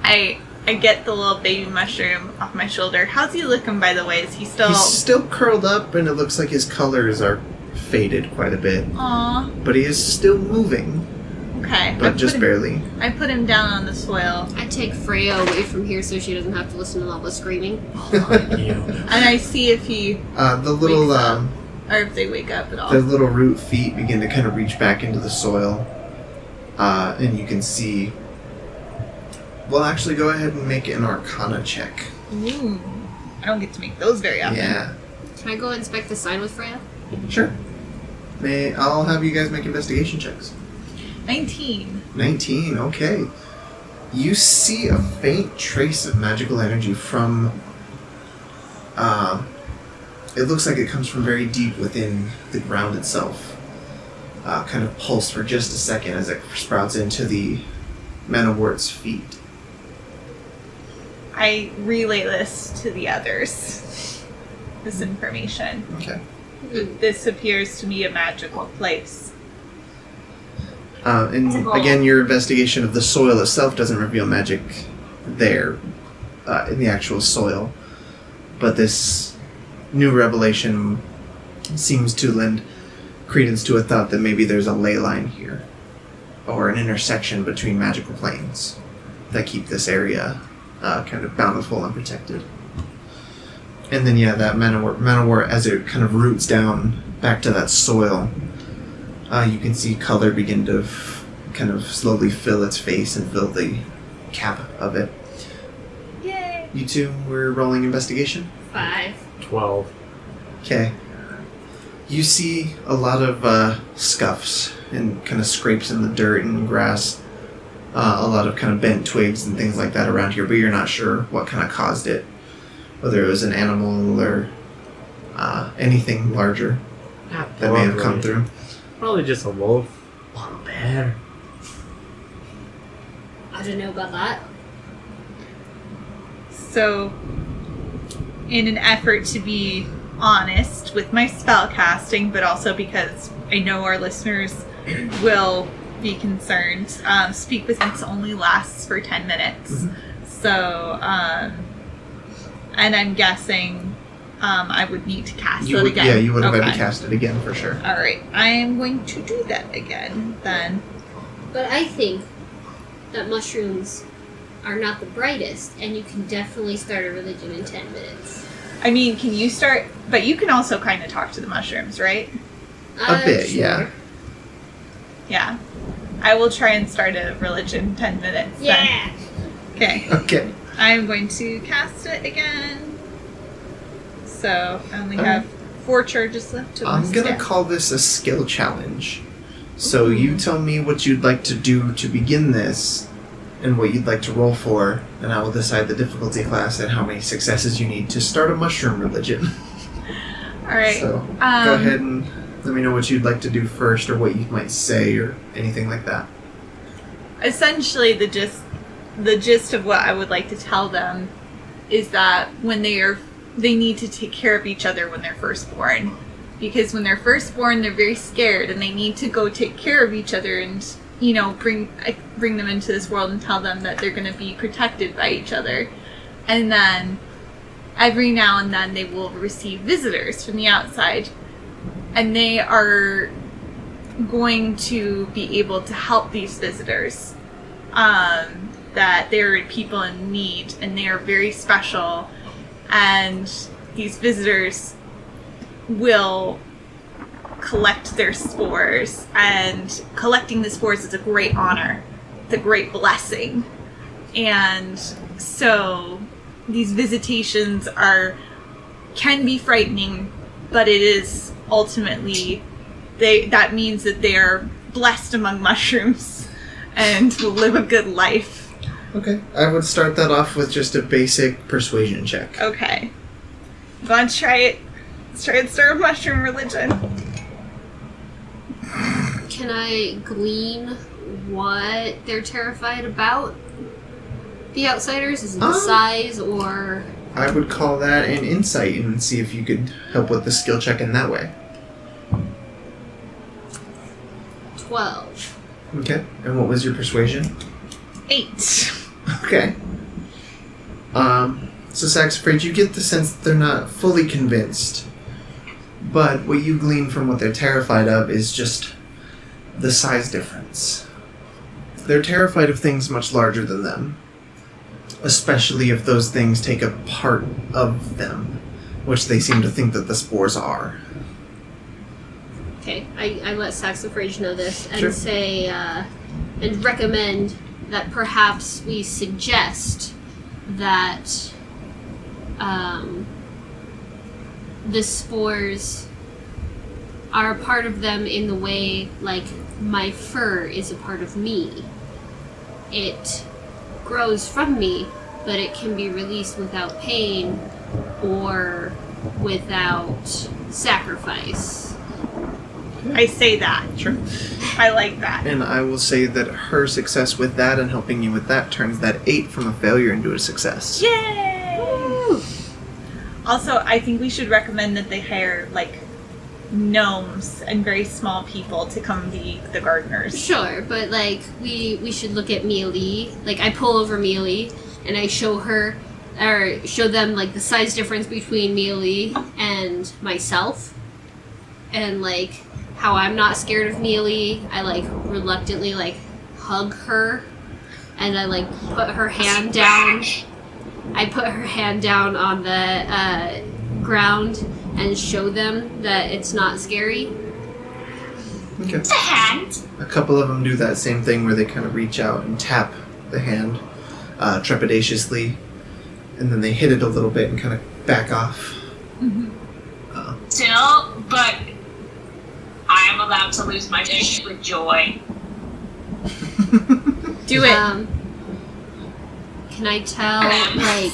I I get the little baby mushroom off my shoulder. How's he looking, by the way? Is he still... He's still curled up, and it looks like his colors are faded quite a bit. Aww. But he is still moving, Okay. but just barely. I put him down on the soil. I take Freya away from here so she doesn't have to listen to all the screaming. And I see if he... The little... wakes up, or if they wake up at all. The little root feet begin to kind of reach back into the soil. And you can see... Well, actually, go ahead and make an Arcana check. Ooh. I don't get to make those very often. Yeah. Can I go inspect the sign with Freya? Sure. I'll have you guys make investigation checks. 19. 19, okay. You see a faint trace of magical energy from... it looks like it comes from very deep within the ground itself. Kind of pulse for just a second as it sprouts into the man-o'-wart's feet. I relay this to the others. This information. Okay. This appears to be a magical place. And again, your investigation of the soil itself doesn't reveal magic there, in the actual soil. But this new revelation seems to lend credence to a thought that maybe there's a ley line here, or an intersection between magical planes that keep this area kind of bountiful and protected. And then, yeah, that manowar, as it kind of roots down back to that soil, you can see color begin to kind of slowly fill its face and fill the cap of it. Yay! You two were rolling investigation? 5. 12. Okay. You see a lot of scuffs and kind of scrapes in the dirt and grass. A lot of kind of bent twigs and things like that around here, but you're not sure what kind of caused it. Whether it was an animal or anything larger that may have come through. Probably just a wolf or a bear. I don't know about that. So, in an effort to be honest with my spell casting, but also because I know our listeners will be concerned, Speak with Sense only lasts for 10 minutes. Mm-hmm. So, and I'm guessing I would need to cast it again. Yeah, you would have had to cast it again for sure. Alright, I am going to do that again then. But I think that mushrooms are not the brightest, and you can definitely start a religion in 10 minutes. I mean, can you start... But you can also kind of talk to the mushrooms, right? A bit, sure. yeah. Yeah. I will try and start a religion in 10 minutes. Yeah! Then. Okay. Okay. I'm going to cast it again. So, I only have 4 charges left to I'm going to call this a skill challenge. So you tell me what you'd like to do to begin this, and what you'd like to roll for, and I will decide the difficulty class and how many successes you need to start a mushroom religion. Alright. So, go ahead and let me know what you'd like to do first, or what you might say, or anything like that. Essentially, the gist of what I would like to tell them is that when they need to take care of each other when they're first born. Because when they're first born, they're very scared, and they need to go take care of each other and, you know, bring them into this world and tell them that they're going to be protected by each other. And then every now and then they will receive visitors from the outside, and they are going to be able to help these visitors. That they're people in need, and they are very special, and these visitors will collect their spores, and collecting the spores is a great honor. It's a great blessing. And so these visitations can be frightening, but it is ultimately that means that they are blessed among mushrooms and will live a good life. Okay. I would start that off with just a basic persuasion check. Okay. I'm gonna try it. Let's try and start a mushroom religion. Can I glean what they're terrified about? The outsiders? Is it the size, or... I would call that an insight and see if you could help with the skill check in that way. 12. Okay. And what was your persuasion? 8. Okay. So Saxifrage, you get the sense that they're not fully convinced. But what you glean from what they're terrified of is just the size difference. They're terrified of things much larger than them. Especially if those things take a part of them, which they seem to think that the spores are. Okay, I let Saxifrage know this and Sure. say, and recommend that perhaps we suggest that the spores are a part of them in the way, like, my fur is a part of me. It grows from me, but it can be released without pain or without sacrifice. I say that. Sure. I like that. And I will say that her success with that and helping you with that turns that 8 from a failure into a success. Yay! Also, I think we should recommend that they hire, like, gnomes and very small people to come be the gardeners. Sure, but like we should look at Mialee. Like I pull over Mialee and I show her or show them like the size difference between Mialee and myself. And like how I'm not scared of Mialee, I like reluctantly like hug her and I like put her hand down. I put her hand down on the ground and show them that it's not scary. Okay. It's a hand. A couple of them do that same thing where they kind of reach out and tap the hand trepidatiously, and then they hit it a little bit and kind of back off. Still, but I am allowed to lose my dish with joy. Do it. Can I tell like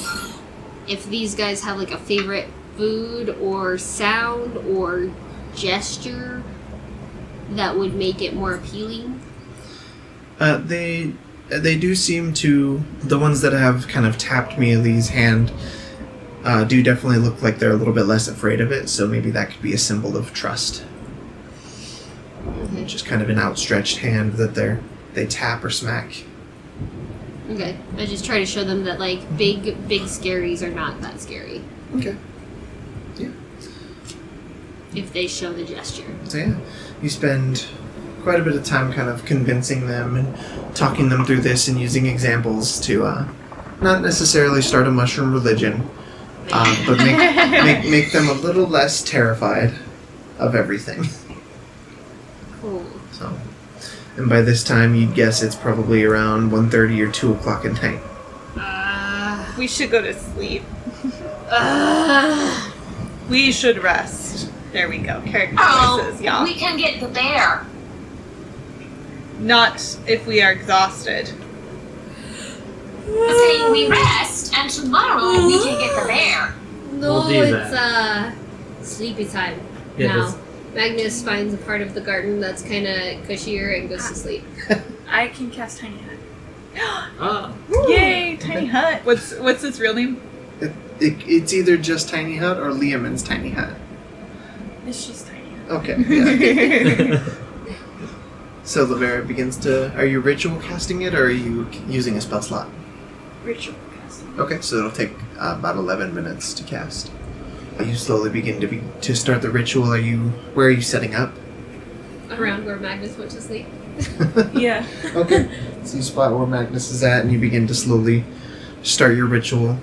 if these guys have like a favorite food or sound or gesture that would make it more appealing? They do seem to, the ones that have kind of tapped Mialee's hand do definitely look like they're a little bit less afraid of it, so maybe that could be a symbol of trust. Okay. Just kind of an outstretched hand that they tap or smack. Okay. I just try to show them that like big scaries are not that scary Okay. if they show the gesture. So yeah, you spend quite a bit of time kind of convincing them and talking them through this and using examples to not necessarily start a mushroom religion, but make them a little less terrified of everything. Cool. So, and by this time, you'd guess it's probably around 1:30 or 2 o'clock at night. We should go to sleep. We should rest. There we go. Character voices, y'all. We can get the bear. Not if we are exhausted. Saying we rest, and tomorrow we can get the bear. No, We'll do it's sleepy time Yeah, now. this- Magnus finds a part of the garden that's kind of cushier and goes to sleep. I can cast Tiny Hut. Yay, Tiny Hut. What's its real name? It's either just Tiny Hut or Liamon's Tiny Hut. It's just Tiny Hut. Okay, yeah. So Laverra begins to... Are you ritual casting it, or are you using a spell slot? Ritual cast. Okay, so it'll take about 11 minutes to cast. You slowly begin to start the ritual. Where are you setting up? Around where Magnus went to sleep. Yeah. Okay. So you spot where Magnus is at, and you begin to slowly start your ritual.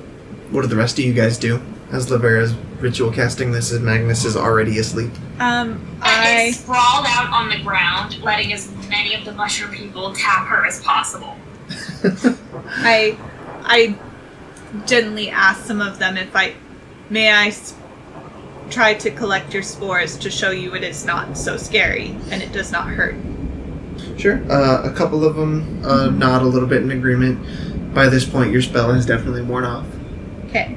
What do the rest of you guys do? As Laverra's ritual casting this, as Magnus is already asleep. I sprawled out on the ground, letting as many of the mushroom people tap her as possible. I gently ask some of them if may I try to collect your spores to show you it is not so scary and it does not hurt. Sure. A couple of them nod a little bit in agreement. By this point, your spell has definitely worn off. Okay.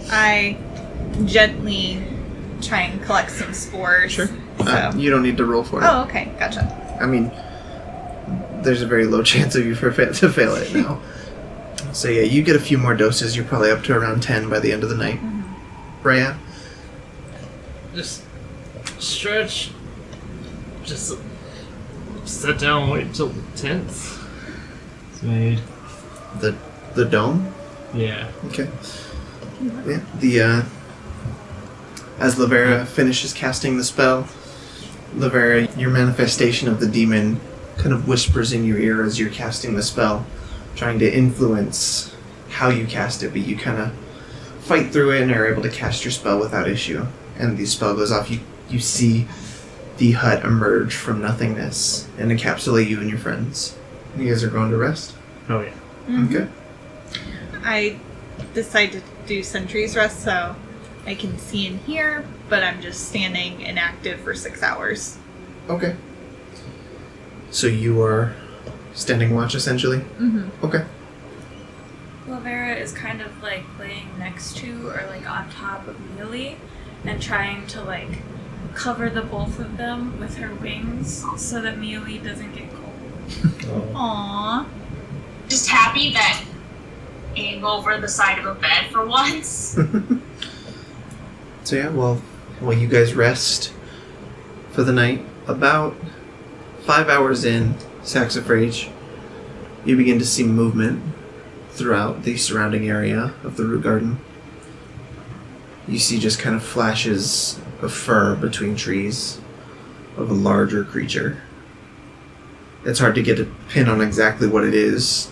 I gently try and collect some spores. Sure. So. You don't need to roll for it. Oh, okay. Gotcha. I mean, there's a very low chance of you to fail it now. So yeah, you get a few more doses. You're probably up to around 10 by the end of the night. Freya? Just stretch. Just sit down and wait till the 10th is made. The dome? Yeah. Okay. Yeah. As Laverra finishes casting the spell, Laverra, your manifestation of the demon kind of whispers in your ear as you're casting the spell, trying to influence how you cast it, but you kind of fight through it and are able to cast your spell without issue. And the spell goes off. You see the hut emerge from nothingness and encapsulate you and your friends. You guys are going to rest? Oh, yeah. Mm-hmm. Okay. I decided to do sentry's rest so I can see and hear, but I'm just standing inactive for 6 hours. Okay. So you are standing watch, essentially? Mm-hmm. Okay. Laverra is kind of like laying next to or like on top of Mialee and trying to like cover the both of them with her wings so that Mialee doesn't get cold. Aww. Just happy that being over the side of a bed for once. So yeah, well, you guys rest for the night. About 5 hours in, Saxifrage, you begin to see movement throughout the surrounding area of the Rootgarden. You see just kind of flashes of fur between trees of a larger creature. It's hard to get a pin on exactly what it is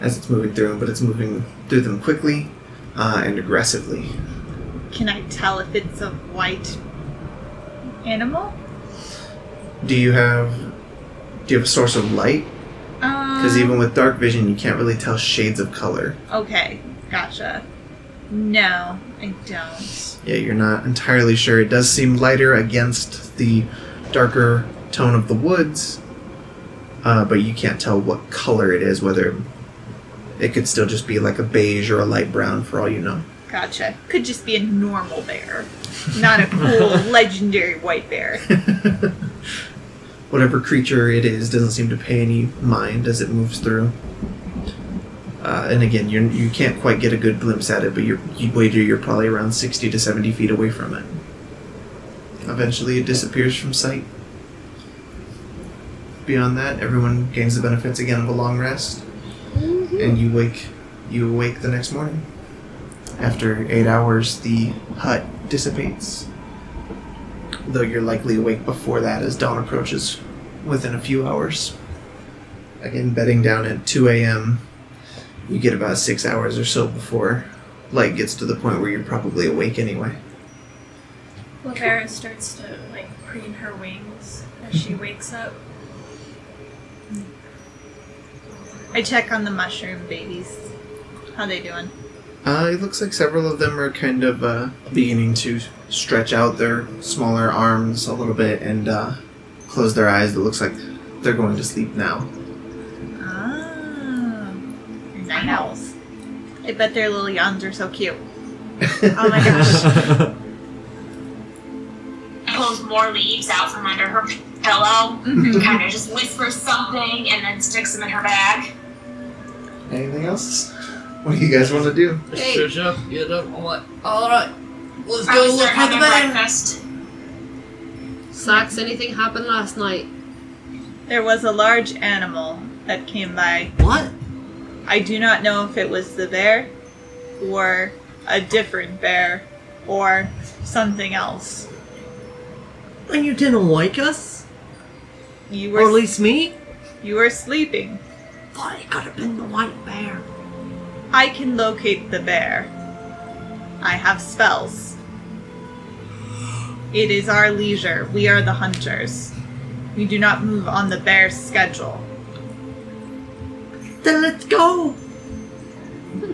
as it's moving through them, but it's moving through them quickly and aggressively. Can I tell if it's a white animal? Do you have a source of light? Because even with dark vision, you can't really tell shades of color. Okay, gotcha. No, I don't. Yeah, you're not entirely sure. It does seem lighter against the darker tone of the woods, but you can't tell what color it is, whether it could still just be like a beige or a light brown for all you know. Gotcha. Could just be a normal bear, not a cool legendary white bear. Whatever creature it is doesn't seem to pay any mind as it moves through. And again, you can't quite get a good glimpse at it, but you wager you're probably around 60 to 70 feet away from it. Eventually it disappears from sight. Beyond that, everyone gains the benefits again of a long rest. And you awake the next morning. After 8 hours, the hut dissipates. Though you're likely awake before that as dawn approaches within a few hours. Again, bedding down at 2 a.m., you get about 6 hours or so before light gets to the point where you're probably awake anyway. Laverra starts to like preen her wings as she wakes up. I check on the mushroom babies. How they doing? It looks like several of them are kind of beginning to stretch out their smaller arms a little bit and close their eyes. It looks like they're going to sleep now. Ah, night owls. I bet their little yawns are so cute. Oh my gosh. Pulls more leaves out from under her pillow, kind of just whispers something, and then sticks them in her bag. Anything else? What do you guys want to do? Hey. Shut up, get up. I'm like, alright, let's I go would look start for the having bear. breakfast. Sax, anything happened last night? There was a large animal that came by. What? I do not know if it was the bear, or a different bear, or something else. And you didn't wake us? You Or at were least me? you were sleeping. Thought it could have been the white bear. I can locate the bear. I have spells. It is our leisure. We are the hunters. We do not move on the bear's schedule. Then let's go!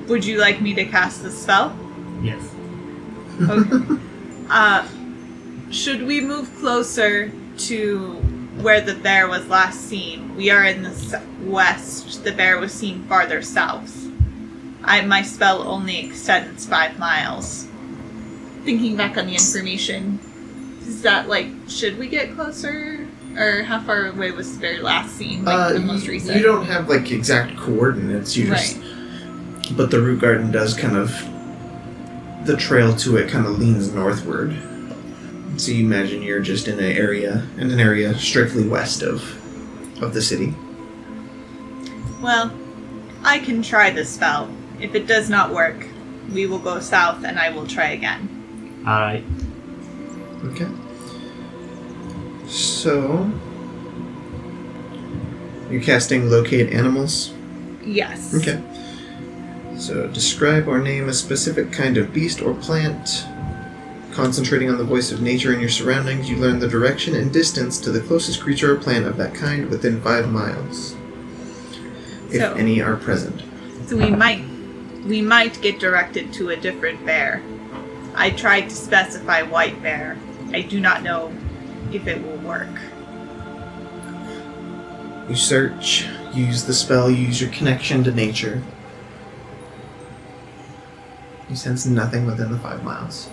Would you like me to cast the spell? Yes. Okay. Should we move closer to where the bear was last seen? We are in the west. The bear was seen farther south. My spell only extends 5 miles. Thinking back on the information, is that should we get closer? Or how far away was the bear last seen? The most recent? You don't have exact coordinates. You just, but the Rootgarden does kind of, the trail to it kind of leans northward. So you imagine you're just in an area strictly west of the city. Well, I can try the spell. If it does not work, we will go south and I will try again. Alright. Okay. So, you're casting Locate Animals? Yes. Okay. So, describe or name a specific kind of beast or plant. Concentrating on the voice of nature in your surroundings, you learn the direction and distance to the closest creature or plant of that kind within 5 miles. If So- any are present. So we might get directed to a different bear. I tried to specify white bear. I do not know if it will work. You search, use the spell, use your connection to nature. You sense nothing within the 5 miles.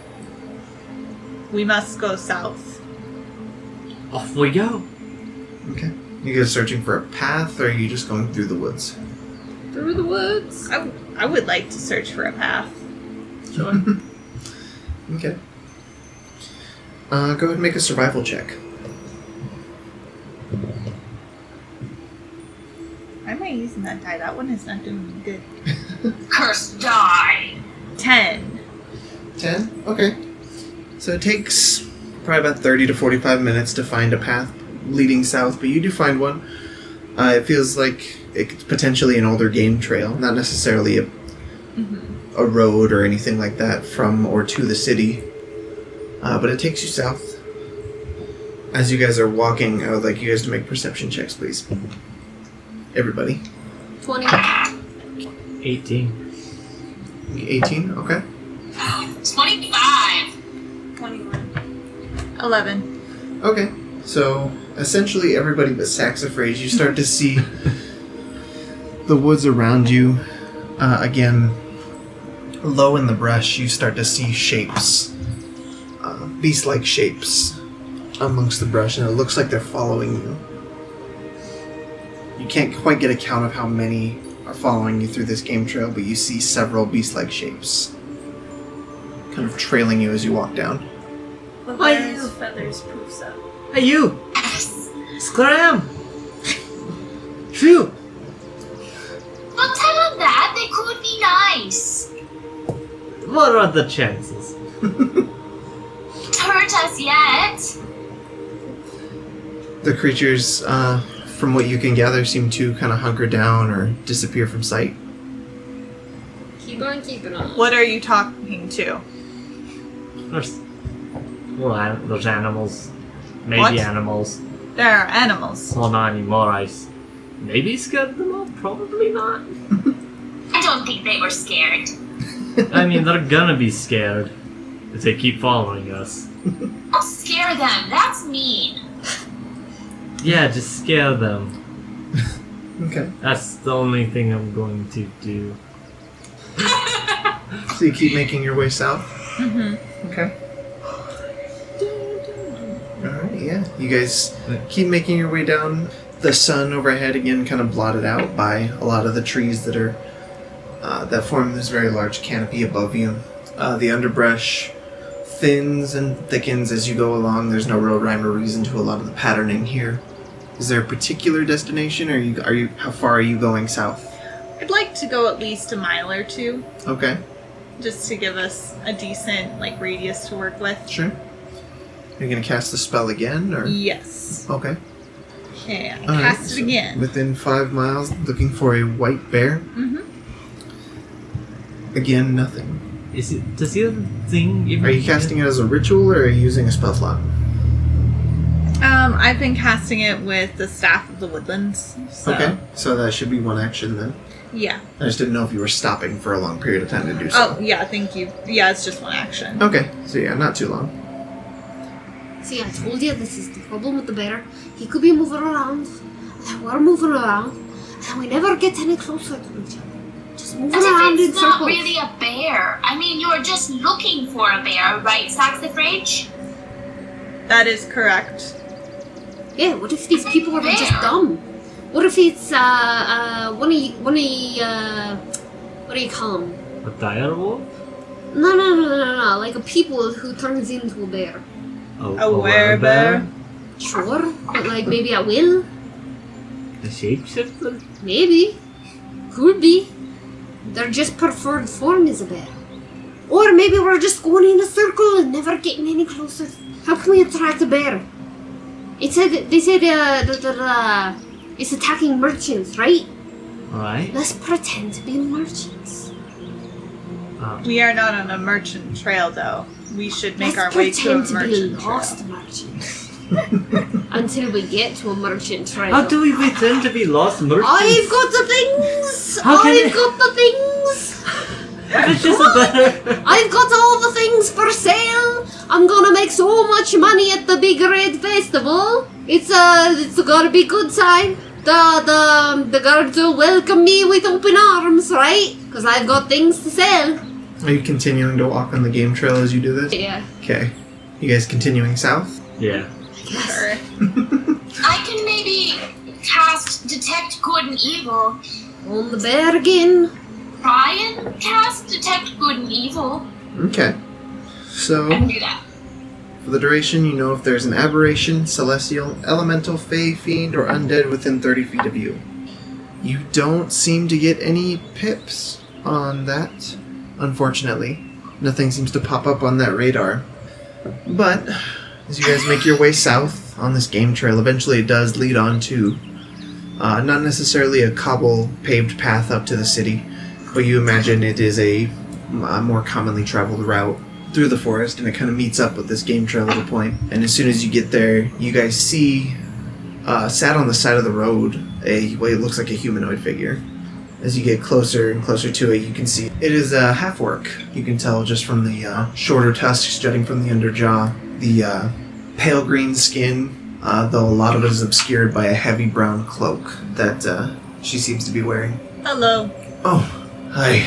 We must go south. Off we go. Okay. You guys searching for a path, or are you just going through the woods? Through the woods. I would like to search for a path. Sure. Okay. Go ahead and make a survival check. Why am I using that die? That one is not doing me good. Cursed die. 10. 10? Okay. So it takes probably about 30 to 45 minutes to find a path leading south, but you do find one. It feels like it's potentially an older game trail, not necessarily a road or anything like that from or to the city, but it takes you south. As you guys are walking, I would like you guys to make perception checks, please. Everybody. 20. 18. 18? Okay. 25. 21. 11. Okay. So, essentially everybody but Saxifrage, you start to see the woods around you. Again, low in the brush, you start to see shapes. Beast-like shapes amongst the brush, and it looks like they're following you. You can't quite get a count of how many are following you through this game trail, but you see several beast-like shapes kind of trailing you as you walk down. Lavera's feathers poofs up. Hey, you! Scram! Phew! Don't tell them that. They could be nice. What are the chances? Don't hurt us yet. The creatures, from what you can gather, seem to kind of hunker down or disappear from sight. Keep on keeping on. What are you talking to? There's animals. Maybe What? animals. There are animals. Well, not anymore. Maybe scared them off. Probably not. I don't think they were scared. I mean, they're gonna be scared if they keep following us. I'll scare them. That's mean. Yeah, just scare them. Okay. That's the only thing I'm going to do. So you keep making your way south? Mm-hmm. Okay. Alright, yeah. You guys keep making your way down. The sun overhead, again, kind of blotted out by a lot of the trees that are that form this very large canopy above you. The underbrush thins and thickens as you go along. There's no real rhyme or reason to a lot of the patterning here. Is there a particular destination, or are you how far are you going south? I'd like to go at least a mile or two, Okay, just to give us a decent radius to work with. sure. Are you gonna cast the spell again, or Yes. okay? Okay, I All right, cast it so again. Within 5 miles, looking for a white bear. Mm-hmm. Again, nothing. Does the other thing even... Are you casting it as a ritual, or are you using a spell slot? I've been casting it with the Staff of the Woodlands. So, Okay, so that should be one action then. Yeah. I just didn't know if you were stopping for a long period of time to do so. Oh, yeah, thank you. Yeah, it's just one action. Okay, so yeah, not too long. See, I told you this is the problem with the bear. He could be moving around. We're moving around. And we never get any closer to each other. Just moving As around if in it's not circles. really a bear. I mean, you're just looking for a bear, right, Saxifrage? That is correct. Yeah, what if these people are just dumb? What if it's, what do you call them? A dire wolf? No, like a people who turns into a bear. A werebear? Sure, but like maybe at will? A shapeshifter? Maybe. Could be. Their just preferred form is a bear. Or maybe we're just going in a circle and never getting any closer. How can we attract a bear? They said it's attacking merchants, right? Alright. Let's pretend to be merchants. We are not on a merchant trail, though. We should make our Let's way to a pretend to be merchant lost trail. merchants. Until we get to a merchant trail. How do we pretend to be lost merchants? I've got the things! How can I've got the things! It's just a better. I've got all the things for sale! I'm gonna make so much money at the Big Red Festival! It's gonna be good time. The guards will welcome me with open arms, right? Because I've got things to sell. Are you continuing to walk on the game trail as you do this? Yeah. Okay. You guys continuing south? Yeah. Sure. I can maybe cast Detect Good and Evil. On the bear again. Try and cast Detect Good and Evil. Okay. So, I can do that. for the duration, you know if there's an aberration, celestial, elemental, fey, fiend, or undead within 30 feet of you. You don't seem to get any pips on that, unfortunately. Nothing seems to pop up on that radar. But, as you guys make your way south on this game trail, eventually it does lead on to not necessarily a cobble-paved path up to the city, but you imagine it is a more commonly traveled route through the forest, and it kind of meets up with this game trail at a point. And as soon as you get there, you guys see, sat on the side of the road, what looks like a humanoid figure. As you get closer and closer to it, you can see it is a half-orc. You can tell just from the shorter tusks jutting from the underjaw, the pale green skin, though a lot of it is obscured by a heavy brown cloak that she seems to be wearing. Hello. Oh, hi.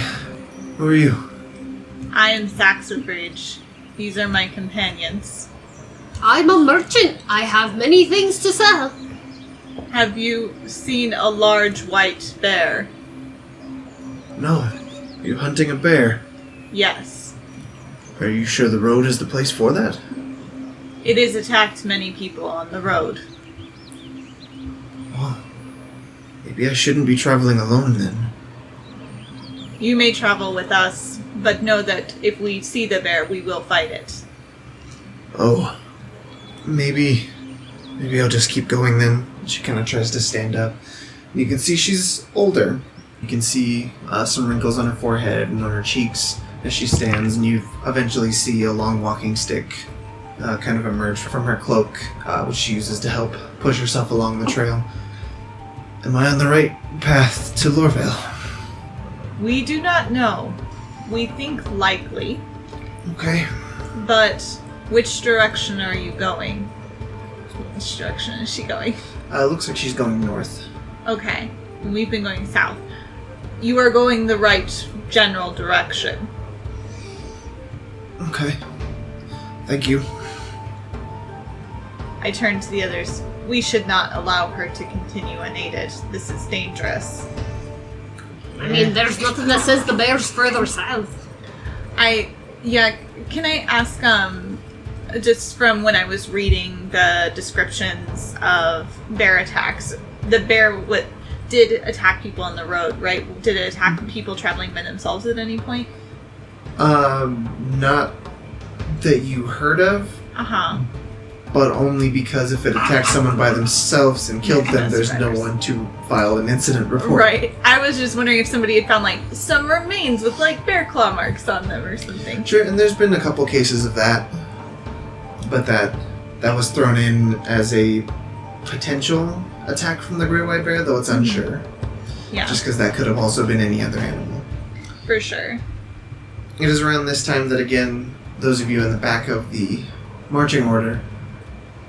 Who are you? I am Saxifrage. These are my companions. I'm a merchant. I have many things to sell. Have you seen a large white bear? No. Are you hunting a bear? Yes. Are you sure the road is the place for that? It has attacked many people on the road. Well, maybe I shouldn't be traveling alone then. You may travel with us, but know that if we see the bear, we will fight it. Oh. Maybe I'll just keep going then. She kind of tries to stand up. And you can see she's older. You can see some wrinkles on her forehead and on her cheeks as she stands, and you eventually see a long walking stick kind of emerge from her cloak, which she uses to help push herself along the trail. Am I on the right path to Lorvale? We do not know. We think likely, Okay. but which direction are you going? Which direction is she going? Looks like she's going north. Okay, we've been going south. You are going the right general direction. Okay. Thank you. I turn to the others. We should not allow her to continue unaided. This is dangerous. I mean, there's nothing that says the bear's further south. Can I ask, just from when I was reading the descriptions of bear attacks, the bear did attack people on the road, right? Did it attack people traveling by themselves at any point? Not that you heard of, Uh-huh. but only because if it attacked someone by themselves and killed them, That's there's no right. one to file an incident report. Right. I was just wondering if somebody had found, some remains with, bear claw marks on them or something. Sure, and there's been a couple cases of that, but that was thrown in as a potential attack from the great white bear, though it's unsure. Yeah, Just because that could have also been any other animal. for sure. It is around this time that, again, those of you in the back of the marching order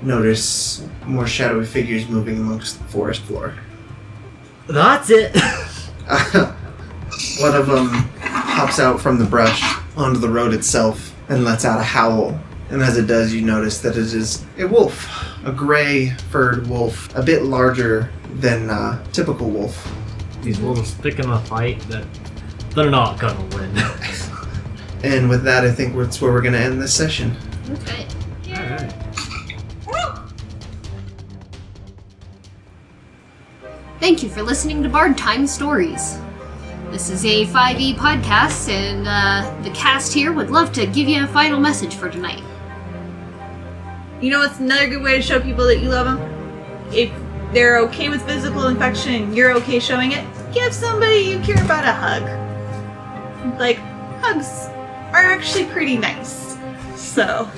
notice more shadowy figures moving amongst the forest floor. That's it. One of them hops out from the brush onto the road itself and lets out a howl. And as it does, you notice that it is a wolf. A gray-furred wolf. A bit larger than a typical wolf. These wolves pick in a fight that they're not gonna win. And with that, I think that's where we're going to end this session. Okay. Alright. Thank you for listening to Bard Time Stories. This is a 5e podcast, and the cast here would love to give you a final message for tonight. You know what's another good way to show people that you love them? If they're okay with physical infection and you're okay showing it, give somebody you care about a hug. Like, hugs are actually pretty nice. So.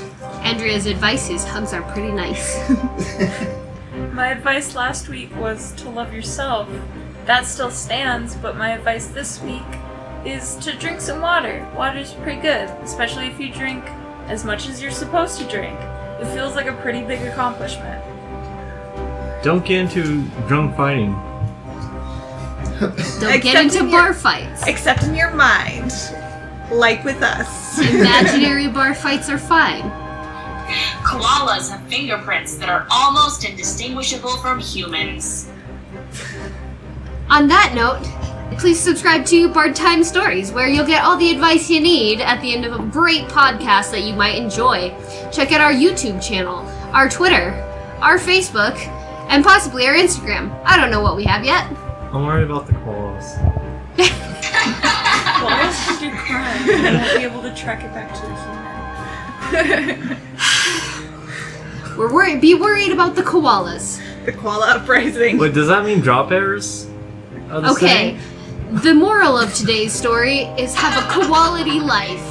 Andrea's advice is hugs are pretty nice. My advice last week was to love yourself. That still stands, but my advice this week is to drink some water. Water's pretty good, especially if you drink as much as you're supposed to drink. It feels like a pretty big accomplishment. Don't get into drunk fighting. Don't get into bar fights. Except in your mind. Like with us. Imaginary bar fights are fine. Koalas have fingerprints that are almost indistinguishable from humans. On that note, please subscribe to Bard Time Stories, where you'll get all the advice you need at the end of a great podcast that you might enjoy. Check out our YouTube channel, our Twitter, our Facebook, and possibly our Instagram. I don't know what we have yet. I'm worried about the koalas. Koalas can do crime. They won't be able to track it back to the human. Be worried about the koalas. The koala uprising. Wait, does that mean drop errors? Okay, the moral of today's story is have a quality life.